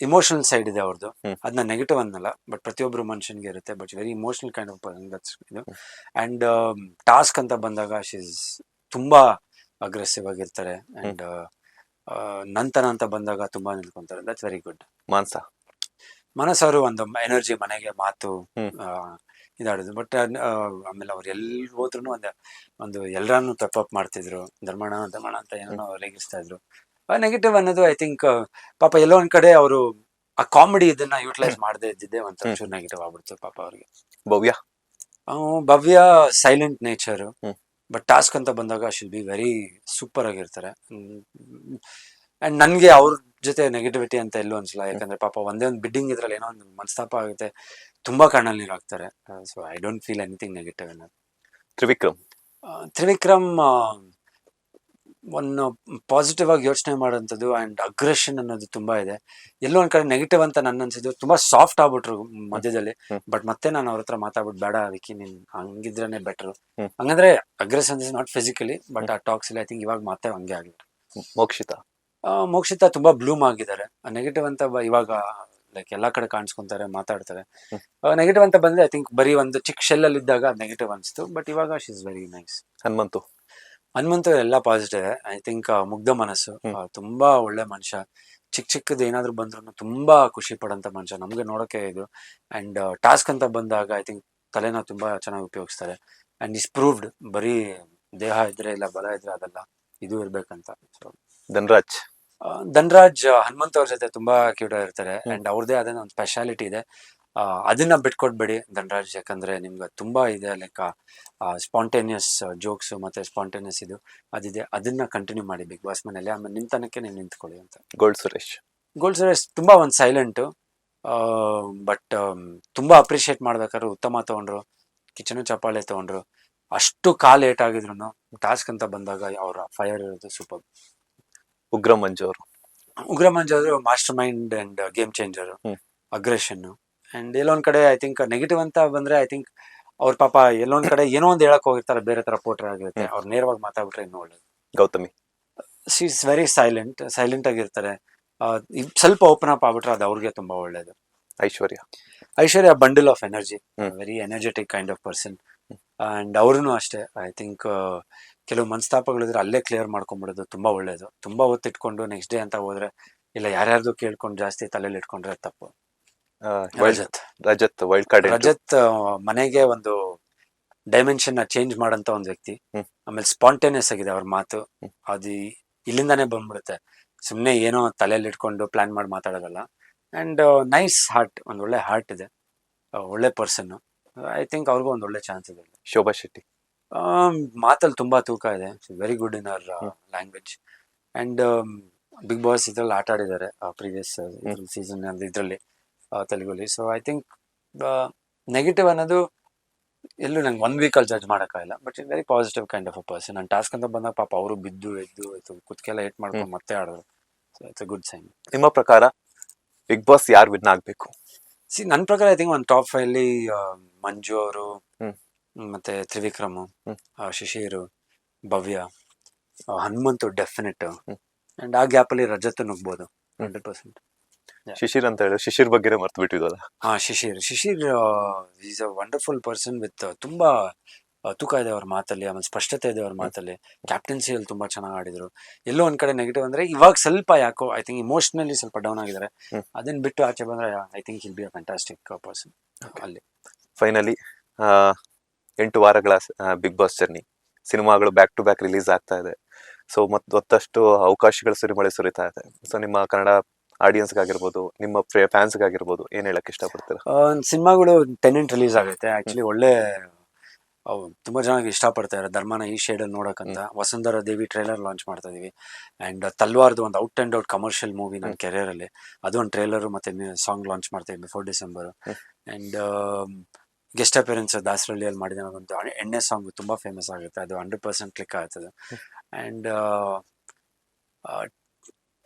ಇಮೋಷನಲ್ ಸೈಡ್ ಇದೆ ಅವ್ರದ್ದು, ಅದನ್ನ ನೆಗೆಟಿವ್ ಅನ್ನಲ್ಲ. ಬಟ್ ಪ್ರತಿಯೊಬ್ರು ಮನುಷ್ಯನ್ಗೆ ಇರುತ್ತೆ. But very emotional kind of person, that's ಇದು. ಅಂಡ್ ಟಾಸ್ಕ್ ಅಂತ ಬಂದಾಗ ಶೀಸ್ ತುಂಬಾ ಅಗ್ರೆಸಿವ್ ಆಗಿರ್ತಾರೆ. ಅಂಡ್ ನಂತರ ಅಂತ ಬಂದಾಗ ತುಂಬಾ ನಿಂತ್ಕೊಂತಾರೆ. That's very good. ಮನಸ್ ಅವರು ಒಂದು ಎನರ್ಜಿ, ಮನೆಗೆ ಮಾತು ಇದಾಡೋದು. ಬಟ್ ಆಮೇಲೆ ಅವ್ರು ಎಲ್ಲಿ ಹೋದ್ರು ಒಂದು ಎಲ್ಲರನ್ನು ಟಪ್ ಮಾಡ್ತಿದ್ರು. ಧರ್ಮಣ ಅಂತ ಏನೋ ರೇಗಿಸ್ತಾ ಇದ್ರು. ನೆಗೆಟಿವ್ ಅನ್ನೋದು ಐ ಥಿಂಕ್ ಪಾಪ ಎಲ್ಲೋ ಒಂದ್ ಕಡೆ ಅವರು ಆ ಕಾಮಿಡಿ ಇದನ್ನ ಯೂಟಿಲೈಸ್ ಮಾಡದೇ ಇದ್ದಿದ್ದೆ ಒಂಚೂರು ನೆಗೆಟಿವ್ ಆಗ್ಬಿಡ್ತು ಪಾಪ ಅವ್ರಿಗೆ. ಭವ್ಯ ಸೈಲೆಂಟ್ ನೇಚರ್. ಬಟ್ ಟಾಸ್ಕ್ ಅಂತ ಬಂದಾಗ ಶಿಲ್ ಬಿ ವೆರಿ ಸೂಪರ್ ಆಗಿರ್ತಾರೆ. ಅಂಡ್ ನನ್ಗೆ ಅವ್ರ ಜೊತೆ ನೆಗೆಟಿವಿಟಿ ಅಂತ ಎಲ್ಲೂ ಅನ್ಸಲ್ಲ. ಯಾಕಂದ್ರೆ ಪಾಪ ಒಂದೇ ಒಂದು ಬಿಡ್ಡಿಂಗ್ ಇದ್ರಲ್ಲಿ ಏನೋ ಒಂದು ಮನಸ್ತಾಪ ಆಗುತ್ತೆ, ತುಂಬಾ ಕಣ್ಣಲ್ಲಿ ನೀರು ಹಾಕ್ತಾರೆ. So I don't feel anything negative ಅನ್ನೋದು. ತ್ರಿವಿಕ್ರಮ್ ಒಂದು ಪಾಸಿಟಿವ್ ಆಗಿ ಯೋಚನೆ ಮಾಡೋಂಥದ್ದು. ಅಂಡ್ ಅಗ್ರೆಷನ್ ಅನ್ನೋದು ತುಂಬಾ ಇದೆ. ಎಲ್ಲೋ ಒಂದ್ ಕಡೆ ನೆಗೆಟಿವ್ ಅಂತ ನನ್ನ ಅನ್ಸಿದ್ದು, ತುಂಬಾ ಸಾಫ್ಟ್ ಆಗ್ಬಿಟ್ರು ಮಧ್ಯದಲ್ಲಿ. ಬಟ್ ಮತ್ತೆ ನಾನು ಅವ್ರ ಹತ್ರ ಮಾತಾಡ್ಬಿಟ್ಟು, ಬೇಡ ವಿಕಿ, ನೀನ್ ಹಂಗಿದ್ರೇನೆ ಬೆಟರ್. ಹಂಗಂದ್ರೆ aggression is not physically, but ಆ ಟಾಕ್ಸ್ ಅಲ್ಲಿ ಐ ಥಿಂಕ್ ಇವಾಗ ಮತ್ತೆ ಹಂಗೆ ಆಗಿದ್ರು. ಮೋಕ್ಷಿತಾ ತುಂಬಾ ಬ್ಲೂಮ್ ಆಗಿದ್ದಾರೆ. ನೆಗೆಟಿವ್ ಅಂತ ಇವಾಗ ಲೈಕ್ ಎಲ್ಲಾ ಕಡೆ ಕಾಣಿಸ್ಕೊಂತಾರೆ, ಮಾತಾಡ್ತಾರೆ. ನೆಗೆಟಿವ್ ಅಂತ ಬಂದ್ರೆ ಐ ಥಿಂಕ್ ಬರೀ ಒಂದು ಚಿಕ್ಕ ಶೆಲ್ ಅಲ್ಲಿ ಇದ್ದಾಗ ನೆಗೆಟಿವ್ ಅನ್ಸ್ತು. ಬಟ್ ಇವಾಗ she is very nice. Hanumanthu ಎಲ್ಲ ಪಾಸಿಟಿವ್. ಐ ಥಿಂಕ್ ಮುಗ್ಧ ಮನಸ್ಸು, ತುಂಬಾ ಒಳ್ಳೆ ಮನುಷ್ಯ. ಚಿಕ್ಕದು ಏನಾದ್ರು ಬಂದ್ರು ತುಂಬಾ ಖುಷಿ ಪಡೋಂತ ಮನುಷ್ಯ, ನಮ್ಗೆ ನೋಡೋಕೆ ಇದು. ಅಂಡ್ ಟಾಸ್ಕ್ ಅಂತ ಬಂದಾಗ ಐ ಥಿಂಕ್ ತಲೆನ ತುಂಬಾ ಚೆನ್ನಾಗಿ ಉಪಯೋಗಿಸ್ತಾರೆ. ಅಂಡ್ ಇಸ್ ಪ್ರೂವ್ಡ್, ಬರೀ ದೇಹ ಇದ್ರೆ ಇಲ್ಲ ಬಲ ಇದ್ರೆ ಅದಲ್ಲ, ಇದು ಇರ್ಬೇಕಂತ. ಸೊ ಧನ್ರಾಜ್ ಹನುಮಂತ್ ಅವ್ರ ಜೊತೆ ತುಂಬಾ ಕ್ಯೂಟ್ ಆಗಿರ್ತಾರೆ. ಅಂಡ್ ಅವ್ರದೇ ಆದ ಒಂದು ಸ್ಪೆಷಾಲಿಟಿ ಇದೆ, ಅದನ್ನ ಬಿಟ್ಕೊಡ್ಬೇಡಿ ಧನ್ರಾಜ್. ಯಾಕಂದ್ರೆ ನಿಮ್ಗೆ ತುಂಬಾ ಇದೆ, ಲೈಕ್ ಸ್ಪಾಂಟೇನಿಯಸ್ ಜೋಕ್ಸ್ ಮತ್ತೆ ಸ್ಪಾಂಟೇನಿಯಸ್ ಇದು ಅದಿದೆ, ಅದನ್ನ ಕಂಟಿನ್ಯೂ ಮಾಡಿ ಬಿಗ್ ಬಾಸ್ ಮನೇಲಿ. ಆಮೇಲೆ ನಿಮ್ ತನಕ್ಕೆ ನೀವು ನಿಂತ್ಕೊಳ್ಳಿ ಅಂತ. ಗೋಲ್ಡ್ ಸುರೇಶ್ ತುಂಬಾ ಒಂದು ಸೈಲೆಂಟ್. ಬಟ್ ತುಂಬಾ ಅಪ್ರಿಶಿಯೇಟ್ ಮಾಡ್ಬೇಕಾದ್ರೆ ಉತ್ತಮ ತಗೊಂಡ್ರು, ಕಿಚನು ಚಪ್ಪಾಳೆ ತಗೊಂಡ್ರು. ಅಷ್ಟು ಕಾಲ್ ಏಟ್ ಆಗಿದ್ರು ಟಾಸ್ಕ್ ಅಂತ ಬಂದಾಗ ಅವರ ಫೈರ್ ಇರೋದು ಸೂಪರ್. ಉಗ್ರ ಮಂಜು ಅವರು mastermind and game changer, aggression. And ಎಲ್ಲೊಂದ್ ಕಡೆ ಐ ಥಿಂಕ್ ನೆಗೆಟಿವ್ ಅಂತ ಬಂದ್ರೆ ಐ ಥಿಂಕ್ ಅವ್ರ ಪಾಪ ಎಲ್ಲೊಂದ್ ಕಡೆ ಏನೋ ಒಂದ್ ಹೇಳಕ್ ಹೋಗಿರ್ತಾರೆ, ಬೇರೆ ತರ ಪೋಟ್ರ್ ಆಗಿರುತ್ತೆ. ಅವ್ರು ನೇರವಾಗಿ ಮಾತಾಡ್ಬಿಟ್ರೆ ಇನ್ನೂ ಒಳ್ಳೇದು. Gautami she is very silent ಆಗಿರ್ತಾರೆ. ಸ್ವಲ್ಪ ಓಪನ್ ಅಪ್ ಆಗ್ಬಿಟ್ರೆ ಅದು ಅವ್ರಿಗೆ ತುಂಬಾ ಒಳ್ಳೇದು. Aishwarya bundle of energy, very energetic kind of person. And ಅವ್ರೂ ಅಷ್ಟೇ. ಐ ಥಿಂಕ್ ಕೆಲವು ಮನಸ್ತಾಪಗಳಿದ್ರೆ ಅಲ್ಲೇ ಕ್ಲಿಯರ್ ಮಾಡ್ಕೊಂಡ್ಬಿಡೋದು ತುಂಬಾ ಒಳ್ಳೇದು. ತುಂಬಾ ಹೊತ್ತಿಟ್ಕೊಂಡು ನೆಕ್ಸ್ಟ್ ಡೇ ಅಂತ ಹೋದ್ರೆ, ಇಲ್ಲ ಯಾರ್ಯಾರ್ದು ಕೇಳ್ಕೊಂಡು ಜಾಸ್ತಿ ತಲೆಯಲ್ಲಿ ಇಟ್ಕೊಂಡ್ರೆ ತಪ್ಪು. Rajat Rajat wild card entry. Rajat ಮನೆಗೆ ಒಂದು ಡೈಮೆನ್ಷನ್ ನ ಚೇಂಜ್ ಮಾಡಂತ ಒಂದು ವ್ಯಕ್ತಿ. ಹ್ಮ್. ಆಮೇಲೆ ಸ್ಪಾಂಟೇನಿಯಸ್ ಆಗಿದೆ ಅವ್ರ ಮಾತು. ಹ್ಮ್. ಅದು ಇಲ್ಲಿಂದಾನೇ ಬಂದ್ಬಿಡುತ್ತೆ. ಸುಮ್ನೆ ಏನೋ ತಲೆಯಲ್ಲಿ ಇಟ್ಕೊಂಡು ಪ್ಲಾನ್ ಮಾಡಿ ಮಾತಾಡೋದಲ್ಲ. ಅಂಡ್ ನೈಸ್ ಹಾರ್ಟ್, ಒಂದ್ ಒಳ್ಳೆ ಹಾರ್ಟ್ ಇದೆ, ಒಳ್ಳೆ ಪರ್ಸನ್. ಐ ಥಿಂಕ್ ಅವ್ರಿಗೂ ಒಂದ್ ಒಳ್ಳೆ ಚಾನ್ಸ್ ಇದೆ. ಶೋಭಾ ಶೆಟ್ಟಿ ಮಾತಲ್ಲಿ ತುಂಬಾ ತೂಕ ಇದೆ, very good in our language. And Bigg Boss ಇದ್ರಲ್ಲಿ ಆಟ ಆಡಿದ್ದಾರೆ ಪ್ರೀವಿಯಸ್ ಸೀಸನ್ ಇದ್ರಲ್ಲಿ, ತೆಲುಗಲ್ಲಿ. ಸೊ ಐ ಥಿಂಕ್ ನೆಗೆಟಿವ್ ಅನ್ನೋದು ಎಲ್ಲೂ ನಂಗೆ 1 ವೀಕ್ ಅಲ್ಲಿ ಜಡ್ಜ್ ಮಾಡೋಕ್ಕಾಗಿಲ್ಲ. But it very positive kind of a person. ನನ್ನ ಟಾಸ್ಕ್ ಅಂತ ಬಂದಾಗ ಪಾಪ ಅವರು ಬಿದ್ದು ಎದ್ದು ಕುತ್ಕೆಲ್ಲ ಏಟ್ ಮಾಡ್ಕೊಂಡು ಮತ್ತೆ ಆಡೋದು. So it's a good sign. ನಿಮ್ಮ ಪ್ರಕಾರ ಬಿಗ್ ಬಾಸ್ ಯಾರು ವಿನ್ ಆಗ್ಬೇಕು? ನನ್ನ ಪ್ರಕಾರ ಐ ಥಿಂಕ್ ಒಂದು ಟಾಪ್ 5 ಅಲ್ಲಿ ಮಂಜು ಅವರು, ಹ್ಮ್. ಮತ್ತೆ ತ್ರಿವಿಕ್ರಮ್, ಹ್ಮ್. ಶಿಶಿರು, ಭವ್ಯ, ಹನುಮಂತು ಡೆಫಿನೆಟ್. ಹ್ಮ್. ಅಂಡ್ ಆ ಗ್ಯಾಪ್ ಅಲ್ಲಿ ರಜತ್ ನುಗ್ಬೋದು 100%. ಶಿಶಿರ್ ಅಂತ ಹೇಳಿ ಶಿಶಿರ್ ಬಗ್ಗೆ ಮರ್ತು ಬಿಟ್ಟಿದ್ವಲ್ಲ. Shishir is a wonderful person with ತುಂಬಾ ತೂಕ ಇದೆ ಅವ್ರ ಮಾತಲ್ಲಿ, ಆಮೇಲೆ ಸ್ಪಷ್ಟತೆ ಇದೆ ಅವ್ರ ಮಾತಲ್ಲಿ. ಕ್ಯಾಪ್ಟನ್ಸಿಯಲ್ಲಿ ತುಂಬಾ ಚೆನ್ನಾಗಿ ಆಡಿದ್ರು. ಎಲ್ಲೋ ಒಂದ್ ಕಡೆ ನೆಗೆಟಿವ್ ಅಂದ್ರೆ ಇವಾಗ ಸ್ವಲ್ಪ ಯಾಕೋ ಐ ಥಿಂಕ್ ಇಮೋಷನಲಿ ಸ್ವಲ್ಪ ಡೌನ್ ಆಗಿದ್ದಾರೆ. ಹ್ಮ್. ಅದನ್ನ ಬಿಟ್ಟು ಆಚೆ ಬಂದ್ರೆ I think will be a fantastic person ಅಲ್ಲಿ. ಫೈನಲಿ 8 ವಾರಗಳ ಬಿಗ್ ಬಾಸ್ ಜರ್ನಿ, ಸಿನಿಮಾಗಳು ಬ್ಯಾಕ್ ಟು ಬ್ಯಾಕ್ ರಿಲೀಸ್ ಆಗ್ತಾ ಇದೆ. ಸೊ ಮತ್ತಷ್ಟು ಅವಕಾಶಗಳು ಸುರಿಮಳೆ ಸುರಿತಾ ಇದೆ. ಸೊ ನಿಮ್ಮ ಕನ್ನಡ ಆಡಿಯನ್ಸ್ಗಾಗಿರ್ಬೋದು, ನಿಮ್ಮ ಫ್ಯಾನ್ಸ್ಗಾಗಿರ್ಬೋದು, ಏನ್ ಹೇಳಕ್ ಇಷ್ಟಪಡ್ತೀರಾ? ಸಿನಿಮಾಗಳು ಟೆನೆಂಟ್ ರಿಲೀಸ್ ಆಗುತ್ತೆ. ಆಕ್ಚುಲಿ ಒಳ್ಳೆ ತುಂಬಾ ಚೆನ್ನಾಗಿ ಇಷ್ಟಪಡ್ತಾರೆ ಧರ್ಮನ ಈ ಶೇಡ್ ಅಲ್ಲಿ ನೋಡಕ್ಕಂತ. ವಸುಂಧರಾ ದೇವಿ ಟ್ರೇಲರ್ ಲಾಂಚ್ ಮಾಡ್ತಾ ಇದೀವಿ. ಅಂಡ್ ತಲ್ವಾರ್ದು ಒಂದು out and out commercial movie ನನ್ನ ಕೆರಿಯರ್ ಅಲ್ಲಿ. ಅದು ಒಂದು ಟ್ರೇಲರ್ ಮತ್ತೆ ಸಾಂಗ್ ಲಾಂಚ್ ಮಾಡ್ತಾ ಇದ್ವಿ 4 ಡಿಸೆಂಬರ್. ಅಂಡ್ ಗೆಸ್ಟ್ ಅಪಿಯರೆನ್ಸ್ ದಾಸರಳ್ಳಿಯಲ್ಲಿ ಮಾಡಿದ ಒಂದು ಎಣ್ಣೆ ಸಾಂಗ್ ತುಂಬಾ ಫೇಮಸ್ ಆಗುತ್ತೆ. ಅದು 100% ಕ್ಲಿಕ್ ಆಗ್ತದೆ. ಅಂಡ್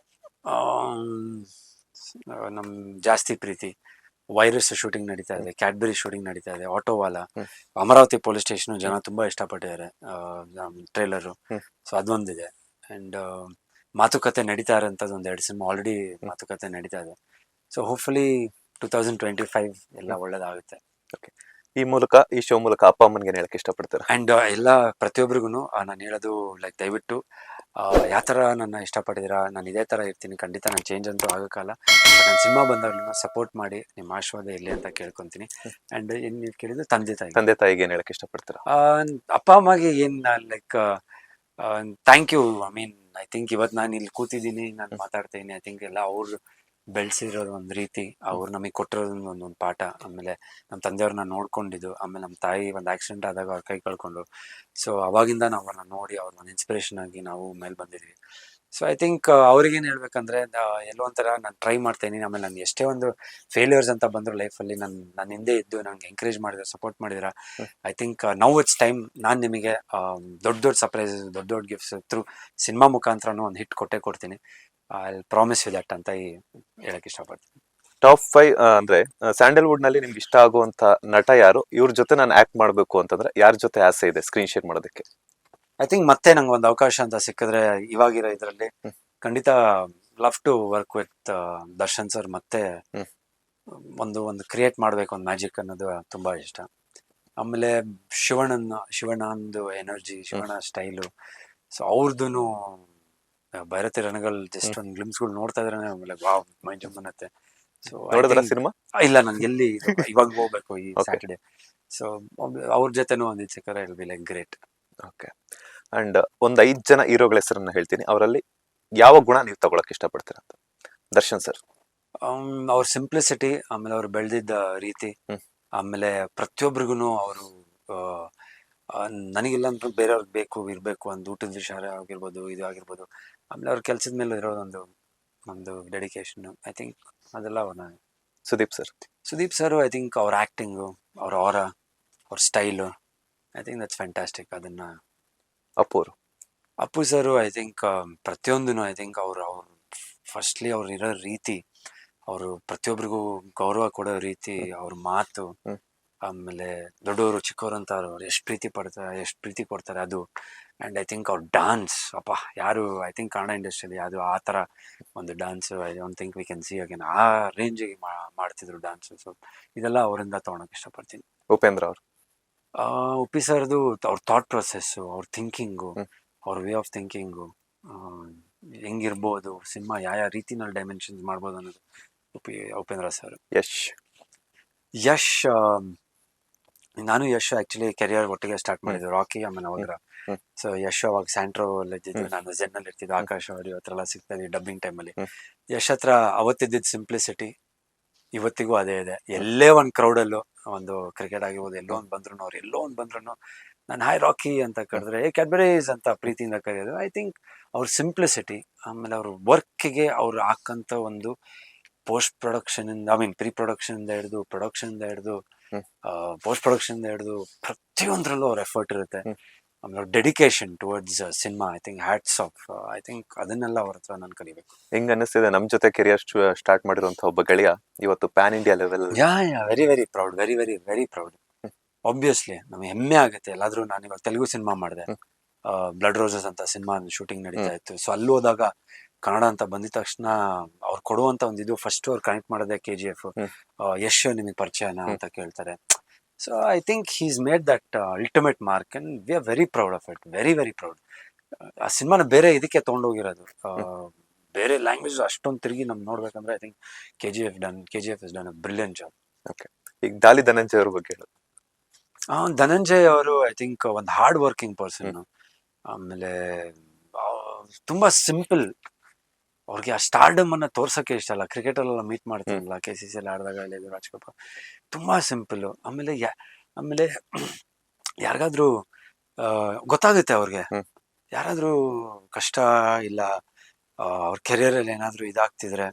ನಮ್ ಜಾಸ್ತಿ ಪ್ರೀತಿ ವೈರಸ್ ಶೂಟಿಂಗ್ ನಡೀತಾ ಇದೆ, ಕ್ಯಾಡ್ಬರಿ ಶೂಟಿಂಗ್ ನಡೀತಾ ಇದೆ, ಆಟೋವಾಲ, ಅಮರಾವತಿ ಪೊಲೀಸ್ ಸ್ಟೇಷನ್ ಜನ ತುಂಬಾ ಇಷ್ಟಪಟ್ಟಿದ್ದಾರೆ ಟ್ರೇಲರ್. ಸೊ ಅದೊಂದಿದೆ. ಅಂಡ್ ಮಾತುಕತೆ ನಡೀತಾ ಇರೋಂಥದ್ದು 2 ಸಿನಿಮಾ ಆಲ್ರೆಡಿ ಮಾತುಕತೆ ನಡೀತಾ ಇದೆ. ಸೊ ಹೋಪ್ಫುಲಿ 2025 ಎಲ್ಲ ಒಳ್ಳೇದಾಗುತ್ತೆ. ಈ ಶೋ ಮೂಲಕ ಅಪ್ಪ ಅಮ್ಮನ್ಗೆ ಏನ್ ಹೇಳಕ್ ಇಷ್ಟಪಡ್ತೀರಾ? ಅಂಡ್ ಎಲ್ಲ ಪ್ರತಿಯೊಬ್ಬರಿಗೂ ನಾನು ಹೇಳೋದು ಲೈಕ್ ದಯವಿಟ್ಟು ಯಾವ ಥರ ನನ್ನ ಇಷ್ಟಪಟ್ಟಿದ್ದೀರಾ, ನಾನು ಇದೇ ಥರ ಇರ್ತೀನಿ. ಖಂಡಿತ ನಾನು ಚೇಂಜ್ ಅಂತೂ ಆಗೋಕ್ಕಲ್ಲ. ಬಟ್ ನಾನು ಸಿನಿಮಾ ಬಂದಾಗಲೂ ಸಪೋರ್ಟ್ ಮಾಡಿ ನಿಮ್ಮ ಆಶೀರ್ವಾದ ಇರಲಿ ಅಂತ ಕೇಳ್ಕೊತೀನಿ. ಅಂಡ್ ಏನು ನೀವು ಕೇಳಿದ್ರೆ ತಂದೆ ತಾಯಿಗೆ ಏನ್ ಹೇಳಕ್ ಇಷ್ಟಪಡ್ತೀರಾ? ಅಪ್ಪ ಅಮ್ಮಗೆ ಏನು like thank you. I think ಇವತ್ತು ನಾನು ಇಲ್ಲಿ ಕೂತಿದ್ದೀನಿ, ನಾನು ಮಾತಾಡ್ತಾ ಇದ್ದೀನಿ. ಐ ಥಿಂಕ್ ಎಲ್ಲ ಅವ್ರು ಬೆಳೆಸಿರೋದು ಒಂದು ರೀತಿ, ಅವ್ರು ನಮಗೆ ಕೊಟ್ಟಿರೋದು ಒಂದೊಂದು ಪಾಠ. ಆಮೇಲೆ ನಮ್ಮ ತಂದೆಯವ್ರನ್ನ ನೋಡ್ಕೊಂಡಿದ್ದು, ಆಮೇಲೆ ನಮ್ಮ ತಾಯಿ ಒಂದು ಆಕ್ಸಿಡೆಂಟ್ ಆದಾಗ ಅವ್ರ ಕೈ ಕಳ್ಕೊಂಡು. ಸೊ ಅವಾಗಿಂದ ನಾವು ಅವ್ರನ್ನ ನೋಡಿ ಅವ್ರ ಒಂದು ಇನ್ಸ್ಪಿರೇಷನ್ ಆಗಿ ನಾವು ಮೇಲೆ ಬಂದಿದ್ವಿ. ಸೊ ಐ ಥಿಂಕ್ ಅವ್ರಿಗೇನು ಹೇಳ್ಬೇಕಂದ್ರೆ, ಎಲ್ಲೋ ಒಂಥರ ನಾನು ಟ್ರೈ ಮಾಡ್ತಾ ಇದ್ದೀನಿ. ಆಮೇಲೆ ನಾನು ಎಷ್ಟೇ ಒಂದು ಫೇಲ್ಯೂರ್ಸ್ ಅಂತ ಬಂದ್ರು ಲೈಫಲ್ಲಿ ನನ್ನ ಹಿಂದೆ ಇದ್ದು ನನಗೆ ಎಂಕರೇಜ್ ಮಾಡಿದ್ರೆ, ಸಪೋರ್ಟ್ ಮಾಡಿದ್ರೆ, I think now it's time ನಾನು ನಿಮಗೆ ದೊಡ್ಡ ಸರ್ಪ್ರೈಸಸ್, ದೊಡ್ಡ ಗಿಫ್ಟ್ಸ್ ಥ್ರೂ ಸಿನಿಮಾ ಮುಖಾಂತರನೂ ಒಂದು ಹಿಟ್ ಕೊಡ್ತೀನಿ. ಐ ಪ್ರಾಮಿಸ್ ಯು ದಟ್ ಅಂತ ಹೇಳಕ್ ಇಷ್ಟಪಡ್ತೀನಿ. ಟಾಪ್ 5 ಅಂದ್ರೆ ಸ್ಯಾಂಡಲ್ವುಡ್ ನಲ್ಲಿ ನಿಮ್ಗೆ ಇಷ್ಟ ಆಗುವಂತ ನಟ ಯಾರು? ಇವ್ರ ಜೊತೆ ನಾನು ಆಕ್ಟ್ ಮಾಡ್ಬೇಕು ಅಂತಂದ್ರೆ ಯಾರ ಜೊತೆ ಆಸೆ ಇದೆ ಸ್ಕ್ರೀನ್ ಶೇರ್ ಮಾಡೋದಕ್ಕೆ? ಐ ಥಿಂಕ್ ಮತ್ತೆ ನಂಗೆ ಒಂದು ಅವಕಾಶ ಅಂತ ಸಿಕ್ಕಿದ್ರೆ ಇವಾಗಿರೋ ಇದರಲ್ಲಿ ಖಂಡಿತ love to work with Darshan sir. ಮತ್ತೆ ಒಂದು ಕ್ರಿಯೇಟ್ ಮಾಡ್ಬೇಕು ಒಂದು ಮ್ಯಾಜಿಕ್ ಅನ್ನೋದು ತುಂಬಾ ಇಷ್ಟ. ಆಮೇಲೆ ಶಿವಣ್ಣಂದು ಎನರ್ಜಿ, ಶಿವಣ್ಣ ಸ್ಟೈಲು, ಸೊ ಅವ್ರದ್ದು ಭೈರತಿ ರಣಗಲ್ ಜಸ್ಟ್ ಒಂದು ಗ್ಲಿಮ್ಸ್ಗಳು ನೋಡ್ತಾ ಇದ್ರೆ ಆಮೇಲೆ ವಾವ್ ಮೈ ಜಂಪ್ ಅನ್ನತ್ತೆ. ಸೊ ಸಿನಿಮಾ ಇಲ್ಲ ನನ್ಗೆ ಎಲ್ಲಿ ಇವಾಗ ಹೋಗ್ಬೇಕು ಈ ಸ್ಯಾಟರ್ಡೆ. ಸೊ ಅವ್ರ ಜೊತೆನೂ ಒಂದ್ ಸಿಕ್ಕರೆ it be like great. Okay. And ಒಂದ್ 5 ಜನ ಹೀರೋಗಳ ಹೆಸರನ್ನ ಹೇಳ್ತೀನಿ, ಅವರಲ್ಲಿ ಯಾವ ಗುಣ ನೀವು ತಗೊಳಕ್ ಇಷ್ಟಪಡ್ತೀರಾ ಅಂತ? ದರ್ಶನ್ ಸರ್ ಅವ್ರ ಸಿಂಪ್ಲಿಸಿಟಿ, ಆಮೇಲೆ ಅವ್ರು ಬೆಳೆದಿದ್ದ ರೀತಿ, ಆಮೇಲೆ ಪ್ರತಿಯೊಬ್ಬರಿಗೂ ಅವರು ನನಗಿಲ್ಲ ಅಂತ ಬೇರೆಯವ್ರಿಗೆ ಇರ್ಬೇಕು ಒಂದು ಊಟದ ವಿಚಾರ ಆಗಿರ್ಬೋದು, ಇದು ಆಗಿರ್ಬೋದು. ಆಮೇಲೆ ಅವ್ರ ಕೆಲ್ಸದ ಮೇಲೆ ಇರೋ ಒಂದು ಡೆಡಿಕೇಶನ್, ಐ ಥಿಂಕ್ ಅದೆಲ್ಲ ಅವ್ರನ್ನ. ಸುದೀಪ್ ಸರ್ ಐ ಥಿಂಕ್ ಅವ್ರ ಆಕ್ಟಿಂಗು, ಅವ್ರ ಅವ್ರ style, I think that's fantastic. ಅದನ್ನ ಅಪ್ಪು ಸರ್ ಐ ಥಿಂಕ್ ಪ್ರತಿಯೊಂದೂ ಐ ಥಿಂಕ್ ಅವ್ರು ಫಸ್ಟ್ಲಿ ಅವ್ರು ಇರೋ ರೀತಿ, ಅವರು ಪ್ರತಿಯೊಬ್ಬರಿಗೂ ಗೌರವ ಕೊಡೋ ರೀತಿ, ಅವ್ರ ಮಾತು, ಆಮೇಲೆ ದೊಡ್ಡವರು ಚಿಕ್ಕವರು ಅಂತ ಅವ್ರು ಎಷ್ಟು ಪ್ರೀತಿ ಕೊಡ್ತಾರೆ ಅದು. ಅಂಡ್ ಐ ಥಿಂಕ್ ಅವ್ರ ಡಾನ್ಸ್, ಯಾರು ಐ ಥಿಂಕ್ ಕನ್ನಡ ಇಂಡಸ್ಟ್ರಿಯಲ್ಲಿ ಅದು ಆ ಥರ ಒಂದು dance I don't think we can see again. ಆ ರೇಂಜಿಗೆ ಮಾಡ್ತಿದ್ರು ಡಾನ್ಸ್. ಸೊ ಇದೆಲ್ಲ ಅವರಿಂದ ತಗೊಳಕ್ ಇಷ್ಟಪಡ್ತೀನಿ. ಉಪೇಂದ್ರ ಅವರು ಉಪ್ಪಿ ಸರ್ದು ಅವ್ರ ಥಾಟ್ ಪ್ರೊಸೆಸ್ಸು, ಅವ್ರ ಥಿಂಕಿಂಗು, ಹ್ಮ್. ಅವ್ರ ವೇ ಆಫ್ ಥಿಂಕಿಂಗು, ಹೆಂಗಿರ್ಬೋದು ಸಿನಿಮಾ, ಯಾವ ರೀತಿನಲ್ಲಿ ಡೈಮೆನ್ಷನ್ಸ್ ಮಾಡ್ಬೋದು ಅನ್ನೋದು ಉಪೇಂದ್ರ ಸರ್. ಯಶ್ ನಾನು ಯಶ್ ಆಕ್ಚುಲಿ ಕೆರಿಯರ್ ಒಟ್ಟಿಗೆ ಸ್ಟಾರ್ಟ್ ಮಾಡಿದ್ದು, ರಾಕಿ ಆಮೇಲೆ ಹೋದ್ರ. ಹ್ಮ್. ಸೊ ಯಶ್ ಅವಾಗ ಸ್ಯಾಂಟ್ರೋ ಅಲ್ಲಿ ಇದ್ದಿದ್ದು, ಹ್ಮ್. ನಾನು ಜೆನ್ ಅಲ್ಲಿ ಇರ್ತಿದ್ದು, ಆಕಾಶ್ ಆಡಿಯೋ ಹತ್ರ ಎಲ್ಲ ಸಿಗ್ತಾ ಇದ್ವಿ ಡಬ್ಬಿಂಗ್ ಟೈಮಲ್ಲಿ. ಹ್ಮ್. ಯಶ್ ಹತ್ರ ಅವತ್ತಿದ್ದಿದ್ದು ಸಿಂಪ್ಲಿಸಿಟಿ ಇವತ್ತಿಗೂ ಅದೇ ಇದೆ. ಎಲ್ಲೇ ಒಂದು ಕ್ರೌಡಲ್ಲೂ, ಒಂದು ಕ್ರಿಕೆಟ್ ಆಗಿರ್ಬೋದು, ಎಲ್ಲೋ ಒಂದು ಬಂದ್ರು, ಅವ್ರು ಎಲ್ಲೋ ಒಂದು ಬಂದ್ರು ನಾನು ಹಾಯ್ ರಾಕಿ ಅಂತ ಕರೆದ್ರೆ ಕ್ಯಾಡ್ಬರೀಸ್ ಅಂತ ಪ್ರೀತಿಯಿಂದ ಕರೆಯೋದು. ಐ ಥಿಂಕ್ ಅವ್ರ ಸಿಂಪ್ಲಿಸಿಟಿ, ಆಮೇಲೆ ಅವ್ರ ವರ್ಕ್ಗೆ ಅವ್ರು ಹಾಕಂತ ಒಂದು ಪೋಸ್ಟ್ ಪ್ರೊಡಕ್ಷನ್ ಇಂದ, ಐ ಮೀನ್ ಪ್ರೀ ಪ್ರೊಡಕ್ಷನ್ ಇಂದ ಹಿಡಿದು, ಪ್ರೊಡಕ್ಷನ್ ಇಂದ ಹಿಡಿದು, ಪೋಸ್ಟ್ ಪ್ರೊಡಕ್ಷನ್ ಇಂದ ಹಿಡಿದು ಪ್ರತಿಯೊಂದರಲ್ಲೂ ಅವ್ರ ಎಫರ್ಟ್ ಇರುತ್ತೆ. ಆಮೇಲೆ ಅವ್ರ dedication towards cinema, I think hats off. I think ಅದನ್ನೆಲ್ಲ ಅವ್ರ ಹತ್ರ ನಾನು ಕಲಿಬೇಕು. ಹೆಂಗ್ ಅನಿಸ್ತಿದೆ ನಮ್ ಜೊತೆ ಕೆರಿಯರ್ ಸ್ಟಾರ್ಟ್ ಮಾಡಿರುವಂತ ಒಬ್ಬ ಗೆಳೆಯ ಇವತ್ತು pan India level? Yeah very very proud, very very very proud. Obviously ನಮ್ಗೆ ಹೆಮ್ಮೆ ಆಗುತ್ತೆ. ಎಲ್ಲಾದ್ರೂ ನಾನು ಇವಾಗ ತೆಲುಗು ಸಿನಿಮಾ ಮಾಡಿದೆ, ಬ್ಲಡ್ ರೋಸಸ್ ಅಂತ ಸಿನಿಮಾ ಶೂಟಿಂಗ್ ನಡೀತಾ ಇತ್ತು. ಸೊ ಅಲ್ಲಿ ಹೋದಾಗ ಕನ್ನಡ ಅಂತ ಬಂದಿದ ತಕ್ಷಣ ಅವ್ರು ಕೊಡುವಂತ ಒಂದು ಇದು ಫಸ್ಟ್ ಅವ್ರು ಕನೆಕ್ಟ್ ಮಾಡೋದೇ KGF. ಯಶ್ ನಿಮಗೆ ಪರಿಚಯನ ಅಂತ ಕೇಳ್ತಾರೆ. So I think he's made that ultimate mark and we are very proud of it, very very proud. ಆ ಸಿನಿಮಾನ ಬೇರೆ ಇದಕ್ಕೆ ತೊಗೊಂಡೋಗಿರೋದು, ಬೇರೆ ಲ್ಯಾಂಗ್ವೇಜ್ ಅಷ್ಟೊಂದು ತಿರುಗಿ ನಮ್ಗೆ ನೋಡ್ಬೇಕಂದ್ರೆ I think KGF is done a brilliant job. Okay, ಈಗ ದಾಲಿ ಧನಂಜಯ್ ಅವ್ರ ಬಗ್ಗೆ ಹೇಳೋದು. ಧನಂಜಯ್ ಅವರು ಐ ಥಿಂಕ್ ಒಂದು ಹಾರ್ಡ್ ವರ್ಕಿಂಗ್ ಪರ್ಸನ್. ಆಮೇಲೆ ತುಂಬಾ ಸಿಂಪಲ್. ಅವ್ರಿಗೆ ಆ ಸ್ಟಾರ್ಡಮ್ ಅನ್ನ ತೋರ್ಸಕ್ಕೆ ಇಷ್ಟ ಅಲ್ಲ. ಕ್ರಿಕೆಟ್ ಅಲ್ಲೆಲ್ಲ ಮೀಟ್ ಮಾಡ್ತಾರಲ್ಲ, KCCL ಆಡಿದಾಗ ಇಲ್ಲಿ ರಾಜ್ಕಪ ತುಂಬಾ ಸಿಂಪಲ್. ಆಮೇಲೆ ಆಮೇಲೆ ಯಾರಿಗಾದ್ರೂ ಗೊತ್ತಾಗುತ್ತೆ ಅವ್ರಿಗೆ, ಯಾರಾದ್ರೂ ಕಷ್ಟ ಇಲ್ಲ ಅವ್ರ ಕೆರಿಯರ್ ಅಲ್ಲಿ ಏನಾದ್ರು ಇದಾಗ್ತಿದ್ರೆ,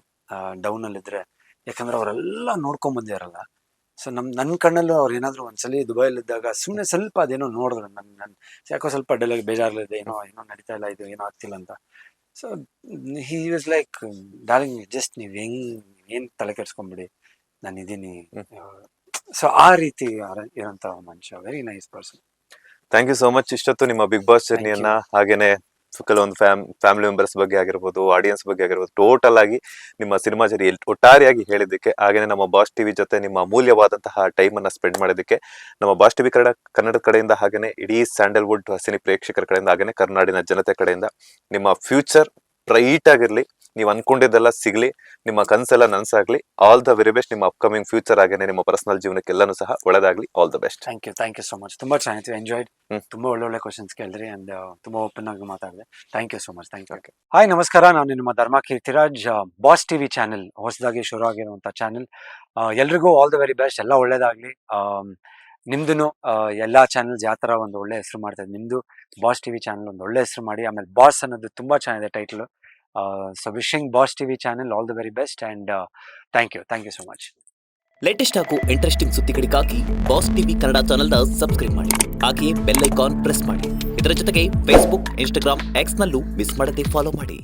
ಡೌನ್ ಅಲ್ಲಿ ಇದ್ರೆ, ಯಾಕಂದ್ರೆ ಅವರೆಲ್ಲ ನೋಡ್ಕೊಂಡ್ ಬಂದಿರಲ್ಲ. ಸೊ ನನ್ನ ಕಣ್ಣಲ್ಲೂ ಅವ್ರು ಏನಾದ್ರು ಒಂದ್ಸಲಿ ದುಬೈಲಿ ಇದ್ದಾಗ ಸುಮ್ಮನೆ ಸ್ವಲ್ಪ ಅದೇನೋ ನೋಡಿದ್ರು, ನನ್ ಯಾಕೋ ಸ್ವಲ್ಪ ಡಲ್ಲಾಗಿ ಬೇಜಾರ್ಲಿದೆ, ಏನೋ ನಡೀತಾ ಇಲ್ಲ, ಇದು ಏನೋ ಆಗ್ತಿಲ್ಲ ಅಂತ. So he was like, darling just ನೀವ್ ಏನ್ ತಲೆ ಕೆಡ್ಸ್ಕೊಂಬಿಡಿ, ನಾನು ಇದೀನಿ. ಸೊ ಆ ರೀತಿ ಇರೋಂತ ಮನುಷ್ಯ, very nice person. Thank you so much. ಇಷ್ಟೊತ್ತು ನಿಮ್ಮ ಬಿಗ್ ಬಾಸ್ ಜರ್ನಿಯನ್ನ, ಹಾಗೇನೆ ಕೆಲವೊಂದು ಫ್ಯಾಮಿಲಿ ಮೆಂಬರ್ಸ್ ಬಗ್ಗೆ ಆಗಿರ್ಬೋದು, ಆಡಿಯನ್ಸ್ ಬಗ್ಗೆ ಆಗಿರ್ಬೋದು, ಟೋಟಲ್ ಆಗಿ ನಿಮ್ಮ ಸಿನಿಮಾ ಜರ್ನಿ ಒಟ್ಟಾರೆಯಾಗಿ ಹೇಳಿದ್ದಕ್ಕೆ, ಹಾಗೇನೆ ನಮ್ಮ ಬಾಸ್ ಟಿವಿ ಜೊತೆ ನಿಮ್ಮ ಅಮೂಲ್ಯವಾದಂತಹ ಟೈಮ್ ಅನ್ನ ಸ್ಪೆಂಡ್ ಮಾಡೋದಕ್ಕೆ ನಮ್ಮ ಬಾಸ್ ಟಿವಿ ಕನ್ನಡ ಕಡೆಯಿಂದ, ಹಾಗೇನೆ ಇಡೀ ಸ್ಯಾಂಡಲ್ವುಡ್ ಸಿನಿ ಪ್ರೇಕ್ಷಕರ ಕಡೆಯಿಂದ, ಹಾಗೇನೆ ಕರ್ನಾಡಿನ ಜನತೆ ಕಡೆಯಿಂದ ನಿಮ್ಮ ಫ್ಯೂಚರ್ ಬ್ರೈಟ್ ಆಗಿರ್ಲಿ, ನೀವು ಅನ್ಕೊಂಡಿದ್ದೆಲ್ಲ ಸಿಗ್ಲಿ, ನಿಮ್ಮ ಕನ್ಸೆಲ್ಲ ನನ್ಸಾಗ್ಲಿ. All the very best. ನಿಮ್ಮ ಅಪ್ಕಮಿಂಗ್ ಫ್ಯೂಚರ್ ಆಗೇನೆ ನಿಮ್ಮ ಪರ್ಸನಲ್ ಜೀವನಕ್ಕೆಲ್ಲಾನು ಸಹ ಒಳ್ಳೇದಾಗ್ಲಿ. All the best. Thank you so much. ತುಂಬಾ ಚೆನ್ನಾಗಿತ್ತು, ಎಂಜಾಯ್ಡ್. ತುಂಬಾ ಒಳ್ಳೊಳ್ಳೆ ಕ್ವಶನ್ಸ್ ಕೇಳಿದ್ರಿ ಅಂಡ್ ತುಂಬಾ ಓಪನ್ ಆಗಿ ಮಾತಾಡಿದೆ. Thank you so much. Thank you. Hi, ನಮಸ್ಕಾರ. ನಾನು ನಿಮ್ಮ ಧರ್ಮ ಕೀರ್ತಿರಾಜ್. ಬಾಸ್ ಟಿವಿ ಚಾನೆಲ್ ಹೊಸದಾಗಿ ಶುರು ಆಗಿರುವಂತ ಚಾನೆಲ್. ಎಲ್ರಿಗೂ ಆಲ್ ದ ವೆರಿ ಬೆಸ್ಟ್, ಎಲ್ಲ ಒಳ್ಳೇದಾಗ್ಲಿ. ನಿಮ್ದು ಎಲ್ಲಾ ಚಾನೆಲ್ಸ್ ಯಾವ ತರ ಒಂದು ಒಳ್ಳೆ ಹೆಸರು ಮಾಡ್ತಾ ಇದೆ, ನಿಮ್ದು ಬಾಸ್ ಟಿವಿ ಚಾನೆಲ್ ಒಂದು ಒಳ್ಳೆ ಹೆಸರು ಮಾಡಿ. ಆಮೇಲೆ ಬಾಸ್ ಅನ್ನೋದು ತುಂಬಾ ಚೆನ್ನಾಗಿದೆ title. So wishing Boss TV channel all the very best and thank you so much. Latest ಹಾಗೂ ಇಂಟ್ರೆಸ್ಟಿಂಗ್ ಸುದ್ದಿಗಳಿಗಾಗಿ ಬಾಸ್ ಟಿವಿ ಕನ್ನಡ ಚಾನೆಲ್ನ ಸಬ್ಸ್ಕ್ರೈಬ್ ಮಾಡಿ, ಹಾಗೆಯೇ ಬೆಲ್ ಐಕಾನ್ ಪ್ರೆಸ್ ಮಾಡಿ. ಇದರ ಜೊತೆಗೆ ಫೇಸ್ಬುಕ್, ಇನ್ಸ್ಟಾಗ್ರಾಮ್, ಎಕ್ಸ್ನಲ್ಲೂ ಮಿಸ್ ಮಾಡದೆ ಫಾಲೋ ಮಾಡಿ.